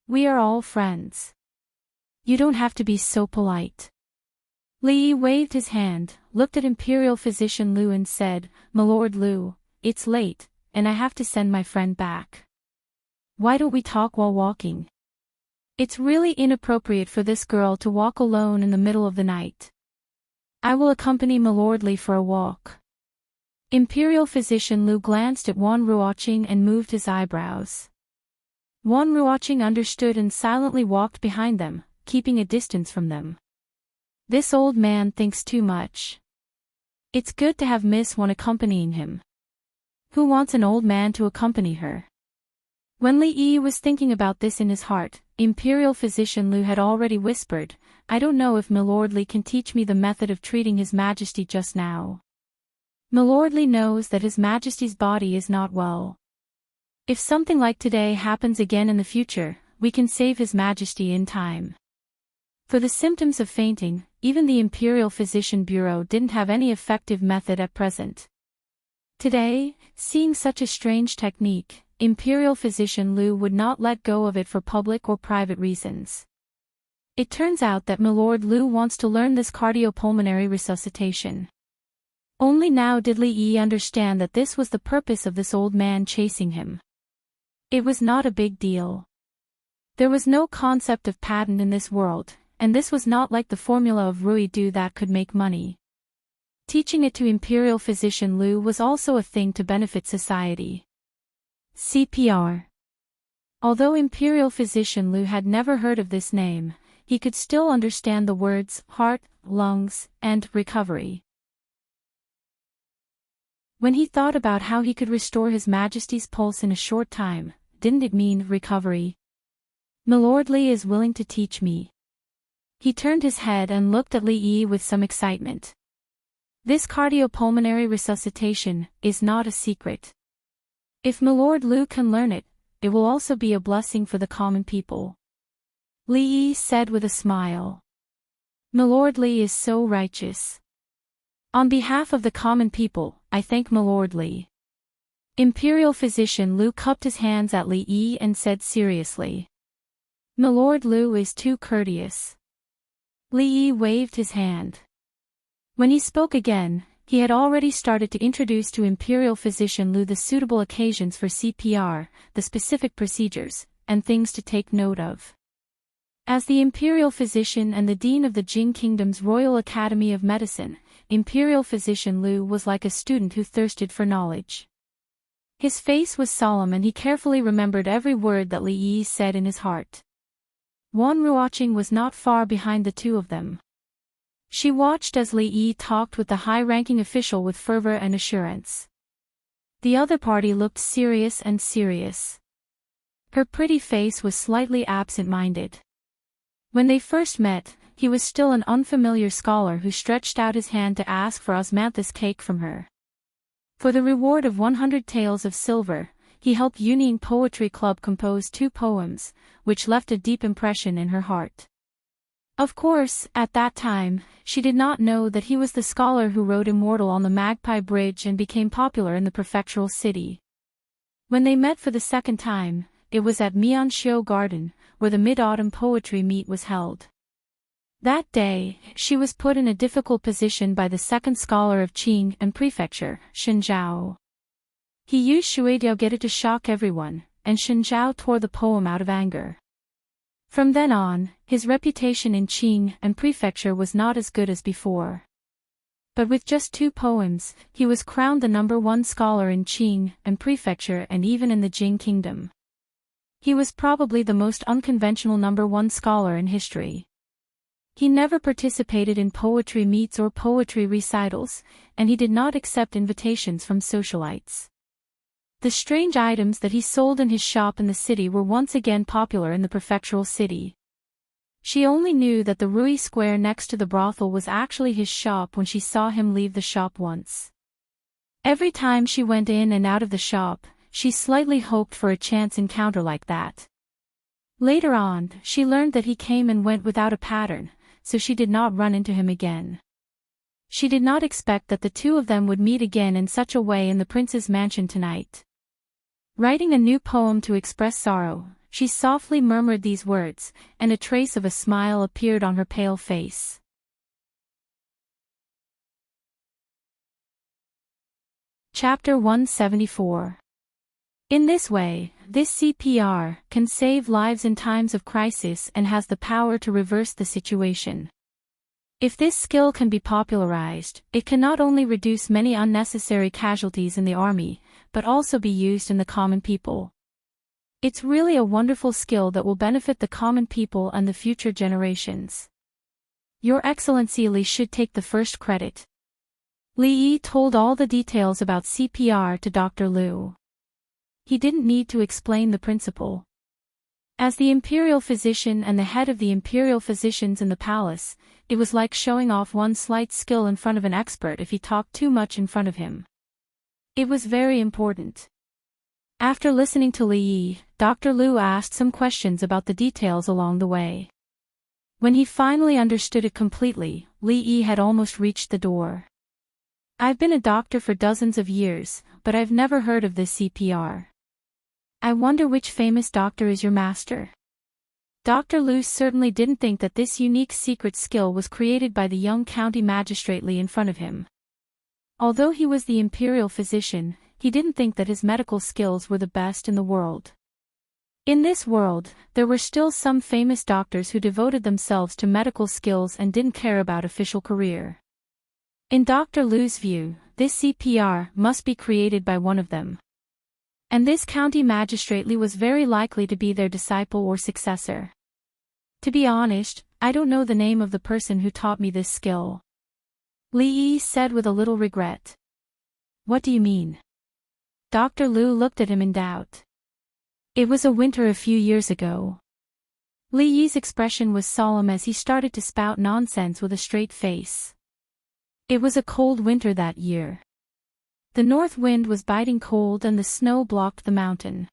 We are all friends. You don't have to be so polite." Li Yi waved his hand, looked at Imperial Physician Lu and said, "Milord Lu, it's late, and I have to send my friend back. Why don't we talk while walking? It's really inappropriate for this girl to walk alone in the middle of the night. I will accompany Milord Li for a walk." Imperial Physician Lu glanced at Wan Ruoqing and moved his eyebrows. Wan Ruoqing understood and silently walked behind them, keeping a distance from them. This old man thinks too much. It's good to have Miss Wan accompanying him. Who wants an old man to accompany her? When Li Yi was thinking about this in his heart, Imperial Physician Lu had already whispered, "I don't know if Milord Li can teach me the method of treating His Majesty just now. Milord Li knows that His Majesty's body is not well. If something like today happens again in the future, we can save His Majesty in time. For the symptoms of fainting, even the Imperial Physician Bureau didn't have any effective method at present. Today, seeing such a strange technique, Imperial Physician Liu would not let go of it for public or private reasons. It turns out that Milord Liu wants to learn this cardiopulmonary resuscitation. Only now did Li Yi understand that this was the purpose of this old man chasing him. It was not a big deal. There was no concept of patent in this world, and this was not like the formula of Ruidu that could make money. Teaching it to Imperial Physician Liu was also a thing to benefit society. CPR. Although Imperial Physician Liu had never heard of this name, he could still understand the words heart, lungs, and recovery. When he thought about how he could restore His Majesty's pulse in a short time, didn't it mean recovery? Milord Li is willing to teach me. He turned his head and looked at Li Yi with some excitement. This cardiopulmonary resuscitation is not a secret. If Milord Liu can learn it, it will also be a blessing for the common people. Li Yi said with a smile. Milord Li is so righteous. On behalf of the common people, I thank Milord Li. Imperial Physician Liu cupped his hands at Li Yi and said seriously. Milord Liu is too courteous. Li Yi waved his hand. When he spoke again, he had already started to introduce to Imperial Physician Liu the suitable occasions for CPR, the specific procedures, and things to take note of. As the Imperial Physician and the Dean of the Jing Kingdom's Royal Academy of Medicine, Imperial Physician Liu was like a student who thirsted for knowledge. His face was solemn and he carefully remembered every word that Li Yi said in his heart. Wan Ruoqing was not far behind the two of them. She watched as Li Yi talked with the high-ranking official with fervor and assurance. The other party looked serious and serious. Her pretty face was slightly absent-minded. When they first met, he was still an unfamiliar scholar who stretched out his hand to ask for osmanthus cake from her. For the reward of 100 taels of silver, he helped Yunying Poetry Club compose 2 poems, which left a deep impression in her heart. Of course, at that time, she did not know that he was the scholar who wrote Immortal on the Magpie Bridge and became popular in the prefectural city. When they met for the second time, it was at Mianxiu Garden, where the Mid-Autumn Poetry Meet was held. That day, she was put in a difficult position by the second scholar of Qing and Prefecture, Shen Zhao. He used Shuidiao to shock everyone, and Shen Zhao tore the poem out of anger. From then on, his reputation in Qing and Prefecture was not as good as before. But with just 2 poems, he was crowned the #1 scholar in Qing and Prefecture and even in the Jing Kingdom. He was probably the most unconventional #1 scholar in history. He never participated in poetry meets or poetry recitals, and he did not accept invitations from socialites. The strange items that he sold in his shop in the city were once again popular in the prefectural city. She only knew that the Rui Square next to the brothel was actually his shop when she saw him leave the shop once. Every time she went in and out of the shop, she slightly hoped for a chance encounter like that. Later on, she learned that he came and went without a pattern, so she did not run into him again. She did not expect that the two of them would meet again in such a way in the prince's mansion tonight. Writing a new poem to express sorrow, she softly murmured these words, and a trace of a smile appeared on her pale face. Chapter 174. In this way, this CPR can save lives in times of crisis and has the power to reverse the situation. If this skill can be popularized, it can not only reduce many unnecessary casualties in the army, but also be used in the common people. It's really a wonderful skill that will benefit the common people and the future generations. Your Excellency Li should take the first credit. Li Yi told all the details about CPR to Dr. Liu. He didn't need to explain the principle. As the imperial physician and the head of the imperial physicians in the palace, it was like showing off one slight skill in front of an expert if he talked too much in front of him. It was very important. After listening to Li Yi, Dr. Lu asked some questions about the details along the way. When he finally understood it completely, Li Yi had almost reached the door. I've been a doctor for dozens of years, but I've never heard of this CPR. I wonder which famous doctor is your master? Dr. Lu certainly didn't think that this unique secret skill was created by the young county magistrate Li in front of him. Although he was the imperial physician, he didn't think that his medical skills were the best in the world. In this world, there were still some famous doctors who devoted themselves to medical skills and didn't care about official career. In Dr. Lu's view, this CPR must be created by one of them. And this county magistrate Li was very likely to be their disciple or successor. To be honest, I don't know the name of the person who taught me this skill. Li Yi said with a little regret. What do you mean? Dr. Lu looked at him in doubt. It was a winter a few years ago. Li Yi's expression was solemn as he started to spout nonsense with a straight face. It was a cold winter that year. The north wind was biting cold and the snow blocked the mountain.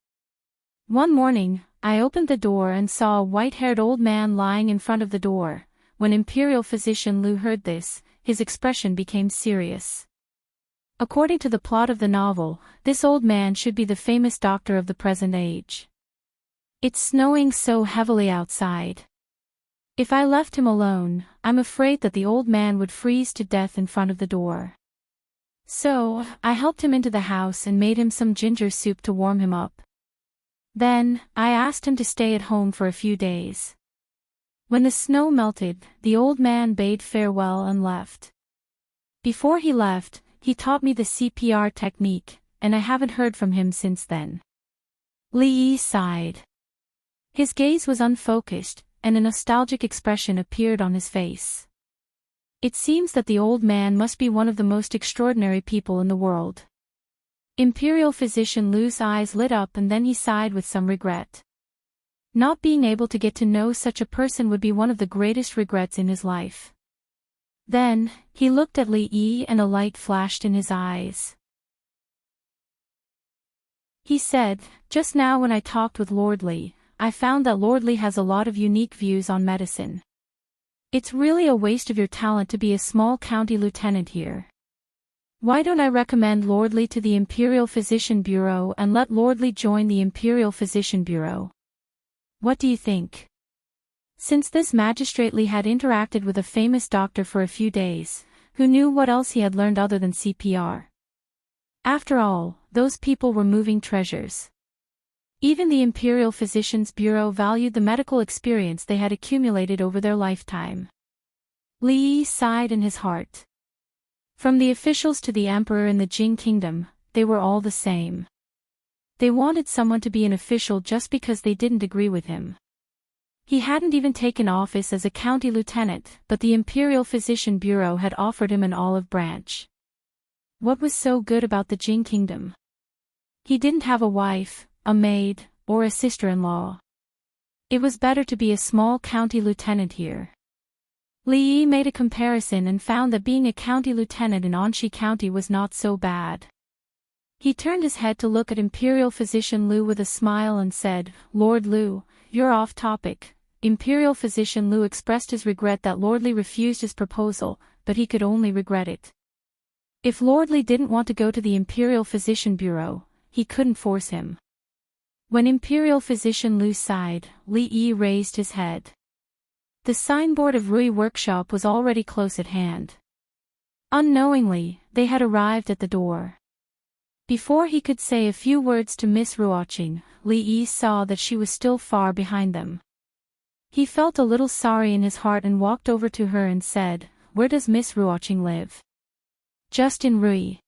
One morning, I opened the door and saw a white-haired old man lying in front of the door. When Imperial Physician Lu heard this, his expression became serious. According to the plot of the novel, this old man should be the famous doctor of the present age. It's snowing so heavily outside. If I left him alone, I'm afraid that the old man would freeze to death in front of the door. So, I helped him into the house and made him some ginger soup to warm him up. Then, I asked him to stay at home for a few days. When the snow melted, the old man bade farewell and left. Before he left, he taught me the CPR technique, and I haven't heard from him since then. Li Yi sighed. His gaze was unfocused, and a nostalgic expression appeared on his face. It seems that the old man must be one of the most extraordinary people in the world. Imperial Physician Lu's eyes lit up and then he sighed with some regret. Not being able to get to know such a person would be one of the greatest regrets in his life. Then, he looked at Li Yi and a light flashed in his eyes. He said, just now when I talked with Lord Li, I found that Lord Li has a lot of unique views on medicine. It's really a waste of your talent to be a small county lieutenant here. Why don't I recommend Lord Li to the Imperial Physician Bureau and let Lord Li join the Imperial Physician Bureau? What do you think? Since this magistrate Li had interacted with a famous doctor for a few days, who knew what else he had learned other than CPR? After all, those people were moving treasures. Even the Imperial Physicians Bureau valued the medical experience they had accumulated over their lifetime. Li Yi sighed in his heart. From the officials to the emperor in the Jing kingdom, they were all the same. They wanted someone to be an official just because they didn't agree with him. He hadn't even taken office as a county lieutenant, but the Imperial Physician Bureau had offered him an olive branch. What was so good about the Jing kingdom? He didn't have a wife, a maid, or a sister-in-law. It was better to be a small county lieutenant here. Li Yi made a comparison and found that being a county lieutenant in Anxi County was not so bad. He turned his head to look at Imperial Physician Lu with a smile and said, Lord Lu, you're off topic. Imperial Physician Lu expressed his regret that Lord Li refused his proposal, but he could only regret it. If Lord Li didn't want to go to the Imperial Physician Bureau, he couldn't force him. When Imperial Physician Lu sighed, Li Yi raised his head. The signboard of Rui Workshop was already close at hand. Unknowingly, they had arrived at the door. Before he could say a few words to Miss Ruoqing, Li Yi saw that she was still far behind them. He felt a little sorry in his heart and walked over to her and said, Where does Miss Ruoqing live? Just in Rui.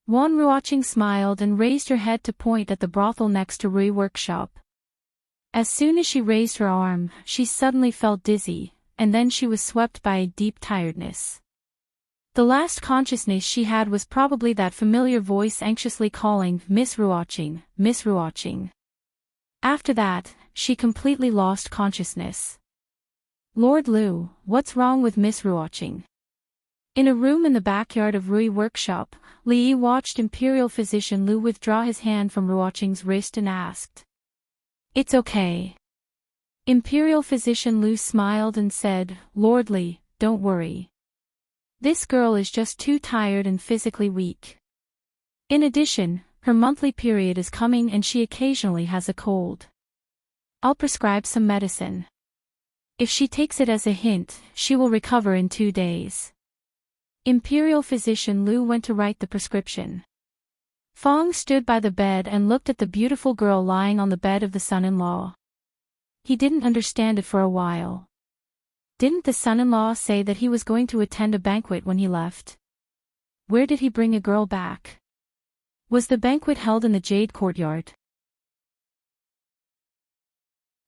Wan Ruoqing smiled and raised her head to point at the brothel next to Rui Workshop. As soon as she raised her arm, she suddenly felt dizzy, and then she was swept by a deep tiredness. The last consciousness she had was probably that familiar voice anxiously calling, Miss Ruoqing, Miss Ruoqing. After that, she completely lost consciousness. Lord Lu, what's wrong with Miss Ruoqing? In a room in the backyard of Rui workshop, Li watched Imperial Physician Lu withdraw his hand from Ruoqing's wrist and asked, "It's okay." Imperial Physician Lu smiled and said, "Lord Li, don't worry. This girl is just too tired and physically weak. In addition, her monthly period is coming and she occasionally has a cold. I'll prescribe some medicine. If she takes it as a hint, she will recover in 2 days." Imperial Physician Lu went to write the prescription. Fong stood by the bed and looked at the beautiful girl lying on the bed of the son-in-law. He didn't understand it for a while. Didn't the son-in-law say that he was going to attend a banquet when he left? Where did he bring a girl back? Was the banquet held in the Jade Courtyard?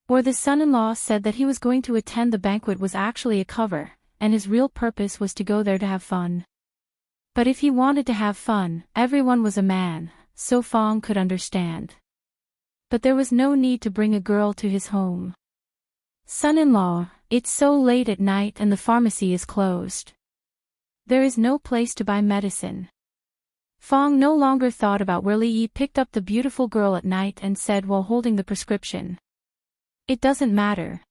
Or the son-in-law said that he was going to attend the banquet was actually a cover, and his real purpose was to go there to have fun. But if he wanted to have fun, everyone was a man, so Fong could understand. But there was no need to bring a girl to his home. "Son-in-law, it's so late at night and the pharmacy is closed. There is no place to buy medicine." Fong no longer thought about where Li picked up the beautiful girl at night and said while holding the prescription, "It doesn't matter.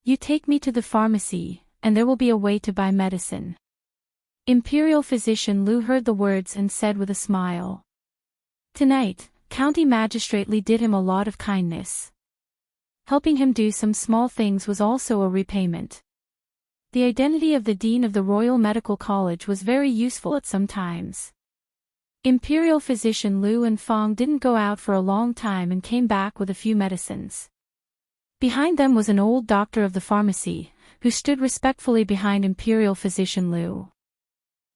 You take me to the pharmacy, and there will be a way to buy medicine." Imperial Physician Lu heard the words and said with a smile, "Tonight, County Magistrate Li did him a lot of kindness. Helping him do some small things was also a repayment. The identity of the Dean of the Royal Medical College was very useful at some times." Imperial Physician Lu and Fong didn't go out for a long time and came back with a few medicines. Behind them was an old doctor of the pharmacy, who stood respectfully behind Imperial Physician Lu.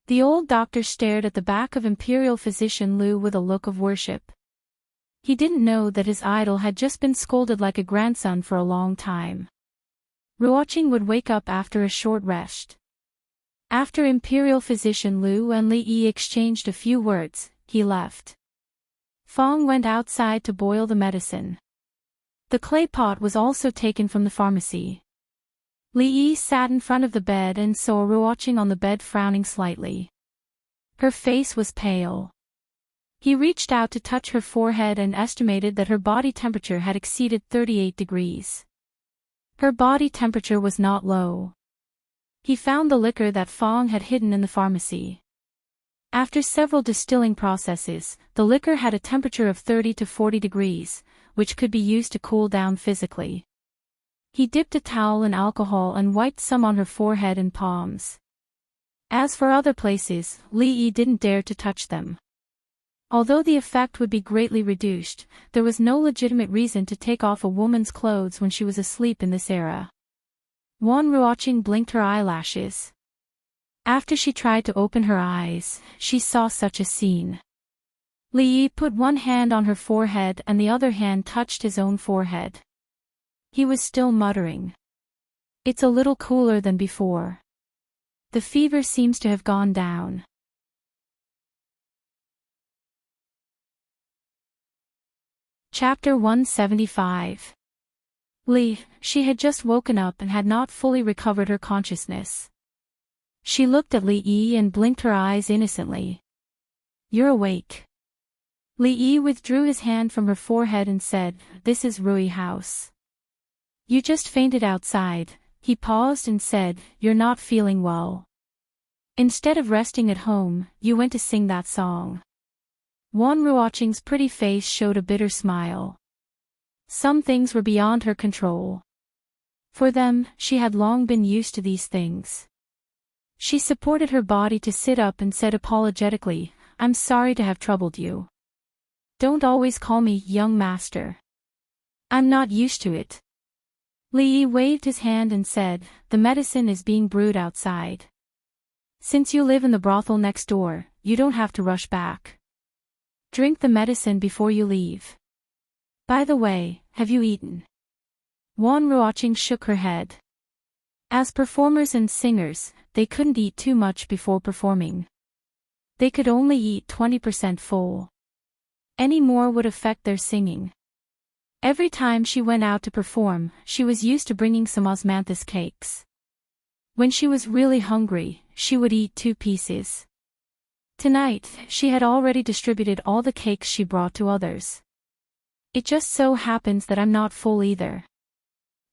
The old doctor stared at the back of Imperial Physician Lu with a look of worship. He didn't know that his idol had just been scolded like a grandson for a long time. Ruoqing would wake up after a short rest. After Imperial Physician Lu and Li exchanged a few words, he left. Fong went outside to boil the medicine. The clay pot was also taken from the pharmacy. Li sat in front of the bed and saw Ruoqing on the bed frowning slightly. Her face was pale. He reached out to touch her forehead and estimated that her body temperature had exceeded 38 degrees. Her body temperature was not low. He found the liquor that Fong had hidden in the pharmacy. After several distilling processes, the liquor had a temperature of 30 to 40 degrees, which could be used to cool down physically. He dipped a towel in alcohol and wiped some on her forehead and palms. As for other places, Li didn't dare to touch them. Although the effect would be greatly reduced, there was no legitimate reason to take off a woman's clothes when she was asleep in this era. Ruoqing blinked her eyelashes. After she tried to open her eyes, she saw such a scene. Li put one hand on her forehead and the other hand touched his own forehead. He was still muttering. "It's a little cooler than before. The fever seems to have gone down." Chapter 175. Li, she had just woken up and had not fully recovered her consciousness. She looked at Li and blinked her eyes innocently. "You're awake." Li withdrew his hand from her forehead and said, "This is Rui House. You just fainted outside." He paused and said, "You're not feeling well. Instead of resting at home, you went to sing that song." Ruoqing's pretty face showed a bitter smile. Some things were beyond her control. For them, she had long been used to these things. She supported her body to sit up and said apologetically, "I'm sorry to have troubled you. Don't always call me young master. I'm not used to it." Li waved his hand and said, "The medicine is being brewed outside. Since you live in the brothel next door, you don't have to rush back. Drink the medicine before you leave. By the way, have you eaten?" Ruoqing shook her head. As performers and singers, they couldn't eat too much before performing. They could only eat 20% full. Any more would affect their singing. Every time she went out to perform, she was used to bringing some osmanthus cakes. When she was really hungry, she would eat 2 pieces. Tonight, she had already distributed all the cakes she brought to others. It just so happens that I'm not full either.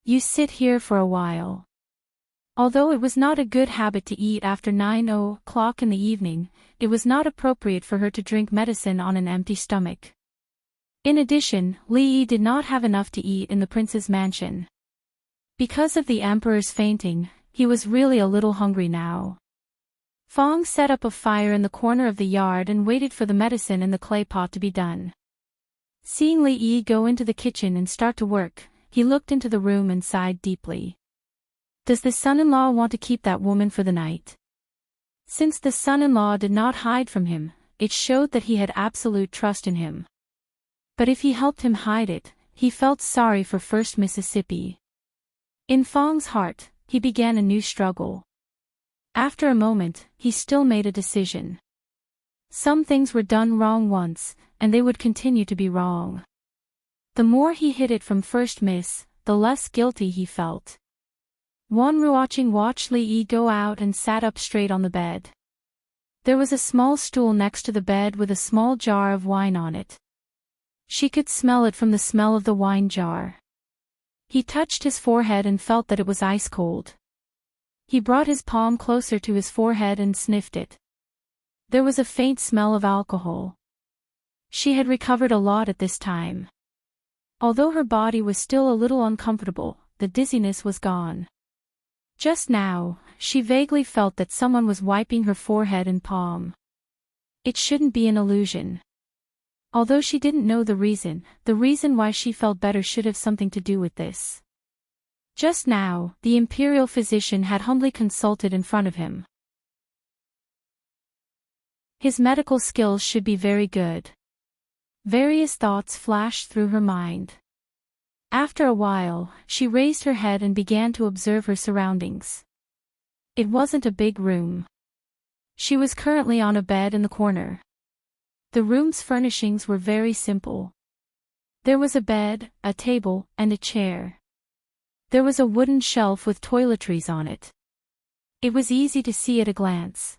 You sit here for a while. Although it was not a good habit to eat after 9 o'clock in the evening, it was not appropriate for her to drink medicine on an empty stomach. In addition, Li Yi did not have enough to eat in the prince's mansion. Because of the emperor's fainting, he was really a little hungry now. Fong set up a fire in the corner of the yard and waited for the medicine in the clay pot to be done. Seeing Li Yi go into the kitchen and start to work, he looked into the room and sighed deeply. Does the son-in-law want to keep that woman for the night? Since the son-in-law did not hide from him, it showed that he had absolute trust in him. But if he helped him hide it, he felt sorry for First Mississippi. In Fong's heart, he began a new struggle. After a moment, he still made a decision. Some things were done wrong once, and they would continue to be wrong. The more he hid it from First Miss, the less guilty he felt. Wan Ruoqing watched Li Yi go out and sat up straight on the bed. There was a small stool next to the bed with a small jar of wine on it. She could smell it from the smell of the wine jar. He touched his forehead and felt that it was ice cold. He brought his palm closer to his forehead and sniffed it. There was a faint smell of alcohol. She had recovered a lot at this time. Although her body was still a little uncomfortable, the dizziness was gone. Just now, she vaguely felt that someone was wiping her forehead and palm. It shouldn't be an illusion. Although she didn't know the reason why she felt better should have something to do with this. Just now, the imperial physician had humbly consulted in front of him. His medical skills should be very good. Various thoughts flashed through her mind. After a while, she raised her head and began to observe her surroundings. It wasn't a big room. She was currently on a bed in the corner. The room's furnishings were very simple. There was a bed, a table, and a chair. There was a wooden shelf with toiletries on it. It was easy to see at a glance.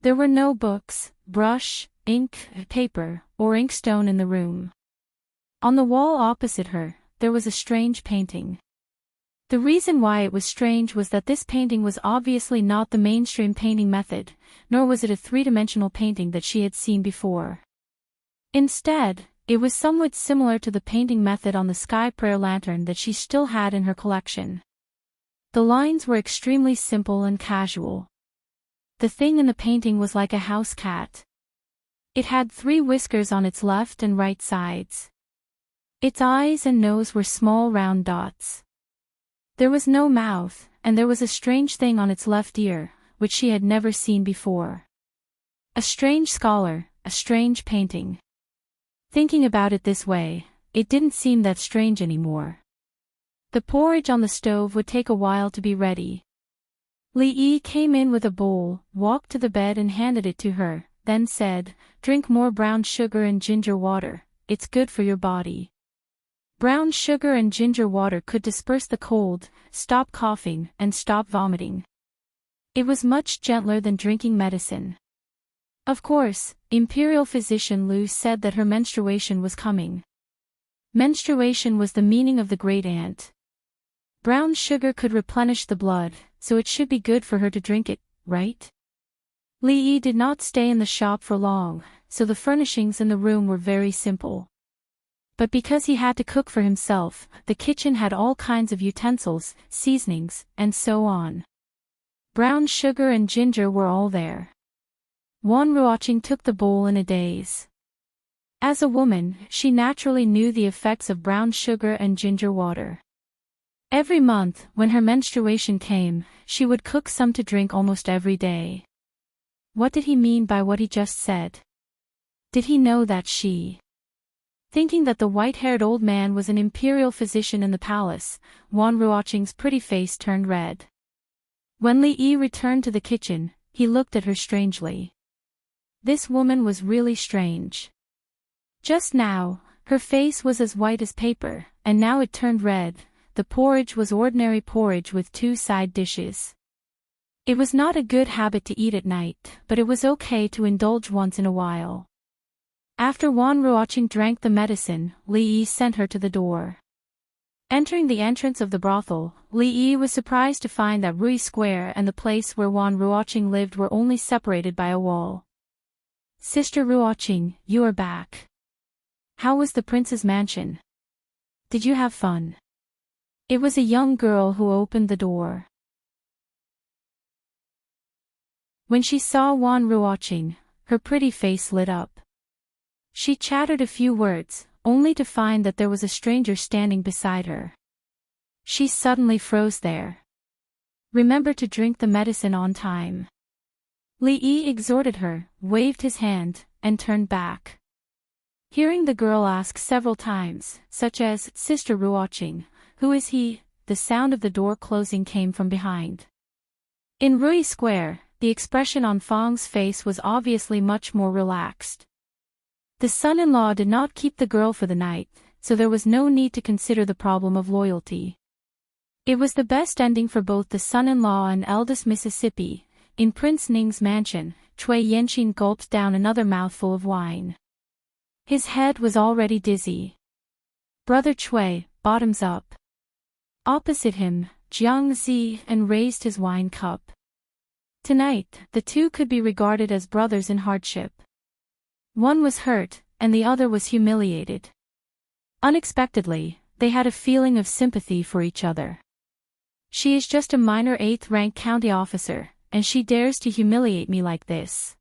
There were no books, brush, ink, paper, or inkstone in the room. On the wall opposite her, there was a strange painting. The reason why it was strange was that this painting was obviously not the mainstream painting method, nor was it a three-dimensional painting that she had seen before. Instead, it was somewhat similar to the painting method on the sky prayer lantern that she still had in her collection. The lines were extremely simple and casual. The thing in the painting was like a house cat. It had 3 whiskers on its left and right sides. Its eyes and nose were small round dots. There was no mouth, and there was a strange thing on its left ear, which she had never seen before. A strange scholar, a strange painting. Thinking about it this way, it didn't seem that strange anymore. The porridge on the stove would take a while to be ready. Li Yi came in with a bowl, walked to the bed and handed it to her, then said, "Drink more brown sugar and ginger water, it's good for your body." Brown sugar and ginger water could disperse the cold, stop coughing, and stop vomiting. It was much gentler than drinking medicine. Of course, Imperial Physician Lu said that her menstruation was coming. Menstruation was the meaning of the great aunt. Brown sugar could replenish the blood, so it should be good for her to drink it, right? Li Yi did not stay in the shop for long, so the furnishings in the room were very simple. But because he had to cook for himself, the kitchen had all kinds of utensils, seasonings, and so on. Brown sugar and ginger were all there. Wan Ruoqing took the bowl in a daze. As a woman, she naturally knew the effects of brown sugar and ginger water. Every month, when her menstruation came, she would cook some to drink almost every day. What did he mean by what he just said? Did he know that she... Thinking that the white-haired old man was an imperial physician in the palace, Wan Ruoqing's pretty face turned red. When Li Yi returned to the kitchen, he looked at her strangely. This woman was really strange. Just now, her face was as white as paper, and now it turned red. The porridge was ordinary porridge with 2 side dishes. It was not a good habit to eat at night, but it was okay to indulge once in a while. After Wan Ruoqing drank the medicine, Li Yi sent her to the door. Entering the entrance of the brothel, Li Yi was surprised to find that Rui Square and the place where Wan Ruoqing lived were only separated by a wall. "Sister Ruoqing, you are back. How was the prince's mansion? Did you have fun?" It was a young girl who opened the door. When she saw Wan Ruoqing, her pretty face lit up. She chattered a few words, only to find that there was a stranger standing beside her. She suddenly froze there. "Remember to drink the medicine on time." Li Yi exhorted her, waved his hand, and turned back. Hearing the girl ask several times, such as, "Sister Ruoqing, who is he?" the sound of the door closing came from behind. In Rui Square, the expression on Fang's face was obviously much more relaxed. The son-in-law did not keep the girl for the night, so there was no need to consider the problem of loyalty. It was the best ending for both the son-in-law and eldest Mississippi. In Prince Ning's mansion, Cui Yanqing gulped down another mouthful of wine. His head was already dizzy. Brother Cui, bottoms up. Opposite him, Jiang Zi and raised his wine cup. Tonight, the two could be regarded as brothers in hardship. One was hurt, and the other was humiliated. Unexpectedly, they had a feeling of sympathy for each other. "She is just a minor 8th-rank county officer, and she dares to humiliate me like this.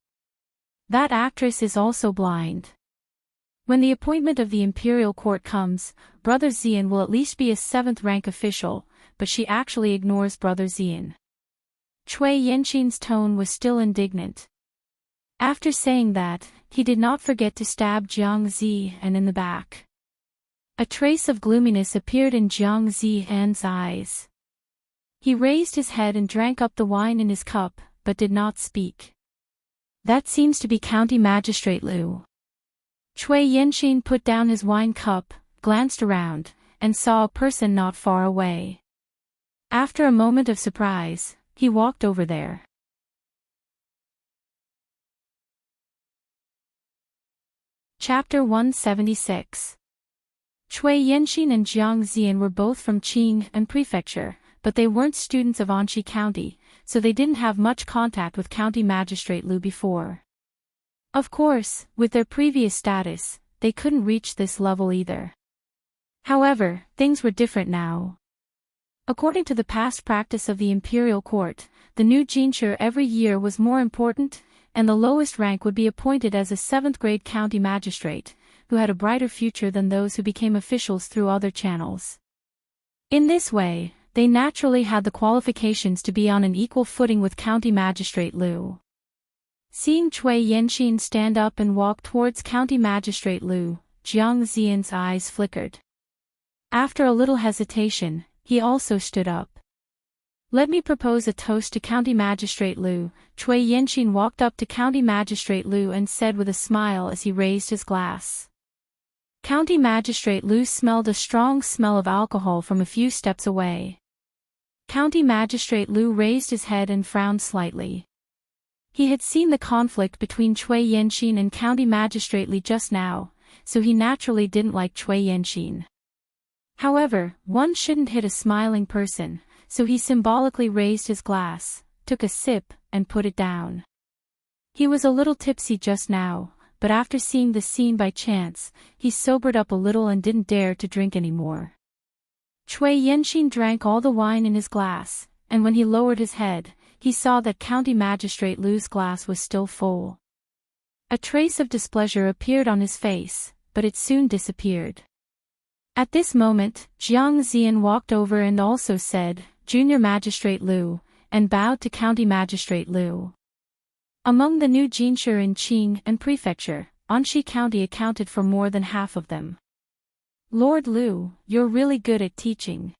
That actress is also blind. When the appointment of the imperial court comes, Brother Xian will at least be a 7th-rank official, but she actually ignores Brother Xian." Cui Yanqing's tone was still indignant. After saying that, he did not forget to stab Jiang Zi and in the back. A trace of gloominess appeared in Jiang Zi's eyes. He raised his head and drank up the wine in his cup, but did not speak. "That seems to be County Magistrate Liu." Cui Yanqing put down his wine cup, glanced around, and saw a person not far away. After a moment of surprise, he walked over there. Chapter 176. Cui Yanqing and Jiang Zian were both from Qing and Prefecture, but they weren't students of Anxi County, so they didn't have much contact with County Magistrate Liu before. Of course, with their previous status, they couldn't reach this level either. However, things were different now. According to the past practice of the imperial court, the new jinshi every year was more important, and the lowest rank would be appointed as a 7th-grade county magistrate, who had a brighter future than those who became officials through other channels. In this way, they naturally had the qualifications to be on an equal footing with County Magistrate Liu. Seeing Cui Yanqing stand up and walk towards County Magistrate Liu, Jiang Zian's eyes flickered. After a little hesitation, he also stood up. "Let me propose a toast to County Magistrate Liu." Cui Yanqing walked up to County Magistrate Liu and said with a smile as he raised his glass. County Magistrate Liu smelled a strong smell of alcohol from a few steps away. County Magistrate Liu raised his head and frowned slightly. He had seen the conflict between Cui Yanqing and County Magistrate Li just now, so he naturally didn't like Cui Yanqing. However, one shouldn't hit a smiling person, so he symbolically raised his glass, took a sip, and put it down. He was a little tipsy just now, but after seeing the scene by chance, he sobered up a little and didn't dare to drink anymore. Cui Yanqing drank all the wine in his glass, and when he lowered his head, he saw that County Magistrate Liu's glass was still full. A trace of displeasure appeared on his face, but it soon disappeared. At this moment, Jiang Zian walked over and also said, "Junior Magistrate Liu," and bowed to County Magistrate Liu. Among the new jinshi in Qing and Prefecture, Anxi County accounted for more than half of them. "Lord Liu, you're really good at teaching."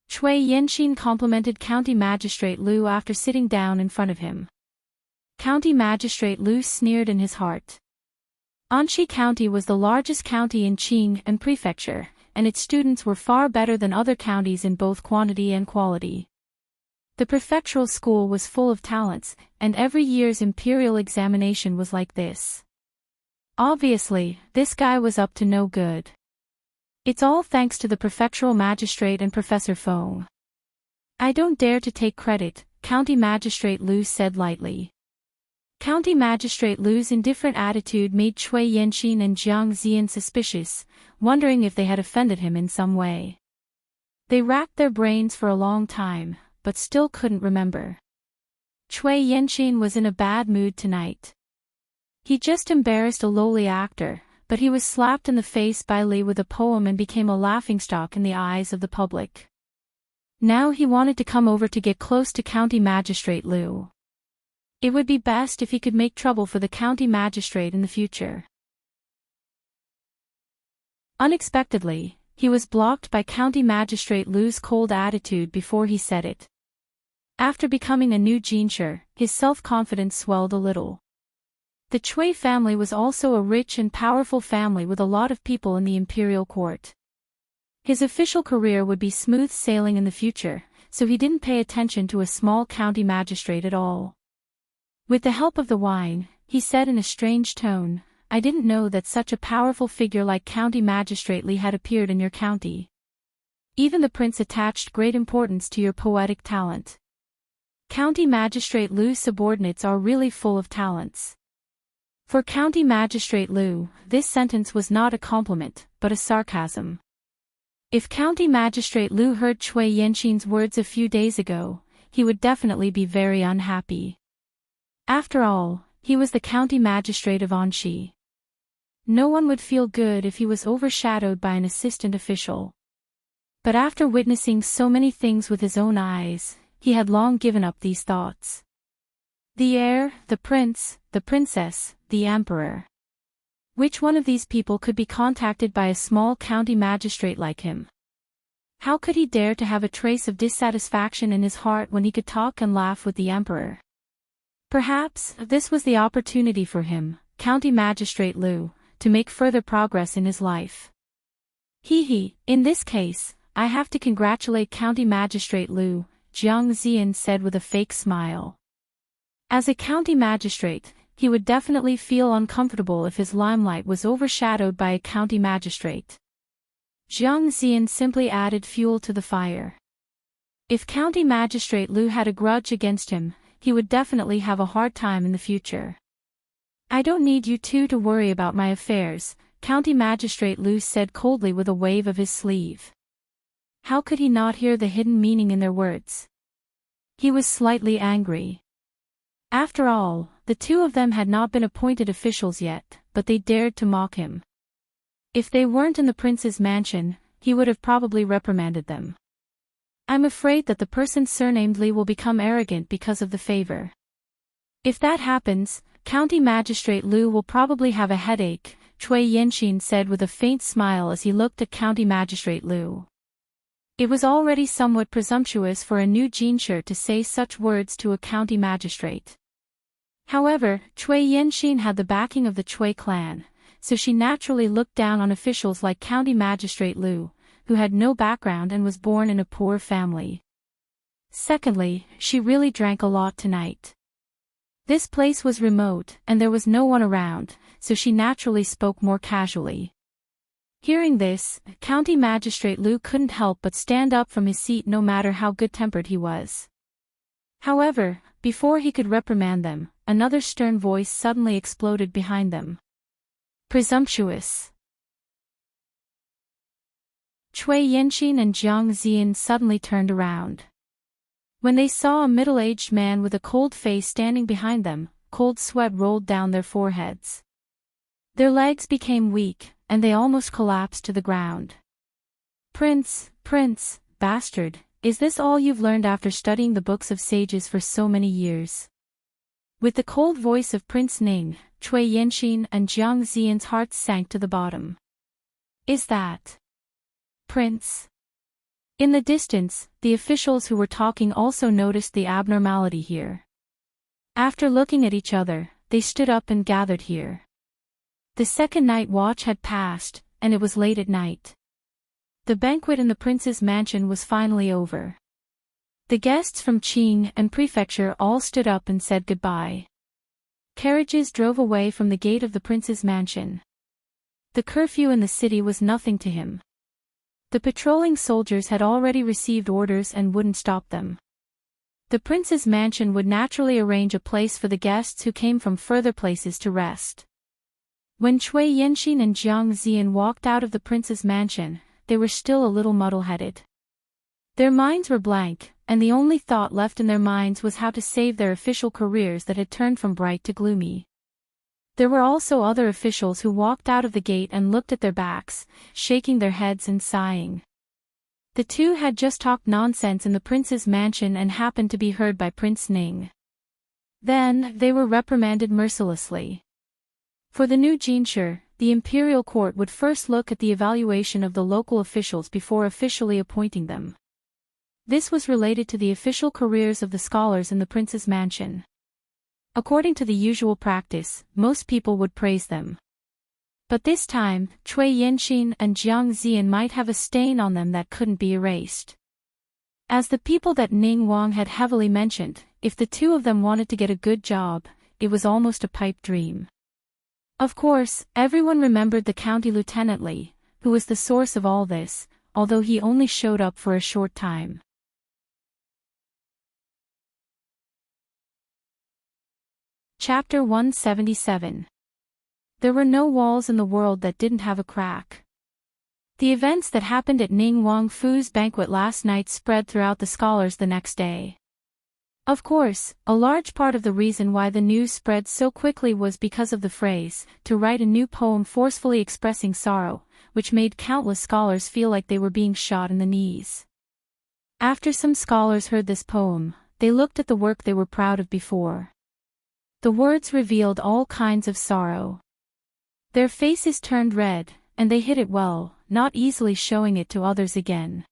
Cui Yanqing complimented County Magistrate Liu after sitting down in front of him. County Magistrate Liu sneered in his heart. Anxi County was the largest county in Qing and Prefecture, and its students were far better than other counties in both quantity and quality. The prefectural school was full of talents, and every year's imperial examination was like this. Obviously, this guy was up to no good. It's all thanks to the prefectural magistrate and Professor Feng. I don't dare to take credit, County Magistrate Lu said lightly. County Magistrate Lu's indifferent attitude made Cui Yanqin and Jiang Ziyan suspicious, wondering if they had offended him in some way. They racked their brains for a long time, but still couldn't remember. Cui Yanqin was in a bad mood tonight. He just embarrassed a lowly actor, but he was slapped in the face by Li with a poem and became a laughingstock in the eyes of the public. Now he wanted to come over to get close to County Magistrate Lu. It would be best if he could make trouble for the county magistrate in the future. Unexpectedly, he was blocked by County Magistrate Lu's cold attitude before he said it. After becoming a new Jinshi, his self-confidence swelled a little. The Cui family was also a rich and powerful family with a lot of people in the imperial court. His official career would be smooth sailing in the future, so he didn't pay attention to a small county magistrate at all. With the help of the wine, he said in a strange tone, I didn't know that such a powerful figure like County Magistrate Li had appeared in your county. Even the prince attached great importance to your poetic talent. County Magistrate Lu's subordinates are really full of talents. For County Magistrate Lu, this sentence was not a compliment, but a sarcasm. If County Magistrate Lu heard Cui Yanqin's words a few days ago, he would definitely be very unhappy. After all, he was the county magistrate of Anxi. No one would feel good if he was overshadowed by an assistant official. But after witnessing so many things with his own eyes, he had long given up these thoughts. The heir, the prince, the princess, the emperor. Which one of these people could be contacted by a small county magistrate like him? How could he dare to have a trace of dissatisfaction in his heart when he could talk and laugh with the emperor? Perhaps this was the opportunity for him, County Magistrate Lu, to make further progress in his life. In this case, I have to congratulate County Magistrate Lu, Jiang Ziyan said with a fake smile. As a county magistrate, he would definitely feel uncomfortable if his limelight was overshadowed by a county magistrate. Jiang Ziyan simply added fuel to the fire. If County Magistrate Lu had a grudge against him, he would definitely have a hard time in the future. I don't need you two to worry about my affairs, County Magistrate Lu said coldly with a wave of his sleeve. How could he not hear the hidden meaning in their words? He was slightly angry. After all, the two of them had not been appointed officials yet, but they dared to mock him. If they weren't in the prince's mansion, he would have probably reprimanded them. I'm afraid that the person surnamed Li will become arrogant because of the favor. If that happens, County Magistrate Lu will probably have a headache, Cui Yanqin said with a faint smile as he looked at County Magistrate Lu. It was already somewhat presumptuous for a new Jinshi to say such words to a county magistrate. However, Cui Yanqin had the backing of the Cui clan, so she naturally looked down on officials like County Magistrate Lu, who had no background and was born in a poor family. Secondly, she really drank a lot tonight. This place was remote, and there was no one around, so she naturally spoke more casually. Hearing this, County Magistrate Lu couldn't help but stand up from his seat no matter how good-tempered he was. However, before he could reprimand them, another stern voice suddenly exploded behind them. Presumptuous. Cui Yanqin and Jiang Ziyan suddenly turned around. When they saw a middle-aged man with a cold face standing behind them, cold sweat rolled down their foreheads. Their legs became weak, and they almost collapsed to the ground. Prince, bastard, is this all you've learned after studying the books of sages for so many years? With the cold voice of Prince Ning, Cui Yanqin and Jiang Ziyan's hearts sank to the bottom. Is that Prince? In the distance, the officials who were talking also noticed the abnormality here. After looking at each other, they stood up and gathered here. The second night watch had passed, and it was late at night. The banquet in the prince's mansion was finally over. The guests from Qing and prefecture all stood up and said goodbye. Carriages drove away from the gate of the prince's mansion. The curfew in the city was nothing to him. The patrolling soldiers had already received orders and wouldn't stop them. The prince's mansion would naturally arrange a place for the guests who came from further places to rest. When Cui Yanxin and Jiang Zian walked out of the prince's mansion, they were still a little muddle-headed. Their minds were blank, and the only thought left in their minds was how to save their official careers that had turned from bright to gloomy. There were also other officials who walked out of the gate and looked at their backs, shaking their heads and sighing. The two had just talked nonsense in the prince's mansion and happened to be heard by Prince Ning. Then, they were reprimanded mercilessly. For the new jinshi, the imperial court would first look at the evaluation of the local officials before officially appointing them. This was related to the official careers of the scholars in the prince's mansion. According to the usual practice, most people would praise them. But this time, Cui Yanxin and Jiang Zian might have a stain on them that couldn't be erased. As the people that Ning Wang had heavily mentioned, if the two of them wanted to get a good job, it was almost a pipe dream. Of course, everyone remembered the county lieutenant Li, who was the source of all this, although he only showed up for a short time. Chapter 177. There were no walls in the world that didn't have a crack. The events that happened at Ning Wang Fu's banquet last night spread throughout the scholars the next day. Of course, a large part of the reason why the news spread so quickly was because of the phrase, to write a new poem forcefully expressing sorrow, which made countless scholars feel like they were being shot in the knees. After some scholars heard this poem, they looked at the work they were proud of before. The words revealed all kinds of sorrow. Their faces turned red, and they hid it well, not easily showing it to others again.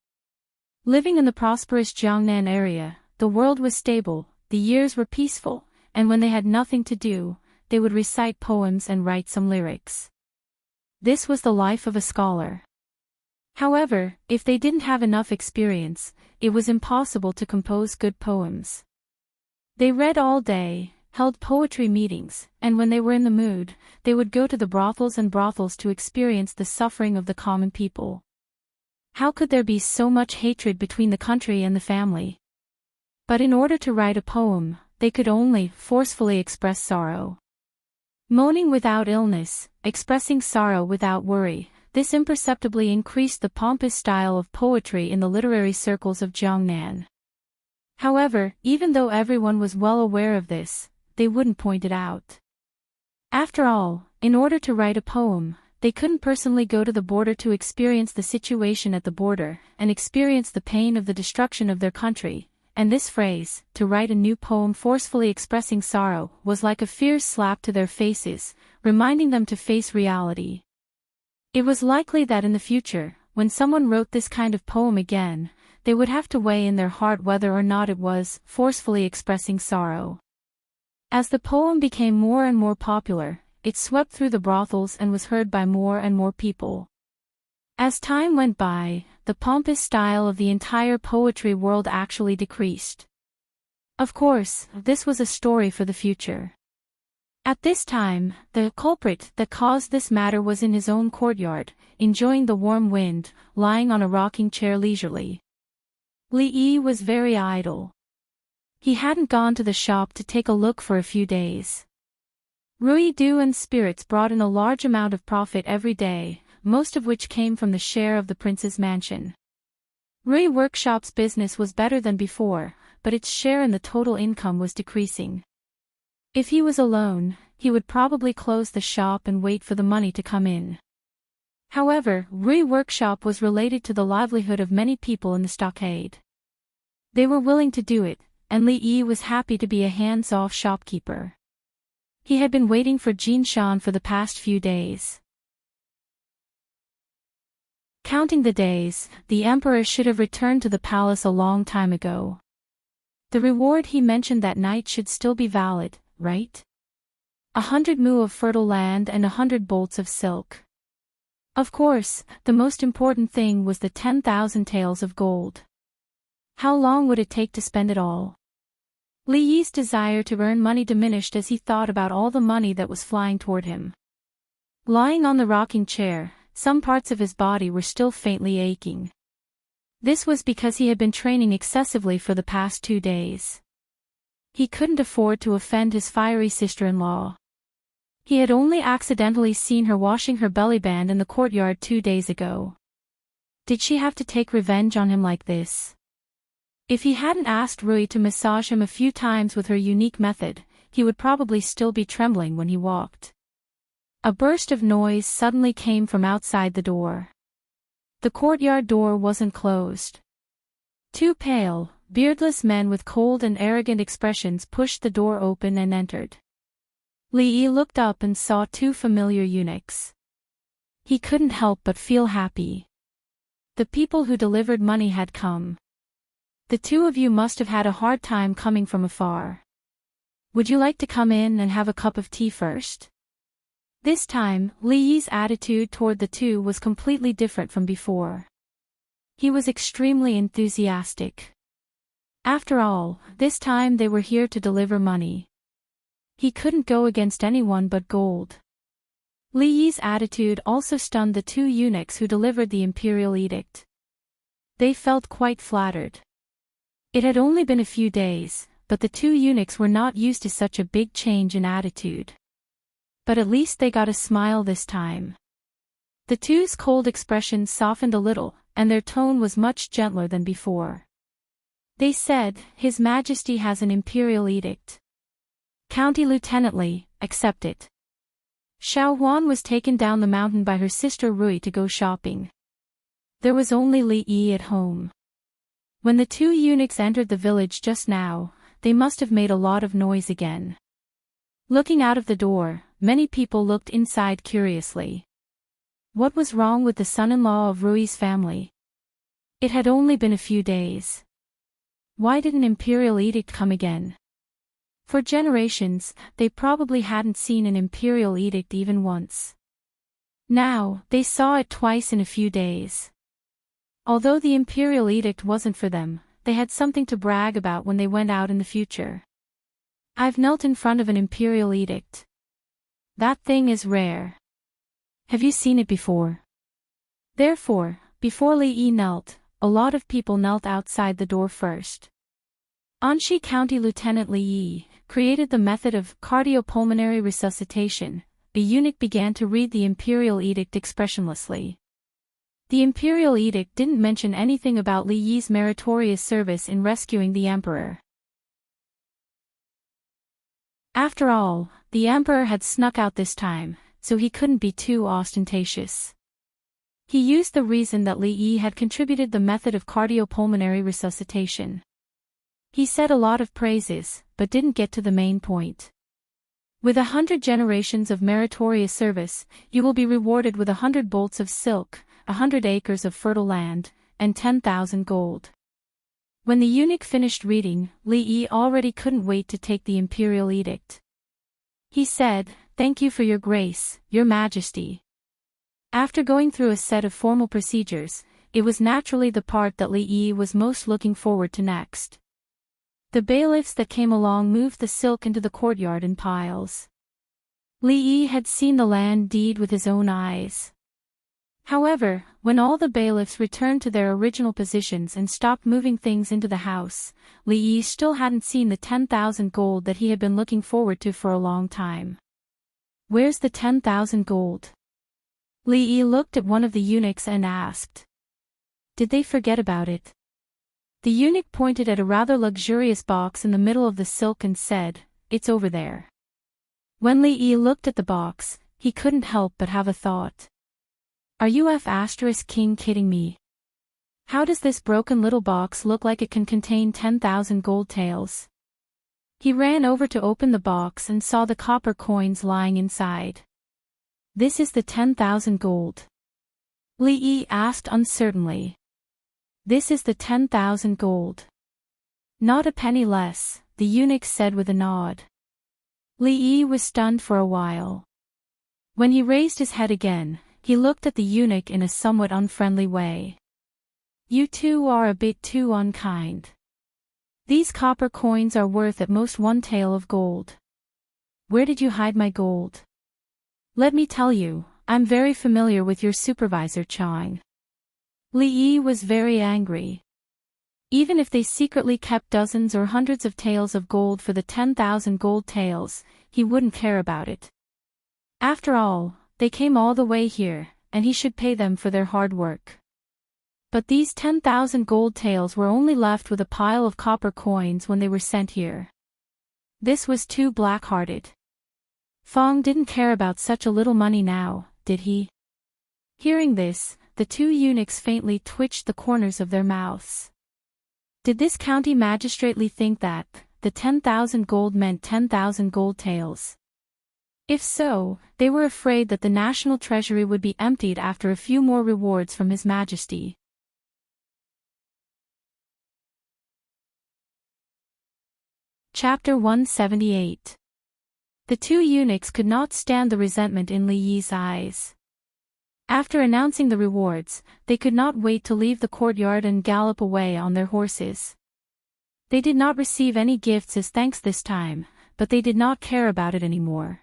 Living in the prosperous Jiangnan area, the world was stable, the years were peaceful, and when they had nothing to do, they would recite poems and write some lyrics. This was the life of a scholar. However, if they didn't have enough experience, it was impossible to compose good poems. They read all day, held poetry meetings, and when they were in the mood, they would go to the brothels to experience the suffering of the common people. How could there be so much hatred between the country and the family? But in order to write a poem, they could only forcefully express sorrow. Moaning without illness, expressing sorrow without worry, this imperceptibly increased the pompous style of poetry in the literary circles of Jiangnan. However, even though everyone was well aware of this, they wouldn't point it out. After all, in order to write a poem, they couldn't personally go to the border to experience the situation at the border, and experience the pain of the destruction of their country. And this phrase, to write a new poem forcefully expressing sorrow, was like a fierce slap to their faces, reminding them to face reality. It was likely that in the future, when someone wrote this kind of poem again, they would have to weigh in their heart whether or not it was forcefully expressing sorrow. As the poem became more and more popular, it swept through the brothels and was heard by more and more people. As time went by, the pompous style of the entire poetry world actually decreased. Of course, this was a story for the future. At this time, the culprit that caused this matter was in his own courtyard, enjoying the warm wind, lying on a rocking chair leisurely. Li Yi was very idle. He hadn't gone to the shop to take a look for a few days. Ruidu and spirits brought in a large amount of profit every day, most of which came from the share of the prince's mansion. Rui Workshop's business was better than before, but its share in the total income was decreasing. If he was alone, he would probably close the shop and wait for the money to come in. However, Rui Workshop was related to the livelihood of many people in the stockade. They were willing to do it, and Li Yi was happy to be a hands-off shopkeeper. He had been waiting for Jin Shan for the past few days. Counting the days, the emperor should have returned to the palace a long time ago. The reward he mentioned that night should still be valid, right? 100 mu of fertile land and 100 bolts of silk. Of course, the most important thing was the 10,000 taels of gold. How long would it take to spend it all? Li Yi's desire to earn money diminished as he thought about all the money that was flying toward him. Lying on the rocking chair, some parts of his body were still faintly aching. This was because he had been training excessively for the past 2 days. He couldn't afford to offend his fiery sister-in-law. He had only accidentally seen her washing her belly band in the courtyard 2 days ago. Did she have to take revenge on him like this? If he hadn't asked Rui to massage him a few times with her unique method, he would probably still be trembling when he walked. A burst of noise suddenly came from outside the door. The courtyard door wasn't closed. 2 pale, beardless men with cold and arrogant expressions pushed the door open and entered. Li Yi looked up and saw 2 familiar eunuchs. He couldn't help but feel happy. The people who delivered money had come. The 2 of you must have had a hard time coming from afar. Would you like to come in and have a cup of tea first? This time, Li Yi's attitude toward the 2 was completely different from before. He was extremely enthusiastic. After all, this time they were here to deliver money. He couldn't go against anyone but gold. Li Yi's attitude also stunned the 2 eunuchs who delivered the imperial edict. They felt quite flattered. It had only been a few days, but the 2 eunuchs were not used to such a big change in attitude. But at least they got a smile this time. The 2's cold expressions softened a little, and their tone was much gentler than before. They said, "His Majesty has an imperial edict. County Lieutenant Li, accept it." Xiao Huan was taken down the mountain by her sister Rui to go shopping. There was only Li Yi at home. When the 2 eunuchs entered the village just now, they must have made a lot of noise again. Looking out of the door, many people looked inside curiously. What was wrong with the son-in-law of Rui's family? It had only been a few days. Why did an imperial edict come again? For generations, they probably hadn't seen an imperial edict even once. Now, they saw it twice in a few days. Although the imperial edict wasn't for them, they had something to brag about when they went out in the future. I've knelt in front of an imperial edict. That thing is rare. Have you seen it before? Therefore, before Li Yi knelt, a lot of people knelt outside the door first. Anxi County Lieutenant Li Yi created the method of cardiopulmonary resuscitation. The eunuch began to read the imperial edict expressionlessly. The imperial edict didn't mention anything about Li Yi's meritorious service in rescuing the emperor. After all, the emperor had snuck out this time, so he couldn't be too ostentatious. He used the reason that Li Yi had contributed the method of cardiopulmonary resuscitation. He said a lot of praises, but didn't get to the main point. With 100 generations of meritorious service, you will be rewarded with 100 bolts of silk, 100 acres of fertile land, and 10,000 gold. When the eunuch finished reading, Li Yi already couldn't wait to take the imperial edict. He said, "Thank you for your grace, your majesty." After going through a set of formal procedures, it was naturally the part that Li Yi was most looking forward to next. The bailiffs that came along moved the silk into the courtyard in piles. Li Yi had seen the land deed with his own eyes. However, when all the bailiffs returned to their original positions and stopped moving things into the house, Li Yi still hadn't seen the 10,000 gold that he had been looking forward to for a long time. Where's the 10,000 gold? Li Yi looked at one of the eunuchs and asked. Did they forget about it? The eunuch pointed at a rather luxurious box in the middle of the silk and said, "It's over there." When Li Yi looked at the box, he couldn't help but have a thought. Are you king kidding me? How does this broken little box look like it can contain 10,000 gold taels? He ran over to open the box and saw the copper coins lying inside. This is the 10,000 gold? Li Yi asked uncertainly. This is the 10,000 gold. Not a penny less, the eunuch said with a nod. Li Yi was stunned for a while. When he raised his head again, he looked at the eunuch in a somewhat unfriendly way. You two are a bit too unkind. These copper coins are worth at most 1 tael of gold. Where did you hide my gold? Let me tell you, I'm very familiar with your supervisor Chang. Li Yi was very angry. Even if they secretly kept dozens or hundreds of taels of gold for the 10,000 gold taels, he wouldn't care about it. After all, they came all the way here, and he should pay them for their hard work. But these 10,000 gold taels were only left with a pile of copper coins when they were sent here. This was too black-hearted. Fong didn't care about such a little money now, did he? Hearing this, the 2 eunuchs faintly twitched the corners of their mouths. Did this county magistrate think that the 10,000 gold meant 10,000 gold taels? If so, they were afraid that the national treasury would be emptied after a few more rewards from His Majesty. Chapter 178. The 2 eunuchs could not stand the resentment in Li Yi's eyes. After announcing the rewards, they could not wait to leave the courtyard and gallop away on their horses. They did not receive any gifts as thanks this time, but they did not care about it anymore.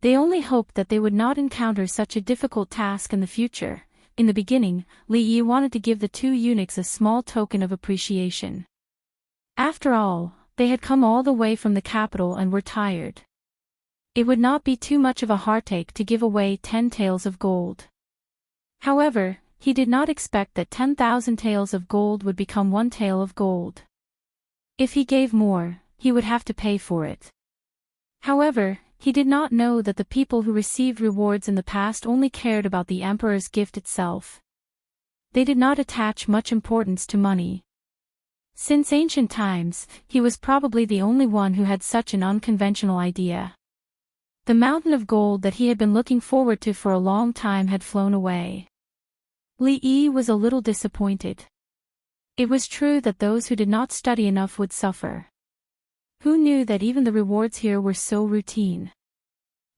They only hoped that they would not encounter such a difficult task in the future. In the beginning, Li Yi wanted to give the 2 eunuchs a small token of appreciation. After all, they had come all the way from the capital and were tired. It would not be too much of a heartache to give away 10 taels of gold. However, he did not expect that 10,000 taels of gold would become 1 tael of gold. If he gave more, he would have to pay for it. However, he did not know that the people who received rewards in the past only cared about the emperor's gift itself. They did not attach much importance to money. Since ancient times, he was probably the only one who had such an unconventional idea. The mountain of gold that he had been looking forward to for a long time had flown away. Li Yi was a little disappointed. It was true that those who did not study enough would suffer. Who knew that even the rewards here were so routine?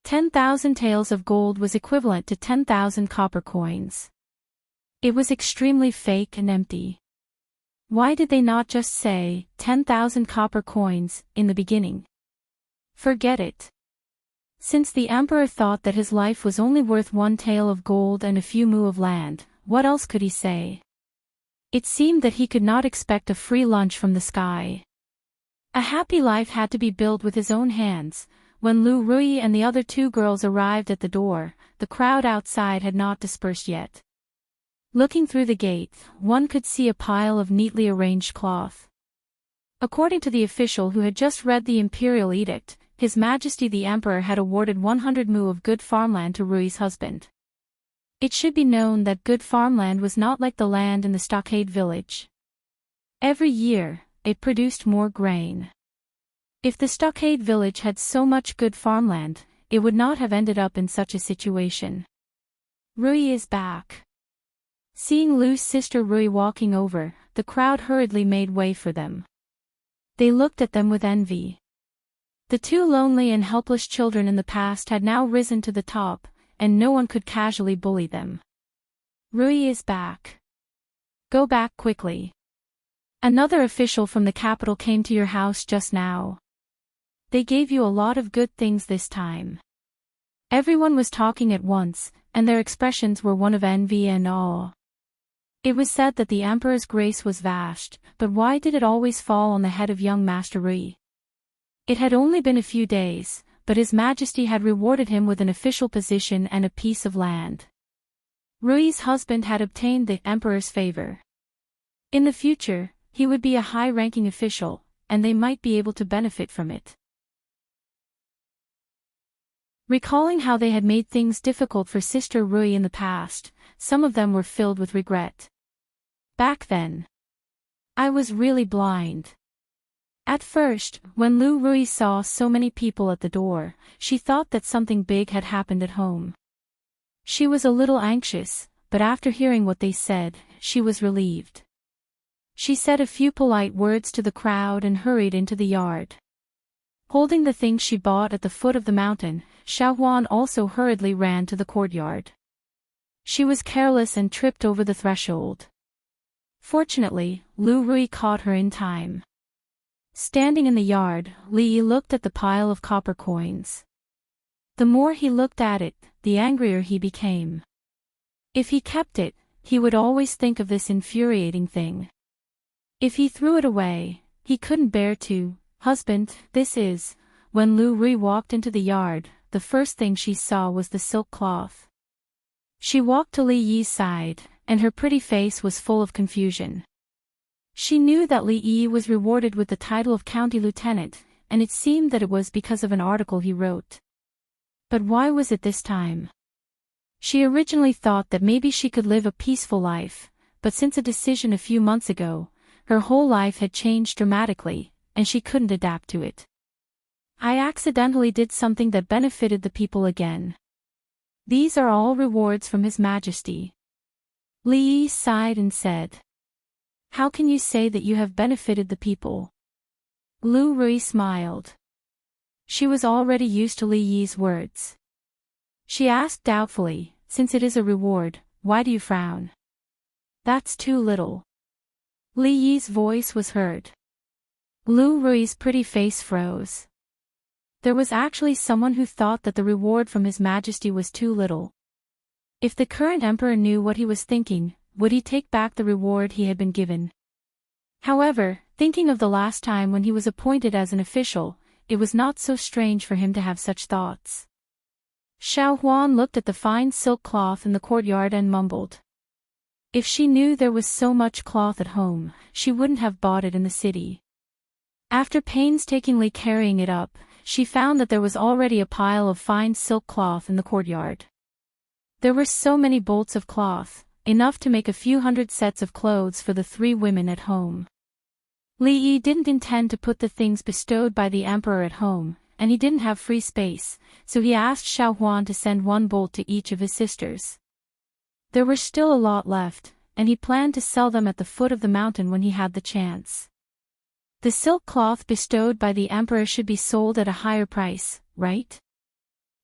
10,000 taels of gold was equivalent to 10,000 copper coins. It was extremely fake and empty. Why did they not just say, 10,000 copper coins, in the beginning? Forget it. Since the emperor thought that his life was only worth 1 tael of gold and a few mu of land, what else could he say? It seemed that he could not expect a free lunch from the sky. A happy life had to be built with his own hands. When Lu Rui and the other 2 girls arrived at the door, the crowd outside had not dispersed yet. Looking through the gate, one could see a pile of neatly arranged cloth. According to the official who had just read the imperial edict, His Majesty the Emperor had awarded 100 mu of good farmland to Rui's husband. It should be known that good farmland was not like the land in the stockade village. Every year, it produced more grain. If the stockade village had so much good farmland, it would not have ended up in such a situation. Rui is back. Seeing Lu's sister Rui walking over, the crowd hurriedly made way for them. They looked at them with envy. The 2 lonely and helpless children in the past had now risen to the top, and no one could casually bully them. Rui is back. Go back quickly. Another official from the capital came to your house just now. They gave you a lot of good things this time. Everyone was talking at once, and their expressions were one of envy and awe. It was said that the emperor's grace was vast, but why did it always fall on the head of young Master Rui? It had only been a few days, but His Majesty had rewarded him with an official position and a piece of land. Rui's husband had obtained the emperor's favor. In the future, he would be a high-ranking official, and they might be able to benefit from it. Recalling how they had made things difficult for Sister Rui in the past, some of them were filled with regret. Back then, I was really blind. At first, when Lu Rui saw so many people at the door, she thought that something big had happened at home. She was a little anxious, but after hearing what they said, she was relieved. She said a few polite words to the crowd and hurried into the yard. Holding the things she bought at the foot of the mountain, Xiaohuan also hurriedly ran to the courtyard. She was careless and tripped over the threshold. Fortunately, Lu Rui caught her in time. Standing in the yard, Li Yi looked at the pile of copper coins. The more he looked at it, the angrier he became. If he kept it, he would always think of this infuriating thing. If he threw it away, he couldn't bear to. Husband, this is. When Lu Rui walked into the yard, the first thing she saw was the silk cloth. She walked to Li Yi's side, and her pretty face was full of confusion. She knew that Li Yi was rewarded with the title of county lieutenant, and it seemed that it was because of an article he wrote. But why was it this time? She originally thought that maybe she could live a peaceful life, but since a decision a few months ago, her whole life had changed dramatically, and she couldn't adapt to it. I accidentally did something that benefited the people again. These are all rewards from His Majesty. Li Yi sighed and said. How can you say that you have benefited the people? Lu Rui smiled. She was already used to Li Yi's words. She asked doubtfully, since it is a reward, why do you frown? That's too little. Li Yi's voice was heard. Lu Rui's pretty face froze. There was actually someone who thought that the reward from His Majesty was too little. If the current emperor knew what he was thinking, would he take back the reward he had been given? However, thinking of the last time when he was appointed as an official, it was not so strange for him to have such thoughts. Xiao Huan looked at the fine silk cloth in the courtyard and mumbled. If she knew there was so much cloth at home, she wouldn't have bought it in the city. After painstakingly carrying it up, she found that there was already a pile of fine silk cloth in the courtyard. There were so many bolts of cloth, enough to make a few hundred sets of clothes for the 3 women at home. Li Yi didn't intend to put the things bestowed by the emperor at home, and he didn't have free space, so he asked Xiao Huan to send 1 bolt to each of his sisters. There were still a lot left, and he planned to sell them at the foot of the mountain when he had the chance. The silk cloth bestowed by the emperor should be sold at a higher price, right?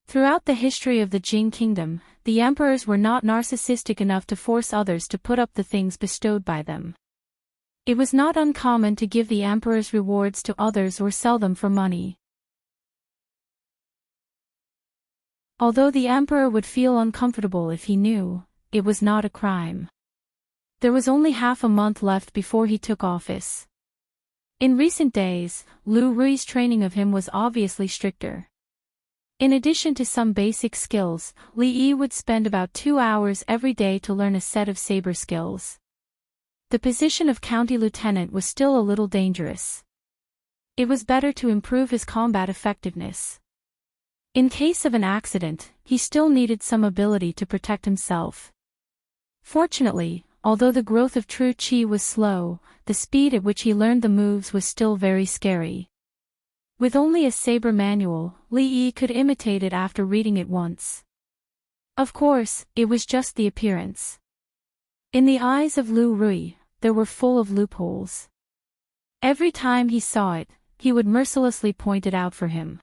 Throughout the history of the Jing kingdom, the emperors were not narcissistic enough to force others to put up the things bestowed by them. It was not uncommon to give the emperor's rewards to others or sell them for money. Although the emperor would feel uncomfortable if he knew, it was not a crime. There was only half a month left before he took office. In recent days, Lu Rui's training of him was obviously stricter. In addition to some basic skills, Li Yi would spend about 2 hours every day to learn a set of saber skills. The position of county lieutenant was still a little dangerous. It was better to improve his combat effectiveness. In case of an accident, he still needed some ability to protect himself. Fortunately, although the growth of true qi was slow, the speed at which he learned the moves was still very scary. With only a saber manual, Li Yi could imitate it after reading it once. Of course, it was just the appearance. In the eyes of Lu Rui, they were full of loopholes. Every time he saw it, he would mercilessly point it out for him.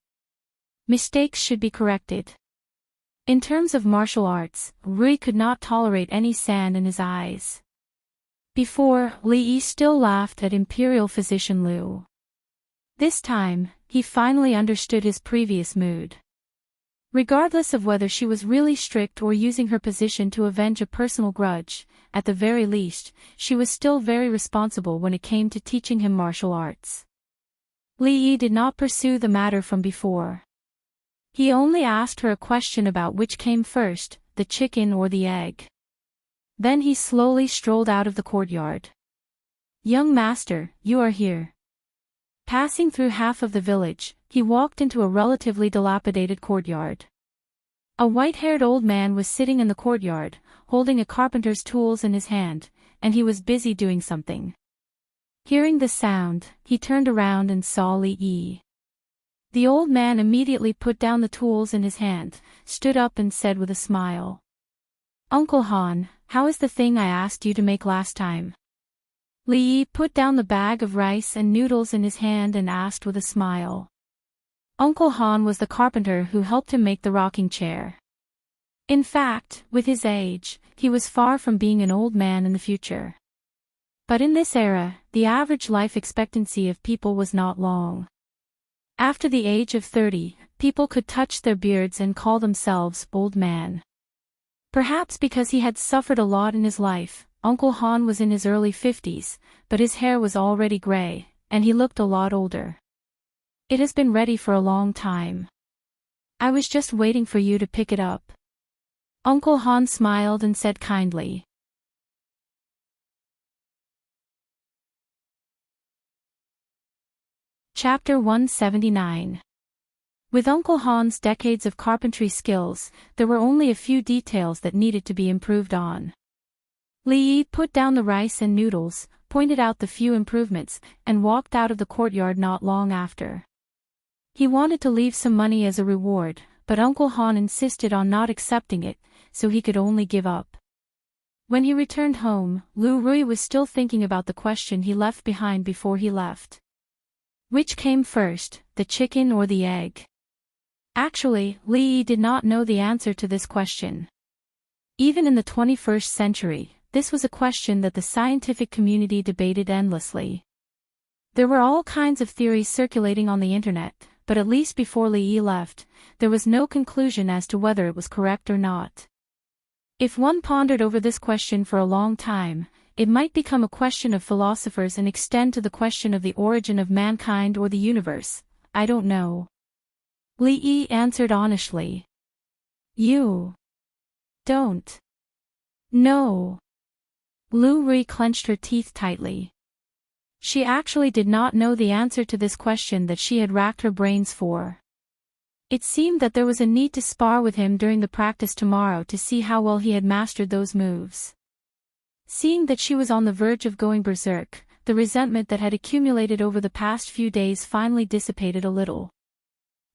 Mistakes should be corrected. In terms of martial arts, Rui could not tolerate any sand in his eyes. Before, Li Yi still laughed at Imperial Physician Liu. This time, he finally understood his previous mood. Regardless of whether she was really strict or using her position to avenge a personal grudge, at the very least, she was still very responsible when it came to teaching him martial arts. Li Yi did not pursue the matter from before. He only asked her a question about which came first, the chicken or the egg. Then he slowly strolled out of the courtyard. Young master, you are here. Passing through half of the village, he walked into a relatively dilapidated courtyard. A white-haired old man was sitting in the courtyard, holding a carpenter's tools in his hand, and he was busy doing something. Hearing the sound, he turned around and saw Li Yi. The old man immediately put down the tools in his hand, stood up and said with a smile. Uncle Han, how is the thing I asked you to make last time? Li Yi put down the bag of rice and noodles in his hand and asked with a smile. Uncle Han was the carpenter who helped him make the rocking chair. In fact, with his age, he was far from being an old man in the future. But in this era, the average life expectancy of people was not long. After the age of 30, people could touch their beards and call themselves old man. Perhaps because he had suffered a lot in his life, Uncle Han was in his early 50s, but his hair was already gray, and he looked a lot older. It has been ready for a long time. I was just waiting for you to pick it up. Uncle Han smiled and said kindly. Chapter 179. With Uncle Han's decades of carpentry skills, there were only a few details that needed to be improved on. Li Yi put down the rice and noodles, pointed out the few improvements, and walked out of the courtyard not long after. He wanted to leave some money as a reward, but Uncle Han insisted on not accepting it, so he could only give up. When he returned home, Lu Rui was still thinking about the question he left behind before he left. Which came first, the chicken or the egg? Actually, Li Yi did not know the answer to this question. Even in the 21st century, this was a question that the scientific community debated endlessly. There were all kinds of theories circulating on the internet, but at least before Li Yi left, there was no conclusion as to whether it was correct or not. If one pondered over this question for a long time, it might become a question of philosophers and extend to the question of the origin of mankind or the universe. I don't know. Li Yi answered honestly. You don't know. Lu Rui clenched her teeth tightly. She actually did not know the answer to this question that she had racked her brains for. It seemed that there was a need to spar with him during the practice tomorrow to see how well he had mastered those moves. Seeing that she was on the verge of going berserk, the resentment that had accumulated over the past few days finally dissipated a little.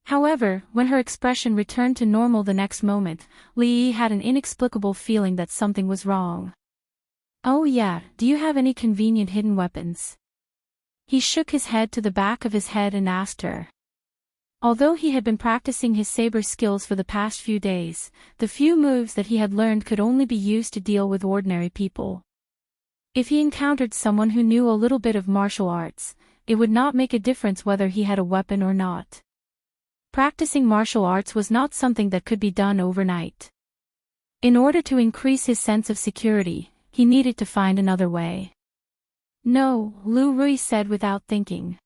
However, when her expression returned to normal the next moment, Li Yi had an inexplicable feeling that something was wrong. Oh yeah, do you have any convenient hidden weapons? He shook his head to the back of his head and asked her. Although he had been practicing his saber skills for the past few days, the few moves that he had learned could only be used to deal with ordinary people. If he encountered someone who knew a little bit of martial arts, it would not make a difference whether he had a weapon or not. Practicing martial arts was not something that could be done overnight. In order to increase his sense of security, he needed to find another way. No, Lu Rui said without thinking.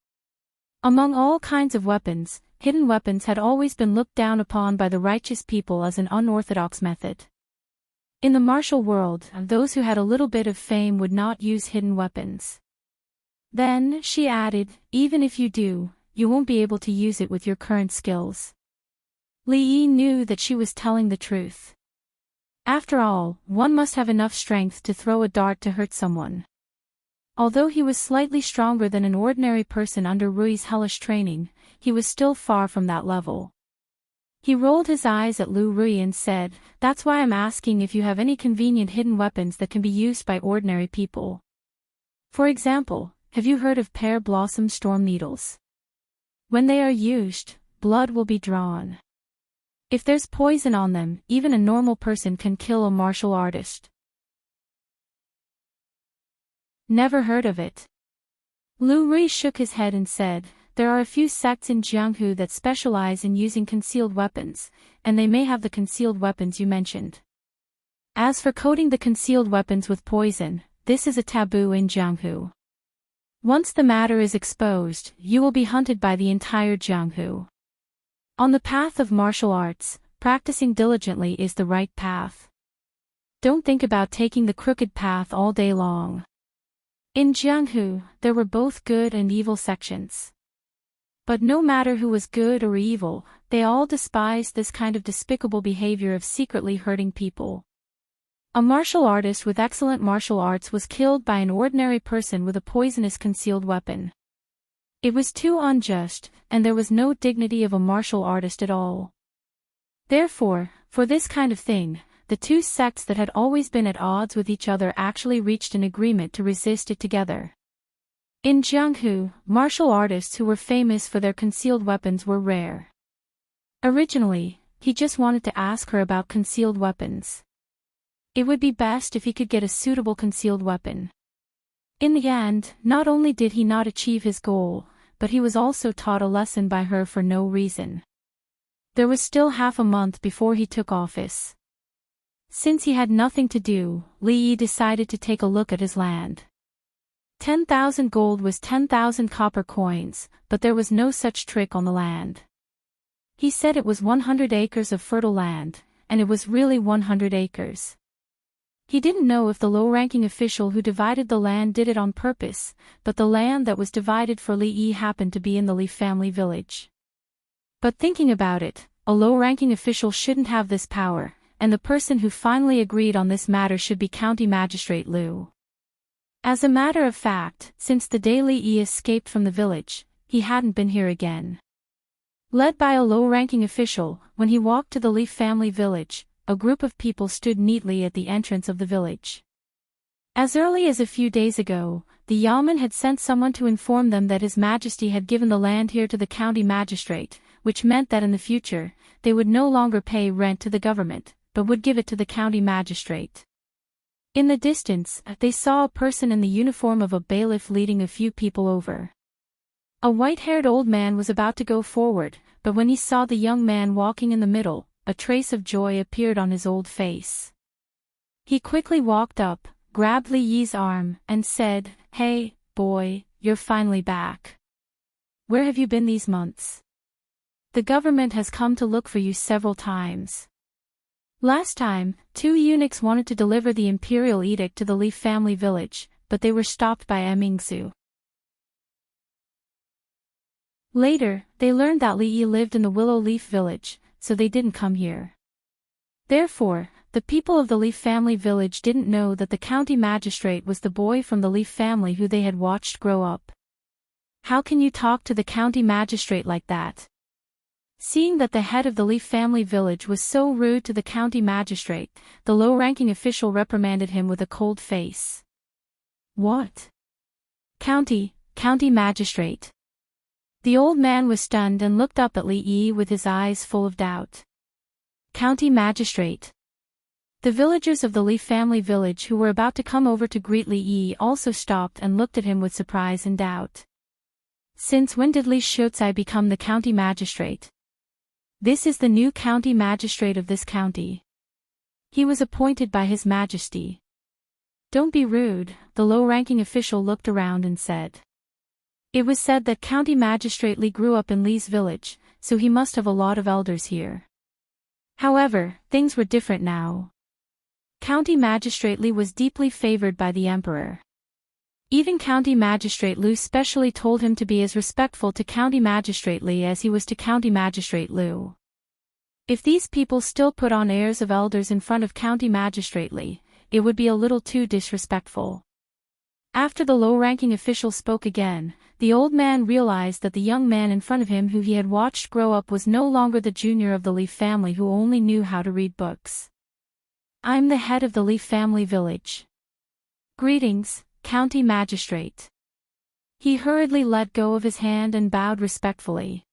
Among all kinds of weapons, hidden weapons had always been looked down upon by the righteous people as an unorthodox method. In the martial world, those who had a little bit of fame would not use hidden weapons. Then, she added, even if you do, you won't be able to use it with your current skills. Li Yi knew that she was telling the truth. After all, one must have enough strength to throw a dart to hurt someone. Although he was slightly stronger than an ordinary person under Rui's hellish training, he was still far from that level. He rolled his eyes at Lu Rui and said, "That's why I'm asking if you have any convenient hidden weapons that can be used by ordinary people. For example, have you heard of pear blossom storm needles? When they are used, blood will be drawn. If there's poison on them, even a normal person can kill a martial artist." Never heard of it. Lu Rui shook his head and said, "There are a few sects in Jianghu that specialize in using concealed weapons, and they may have the concealed weapons you mentioned. As for coating the concealed weapons with poison, this is a taboo in Jianghu. Once the matter is exposed, you will be hunted by the entire Jianghu. On the path of martial arts, practicing diligently is the right path. Don't think about taking the crooked path all day long." In Jianghu, there were both good and evil sections. But no matter who was good or evil, they all despised this kind of despicable behavior of secretly hurting people. A martial artist with excellent martial arts was killed by an ordinary person with a poisonous concealed weapon. It was too unjust, and there was no dignity of a martial artist at all. Therefore, for this kind of thing, the two sects that had always been at odds with each other actually reached an agreement to resist it together. In Jianghu, martial artists who were famous for their concealed weapons were rare. Originally, he just wanted to ask her about concealed weapons. It would be best if he could get a suitable concealed weapon. In the end, not only did he not achieve his goal, but he was also taught a lesson by her for no reason. There was still half a month before he took office. Since he had nothing to do, Li Yi decided to take a look at his land. 10,000 gold was 10,000 copper coins, but there was no such trick on the land. He said it was 100 acres of fertile land, and it was really 100 acres. He didn't know if the low-ranking official who divided the land did it on purpose, but the land that was divided for Li Yi happened to be in the Li family village. But thinking about it, a low-ranking official shouldn't have this power, and the person who finally agreed on this matter should be County Magistrate Liu. As a matter of fact, since the day Li Yi escaped from the village, he hadn't been here again. Led by a low-ranking official, when he walked to the Li family village, a group of people stood neatly at the entrance of the village. As early as a few days ago, the Yamen had sent someone to inform them that His Majesty had given the land here to the county magistrate, which meant that in the future, they would no longer pay rent to the government, but would give it to the county magistrate. In the distance, they saw a person in the uniform of a bailiff leading a few people over. A white-haired old man was about to go forward, but when he saw the young man walking in the middle, a trace of joy appeared on his old face. He quickly walked up, grabbed Li Yi's arm, and said, "Hey, boy, you're finally back. Where have you been these months? The government has come to look for you several times." Last time, 2 eunuchs wanted to deliver the imperial edict to the Li family village, but they were stopped by Mingzu. Later, they learned that Li Yi lived in the Willow Leaf village, so they didn't come here. Therefore, the people of the Li family village didn't know that the county magistrate was the boy from the Li family who they had watched grow up. How can you talk to the county magistrate like that? Seeing that the head of the Li family village was so rude to the county magistrate, the low-ranking official reprimanded him with a cold face. "What? County magistrate?" The old man was stunned and looked up at Li Yi with his eyes full of doubt. "County magistrate?" The villagers of the Li family village who were about to come over to greet Li Yi also stopped and looked at him with surprise and doubt. Since when did Li Shucai become the county magistrate? This is the new county magistrate of this county. He was appointed by His Majesty. "Don't be rude," the low-ranking official looked around and said. It was said that County Magistrate Li grew up in Li's village, so he must have a lot of elders here. However, things were different now. County Magistrate Li was deeply favored by the emperor. Even County Magistrate Liu specially told him to be as respectful to County Magistrate Li as he was to County Magistrate Liu. If these people still put on airs of elders in front of County Magistrate Li, it would be a little too disrespectful. After the low-ranking official spoke again, the old man realized that the young man in front of him who he had watched grow up was no longer the junior of the Li family who only knew how to read books. "I'm the head of the Li family village. Greetings, County Magistrate." He hurriedly let go of his hand and bowed respectfully.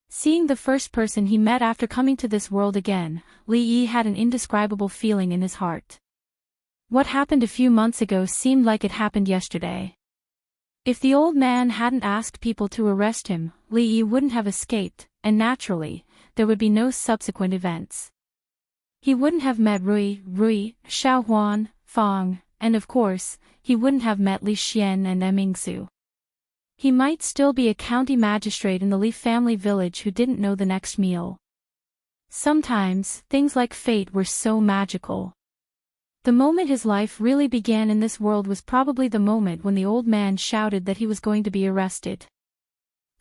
Seeing the first person he met after coming to this world again, Li Yi had an indescribable feeling in his heart. What happened a few months ago seemed like it happened yesterday. If the old man hadn't asked people to arrest him, Li Yi wouldn't have escaped, and naturally, there would be no subsequent events. He wouldn't have met Rui, Xiaohuan, Fang, and of course, he wouldn't have met Li Xian and Mingzu. He might still be a county magistrate in the Li family village who didn't know the next meal. Sometimes, things like fate were so magical. The moment his life really began in this world was probably the moment when the old man shouted that he was going to be arrested.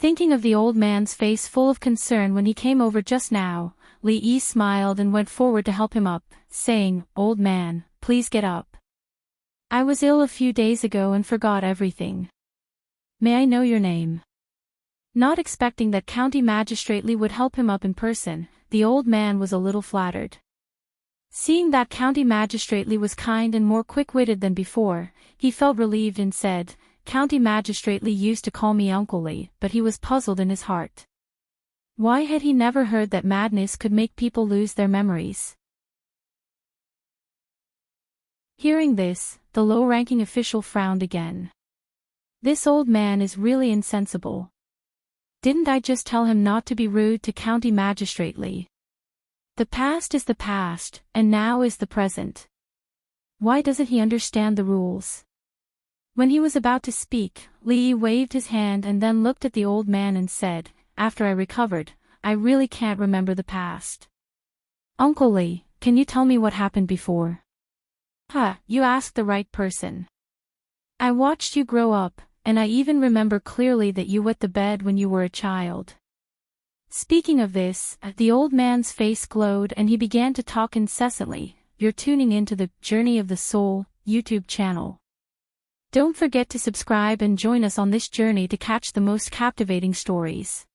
Thinking of the old man's face full of concern when he came over just now, Li Yi smiled and went forward to help him up, saying, "Old man, please get up. I was ill a few days ago and forgot everything. May I know your name?" Not expecting that County Magistrate Li would help him up in person, the old man was a little flattered. Seeing that County Magistrate Li was kind and more quick-witted than before, he felt relieved and said, "County Magistrate Li used to call me Uncle Li," but he was puzzled in his heart. Why had he never heard that madness could make people lose their memories? Hearing this, the low-ranking official frowned again. This old man is really insensible. Didn't I just tell him not to be rude to County Magistrate Lee? The past is the past, and now is the present. Why doesn't he understand the rules? When he was about to speak, Lee waved his hand and then looked at the old man and said, "After I recovered, I really can't remember the past. Uncle Lee, can you tell me what happened before?" You asked the right person. I watched you grow up, and I even remember clearly that you wet the bed when you were a child. Speaking of this, the old man's face glowed and he began to talk incessantly. You're tuning into the Journey of the Soul YouTube channel. Don't forget to subscribe and join us on this journey to catch the most captivating stories.